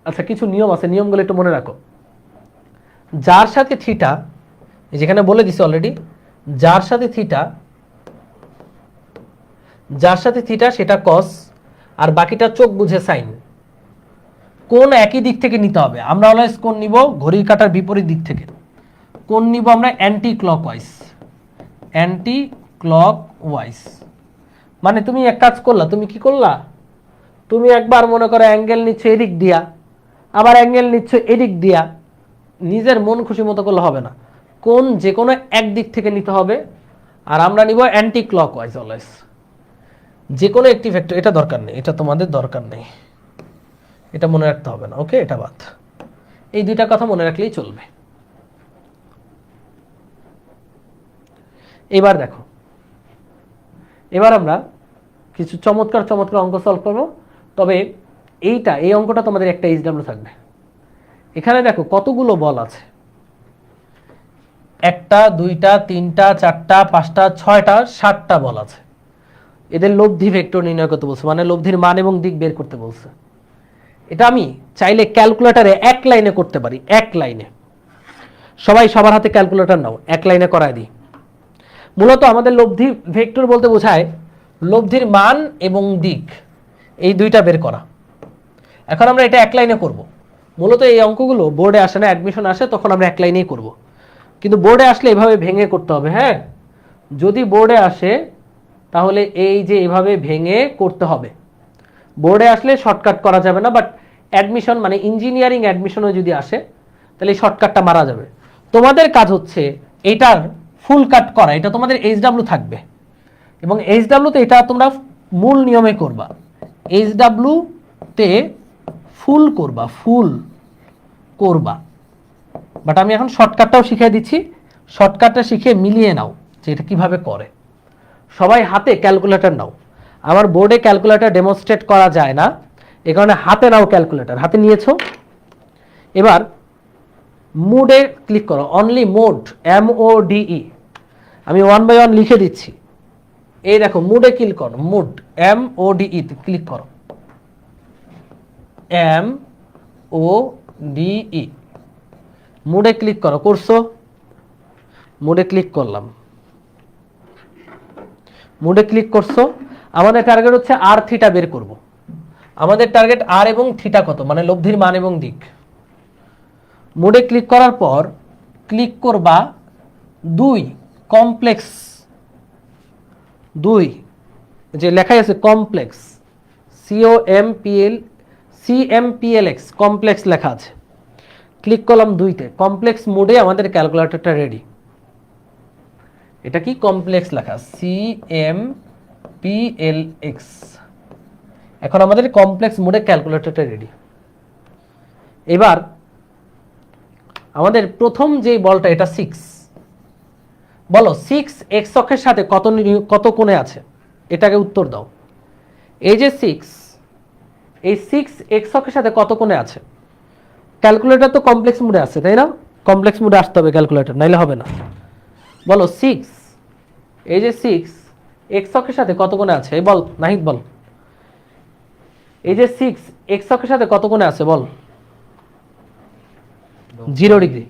আচ্ছা কিছু নিয়ম আছে, নিয়মগুলো একটু মনে রাখো। যার সাথে থিটা, যেখানে বলে দিছি অলরেডি, যার সাথে থিটা সেটা কস, আর বাকিটা চোখ বুঝে সাইন। কোন একই দিক থেকে নিতে হবে। আমরা অলওয়েজ কোন নিব? ঘড়ির কাঁটার বিপরীত দিক থেকে। কোন নিব আমরা? Anti clockwise. মানে তুমি এক কাজ করলা, তুমি কি করলা? তুমি একবার মনে করো অ্যাঙ্গেল নিচ্ছ এদিক দিয়া, আবার অ্যাঙ্গেল নিচ্ছ এদিক দিয়া। নিজের মন খুশি মতো করলে হবে না, কোন যে কোনো এক দিক থেকে নিতে হবে। আর আমরা নিব অ্যান্টি ক্লকওয়াইজ অলওয়েজ, যে কোনো একটি ভেক্টর। এটা দরকার নেই, এটা তোমাদের দরকার নেই, এটা মনে রাখতে হবে না। ওকে, এটা বাদ। এই দুইটা কথা মনে রাখলেই চলবে। এবার দেখো, এবার আমরা কিছু চমৎকার অঙ্ক সলভ করবো। তবে এই অঙ্কটা তোমাদের একটা এইচডব্লিউ থাকবে। এখানে দেখো কতগুলো বল আছে, 1টা 2টা 3টা 4টা 5টা 6টা 7টা বল আছে। এদের লব্ধি ভেক্টর নির্ণয় করতে বলছে, মানে লব্ধির মান এবং দিক বের করতে বলছে। এটা আমি চাইলে ক্যালকুলেটরে এক লাইনে করতে পারি, এক লাইনে। সবাই সবার হাতে ক্যালকুলেটর নাও, এক লাইনে করায় দিই। মূলত আমাদের লব্ধি ভেক্টর বলতে বোঝায় লব্ধির মান এবং দিক, এই দুইটা বের করা। এখন আমরা এটা এক লাইনে করব। মূলত এই অঙ্কগুলো বোর্ডে আসে না, অ্যাডমিশন আসে তখন আমরা এক লাইনেই করব, কিন্তু বোর্ডে আসলে এভাবে ভেঙে করতে হবে। হ্যাঁ, যদি বোর্ডে আসে তাহলে এই যে এভাবে ভেঙে করতে হবে। বোর্ডে আসলে শর্টকাট করা যাবে না, বাট অ্যাডমিশন মানে ইঞ্জিনিয়ারিং অ্যাডমিশনে যদি আসে তাহলে এই শর্টকাটটা মারা যাবে। তোমাদের কাজ হচ্ছে এটার ফুল কাট করা, এটা তোমাদের এইচডাব্লিউ থাকবে, এবং এইচডাব্লিউতে এটা তোমরা মূল নিয়মে করবা। এইচডাব্লিউতে ফুল করবা, বাট আমি এখন শর্টকাটটাও শিখিয়ে দিচ্ছি। শর্টকাটটা শিখে মিলিয়ে নাও যে এটা কিভাবে করে। সবাই হাতে ক্যালকুলেটর নাও। আমার বোর্ডে ক্যালকুলেটর ডেমনস্ট্রেট করা যায় না, এই কারণে হাতে নাও ক্যালকুলেটর। হাতে নিয়েছো, এবার মোডে ক্লিক করো, অনলি মোড, MODE। আমি 1 বাই 1 লিখে দিচ্ছি। এই দেখো মোডে ক্লিক করো, মোড MODE তে ক্লিক করো, MODE মোডে ক্লিক করো। করছো? মোডে ক্লিক করলাম, মোডে ক্লিক করছো। আমাদের টার্গেট হচ্ছে আর থিটা বের করব। আমাদের টার্গেট আর এবং থিটা কত, মানে লব্ধির মান এবং দিক। মোডে ক্লিক করার পর ক্লিক করবা 2 কমপ্লেক্স, 2 যে লেখাই আছে কমপ্লেক্স, COMPLX কমপ্লেক্স লেখা আছে। ক্লিক করলাম 2তে। কমপ্লেক্স মোডে আমাদের ক্যালকুলেটরটা রেডি। এটা কি কমপ্লেক্স লেখা, CMPLX। এখন আমাদের কমপ্লেক্স মোডে ক্যালকুলেটরটা রেডি। এবার আমাদের প্রথম যে বলটা, এটা 6। বলো 6 এক্স অক্ষের সাথে কত কোণে আছে, এটাকে উত্তর দাও। এই যে 6, এই 6 এক্স অক্ষের সাথে কত কোণে আছে? ক্যালকুলেটর তো কমপ্লেক্স মোডে আছে, তাই না? কমপ্লেক্স মোডে আসতে হবে ক্যালকুলেটর, নাইলে হবে না। বলো 6, এই যে 6 এক্স অক্ষের সাথে কত কোণে আছে, এই বল নাহিদ বল। এই যে 6 এক্স অক্ষের সাথে কত কোণে আছে বল? 0 ডিগ্রি।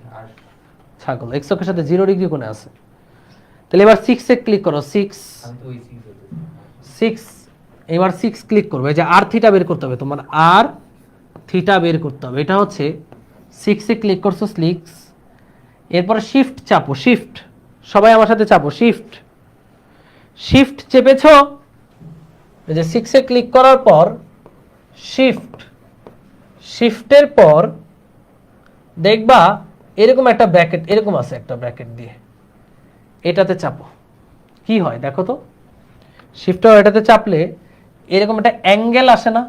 ছাগল, এক্স অক্ষের সাথে 0 ডিগ্রি কোণে আছে। তাহলে এবার 6 এ ক্লিক করো, 6 এবার 6 ক্লিক করবে। এই যে আর থিটা বের করতে হবে তোমার, আর থিটা বের করতে হবে। এটা হচ্ছে 6 এ ক্লিক করছো, 6। এরপরে শিফট চাপো, শিফট, সবাই আমার সাথে চাপো, শিফট চেপেছো। এই যে 6 এ ক্লিক করার পর শিফটের পর দেখবা এরকম একটা ব্র্যাকেট, এরকম আছে একটা ব্র্যাকেট দিয়ে, এটাতে চাপো। কি হয় দেখো তো, শিফটার এটাতে চাপলে এরকম একটা অ্যাঙ্গেল আসে না?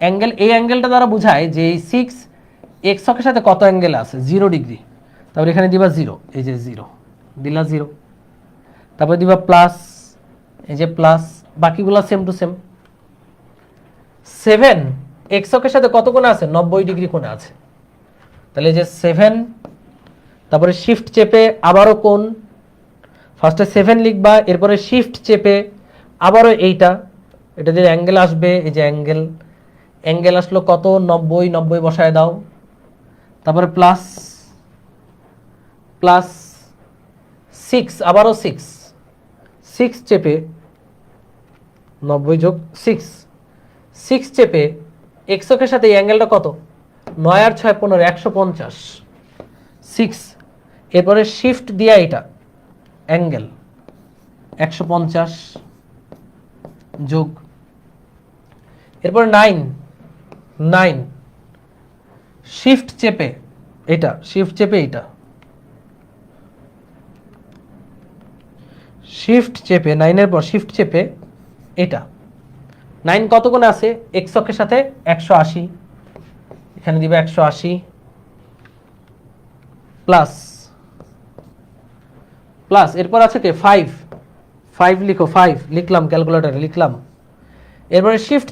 অ্যাঙ্গেল, এই অ্যাঙ্গেলটা দ্বারা বোঝায় যে এই 6 এক্স অক্ষের সাথে কত অ্যাঙ্গেল আছে, 0 ডিগ্রি। তারপর এখানে দিবা 0, এই যে 0 দিলা, 0। তারপর দিবা প্লাস, এই যে প্লাস, বাকিগুলো সেম টু সেম। 7 এক্স অক্ষের সাথে কত কোণে আছে, 90 ডিগ্রি কোণে আছে। তাহলে এই যে 7, তারপরে শিফট চেপে আবারও কোণ, ফার্স্টে 7 লিখবা, এরপরে শিফট চেপে আবারও এটা দিয়ে অ্যাঙ্গেল আসবে। এই যে অ্যাঙ্গেল আসলো কত, 90 বসায় দাও। তারপরে প্লাস 6, আবারও 6 চেপে 90 যোগ 6 চেপে এক্স অক্ষের সাথে এই অ্যাঙ্গেলটা কত, 9 আর 6 15, 150। 6 এরপরে শিফট দিয়া এটা অ্যাঙ্গেল 150 যোগ, এরপরে 9 শিফট চেপে এটা, শিফট চেপে এটা, শিফট চেপে 9 এর পর শিফট চেপে এটা। 9 কত কোণে আছে, এক্স অক্ষের সাথে 180, এখানে দিবে 180 প্লাস এরপর আছে কি 5 লিখো, 5 লিখলাম, ক্যালকুলেটরে লিখলাম। এরপরে শিফট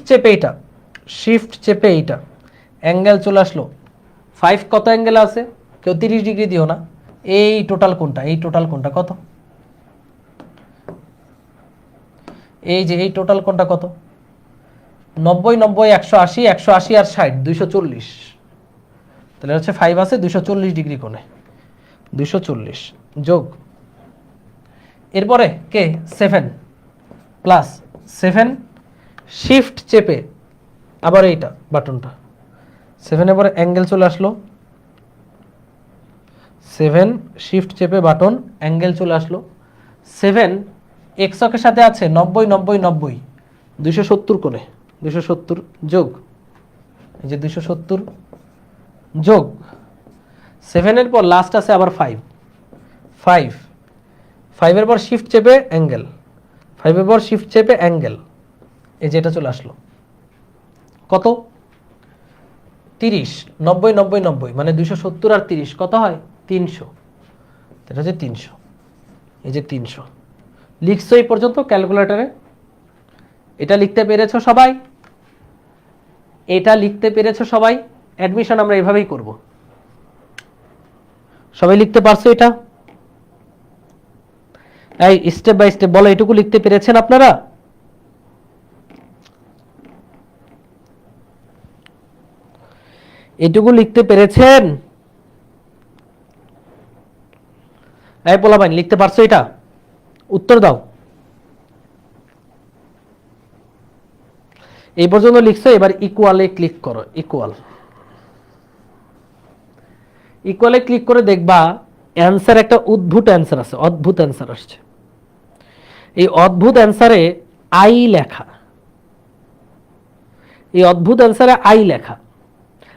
চেপে এইটা অ্যাঙ্গেল চলে আসলো। 5 কত অ্যাঙ্গেল আছে, কেউ 30 ডিগ্রি দিও না, এই টোটাল কোণটা কত, এই যে এই টোটাল কোণটা কত, 90 90 180 180 আর 60 240, তাহলে হচ্ছে 5 আছে 240 ডিগ্রি কোণে, 240 যোগ, এরপরে কে 7 প্লাস 7 শিফট চেপে আবার এইটা বাটনটা 7 এর পরে অ্যাঙ্গেল চলে আসলো, 7 শিফট চেপে বাটন অ্যাঙ্গেল চলে আসলো, 7 এক্স অক্ষের সাথে আছে 90 90 90 270 কোণে, 270 যোগ, এই যে 270 যোগ 7 এর পর লাস্ট আছে আবার 5 5 5 এর পর শিফট চেপে অ্যাঙ্গেল, 5 এর পর শিফট চেপে অ্যাঙ্গেল, এই যে এটা চলে আসলো কত 30 90 90 90 মানে 270 আর 30 কত হয় 300, এটা হচ্ছে 300, এই যে 300 লিখছো এই পর্যন্ত ক্যালকুলেটরে, এটা লিখতে পেরেছো সবাই, এটা লিখতে পেরেছো সবাই, অ্যাডমিশন আমরা এভাবেই করব, সবাই লিখতে পারছো এটা, এই স্টেপ বাই স্টেপ বলো এটুকু লিখতে পেরেছেন আপনারা, এটুকু লিখতে পেরেছেন, এই পোলাপাইন লিখতে পারছো এটা, উত্তর দাও, এই পর্যন্ত লিখছো, এবার ইকুয়ালে ক্লিক করো, ইকুয়ালে ক্লিক করে দেখবা অ্যান্সার একটা অদ্ভুত অ্যান্সার আছে, অদ্ভুত অ্যান্সার আসছে, এই অদ্ভুত অ্যান্সারে আই লেখা, এই অদ্ভুত অ্যান্সারে আই লেখা,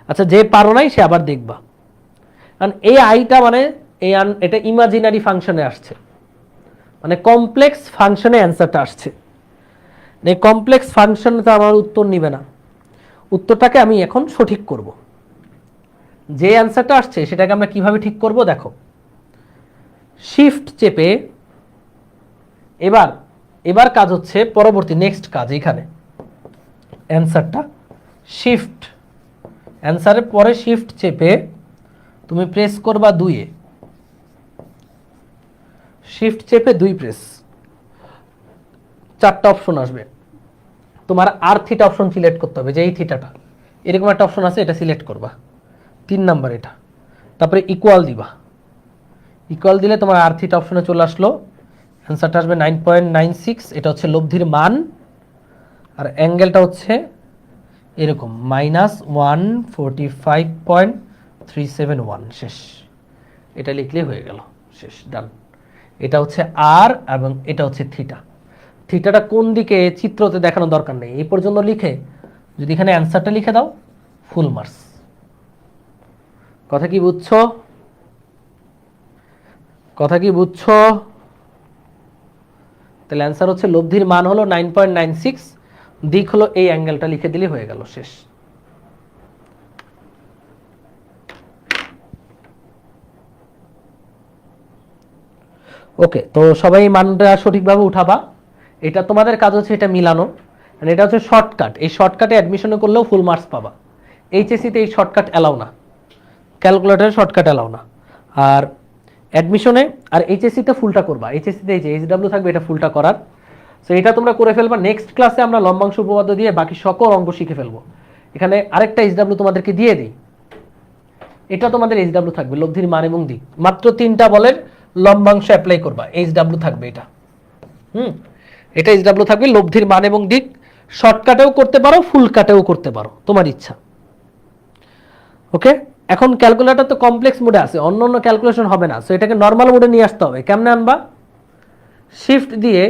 আচ্ছা যে পারো নাই সে আবার দেখবা, কারণ এই আইটা মানে এটা ইমাজিনারি ফাংশনে আসছে, মানে কমপ্লেক্স ফাংশনে অ্যান্সারটা আসছে, এই কমপ্লেক্স ফাংশনে তো আমার উত্তর নিবে না, উত্তরটাকে আমি এখন সঠিক করব, যে অ্যান্সারটা আসছে সেটাকে আমরা কিভাবে ঠিক করব দেখো, শিফট চেপে এবার কাজ হচ্ছে পরবর্তী নেক্সট কাজ, এখানে অ্যান্সারটা শিফট, অ্যান্সারের পরে শিফট চেপে তুমি প্রেস করবা 2 শিফট চেপে 2 প্রেস, 4টা অপশন আসবে, তোমার আর থিটা অপশন সিলেক্ট করতে হবে, যে এই থিটাটা এরকম একটা অপশন আছে, এটা সিলেক্ট করবা 3 নাম্বার এটা, তারপরে ইকুয়াল দিবা, ইকুয়াল দিলে তোমার আর থিটা অপশনে চলে আসলো, অ্যান্সারটা আসবে 9.96, এটা হচ্ছে লব্ধির মান, আর অ্যাঙ্গেলটা হচ্ছে এরকম -145.371, শেষ, এটা লিখলেই হয়ে গেল, শেষ, ডান, এটা হচ্ছে আর এবং এটা হচ্ছে থিটা, থিটাটা কোন দিকে চিত্রতে দেখানোর দরকার নেই, এই পর্যন্ত লিখে যদি এখানে অ্যান্সারটা লিখে দাও ফুল মার্কস, কথা কি বুঝছো, কথা কি বুঝছো, তাহলে অ্যান্সার হচ্ছে লব্ধির মান হলো 9.96, দিক হলো এই অ্যাঙ্গেলটা লিখে দিলে হয়ে গেল, শেষ। ওকে, তো সবাই মানটা সঠিকভাবে উঠাবা, এটা তোমাদের কাজ হচ্ছে এটা মিলানো, মানে এটা হচ্ছে শর্টকাট, এই শর্টকাটে অ্যাডমিশনে করলেও ফুল মার্কস পাবা, এইচএসসিতে এই শর্টকাট অ্যালাউ না, ক্যালকুলেটরে শর্টকাট অ্যালাউ না, আর অ্যাডমিশনে আর এইচএসসিতে ফুলটা করবা, এইচএসসিতে এই যে এইচডব্লিউ থাকবে এটা ফুলটা করার, সো এটা তোমরা করে ফেলবা, নেক্সট ক্লাসে আমরা লম্বাংশ উপপাদ্য দিয়ে বাকি সকল অঙ্ক শিখে ফেলবো, এখানে আরেকটা এইচডব্লিউ তোমাদেরকে দিয়ে দিই, এটা তোমাদের এইচডব্লিউ থাকবে, লব্ধির মান এবং দিক, মাত্র 3টা বলের লম্বাংশ অ্যাপ্লাই করবা, এইচডব্লিউ থাকবে এটা, এটা এইচডব্লিউ থাকবে, লব্ধির মান এবং দিক, শর্টকাটেও করতে পারো, ফুল কাটেও করতে পারো, তোমার ইচ্ছা। ওকে, এখন ক্যালকুলেটর তো কমপ্লেক্স মোডে আছে, অন্য অন্য ক্যালকুলেশন হবে না, সো এটাকে নর্মাল মোডে নিয়ে আসতে হবে, কেমনে আনবা, শিফট দিয়ে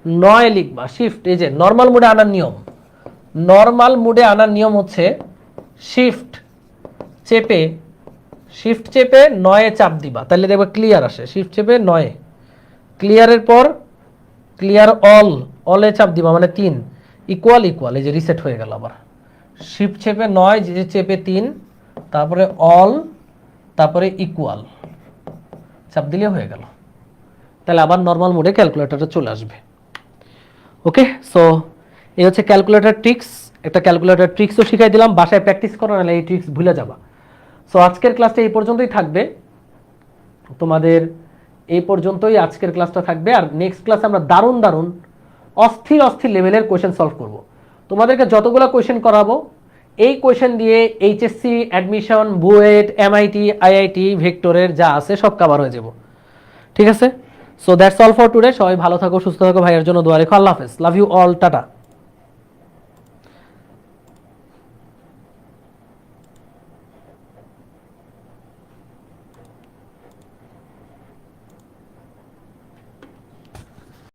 9 লিখবা, শিফট, এই যে নর্মাল মোডে আনার নিয়ম, নর্মাল মোডে আনার নিয়ম হচ্ছে শিফট চেপে 9 চাপ দিবা, তাহলে দেখবা ক্লিয়ার আসে, শিফট চেপে 9, ক্লিয়ারের পর ক্লিয়ার অলে চাপ দিবা, মানে 3, ইকুয়াল, এই যে রিসেট হয়ে গেল, আবার শিফট চেপে 9, যে চেপে 3, তারপরে অল, তারপরে ইকুয়াল চাপ দিলে হয়ে গেল, তাহলে আবার নর্মাল মোডে ক্যালকুলেটরটা চলে আসবে। ওকে, সো এই হচ্ছে ক্যালকুলেটর ট্রিক্স, একটা ক্যালকুলেটর ট্রিক্সও শিখাই দিলাম, বাসায় প্র্যাকটিস করো, নাহলে এই ট্রিক্স ভুলে যাবা। সো আজকের ক্লাসটা এই পর্যন্তই থাকবে, তোমাদের এই পর্যন্তই আজকের ক্লাসটা থাকবে, আর নেক্সট ক্লাসে আমরা দারুণ অস্থির অস্থির লেভেলের কোয়েশ্চেন সলভ করব। তোমাদেরকে যতগুলো কোয়েশ্চেন করাবো এই কোয়েশ্চেন দিয়ে HSC, admission, BUET, MIT, IIT, ভেক্টরের যা আছে সব কভার হয়ে যাব। ঠিক আছে, so that's all for today. সবাই ভালো থাকো, সুস্থ থাকো, ভাইয়ের জন্য দোয়া রেখো। আল্লাহ হাফেজ, লাভ ইউ অল, টাটা।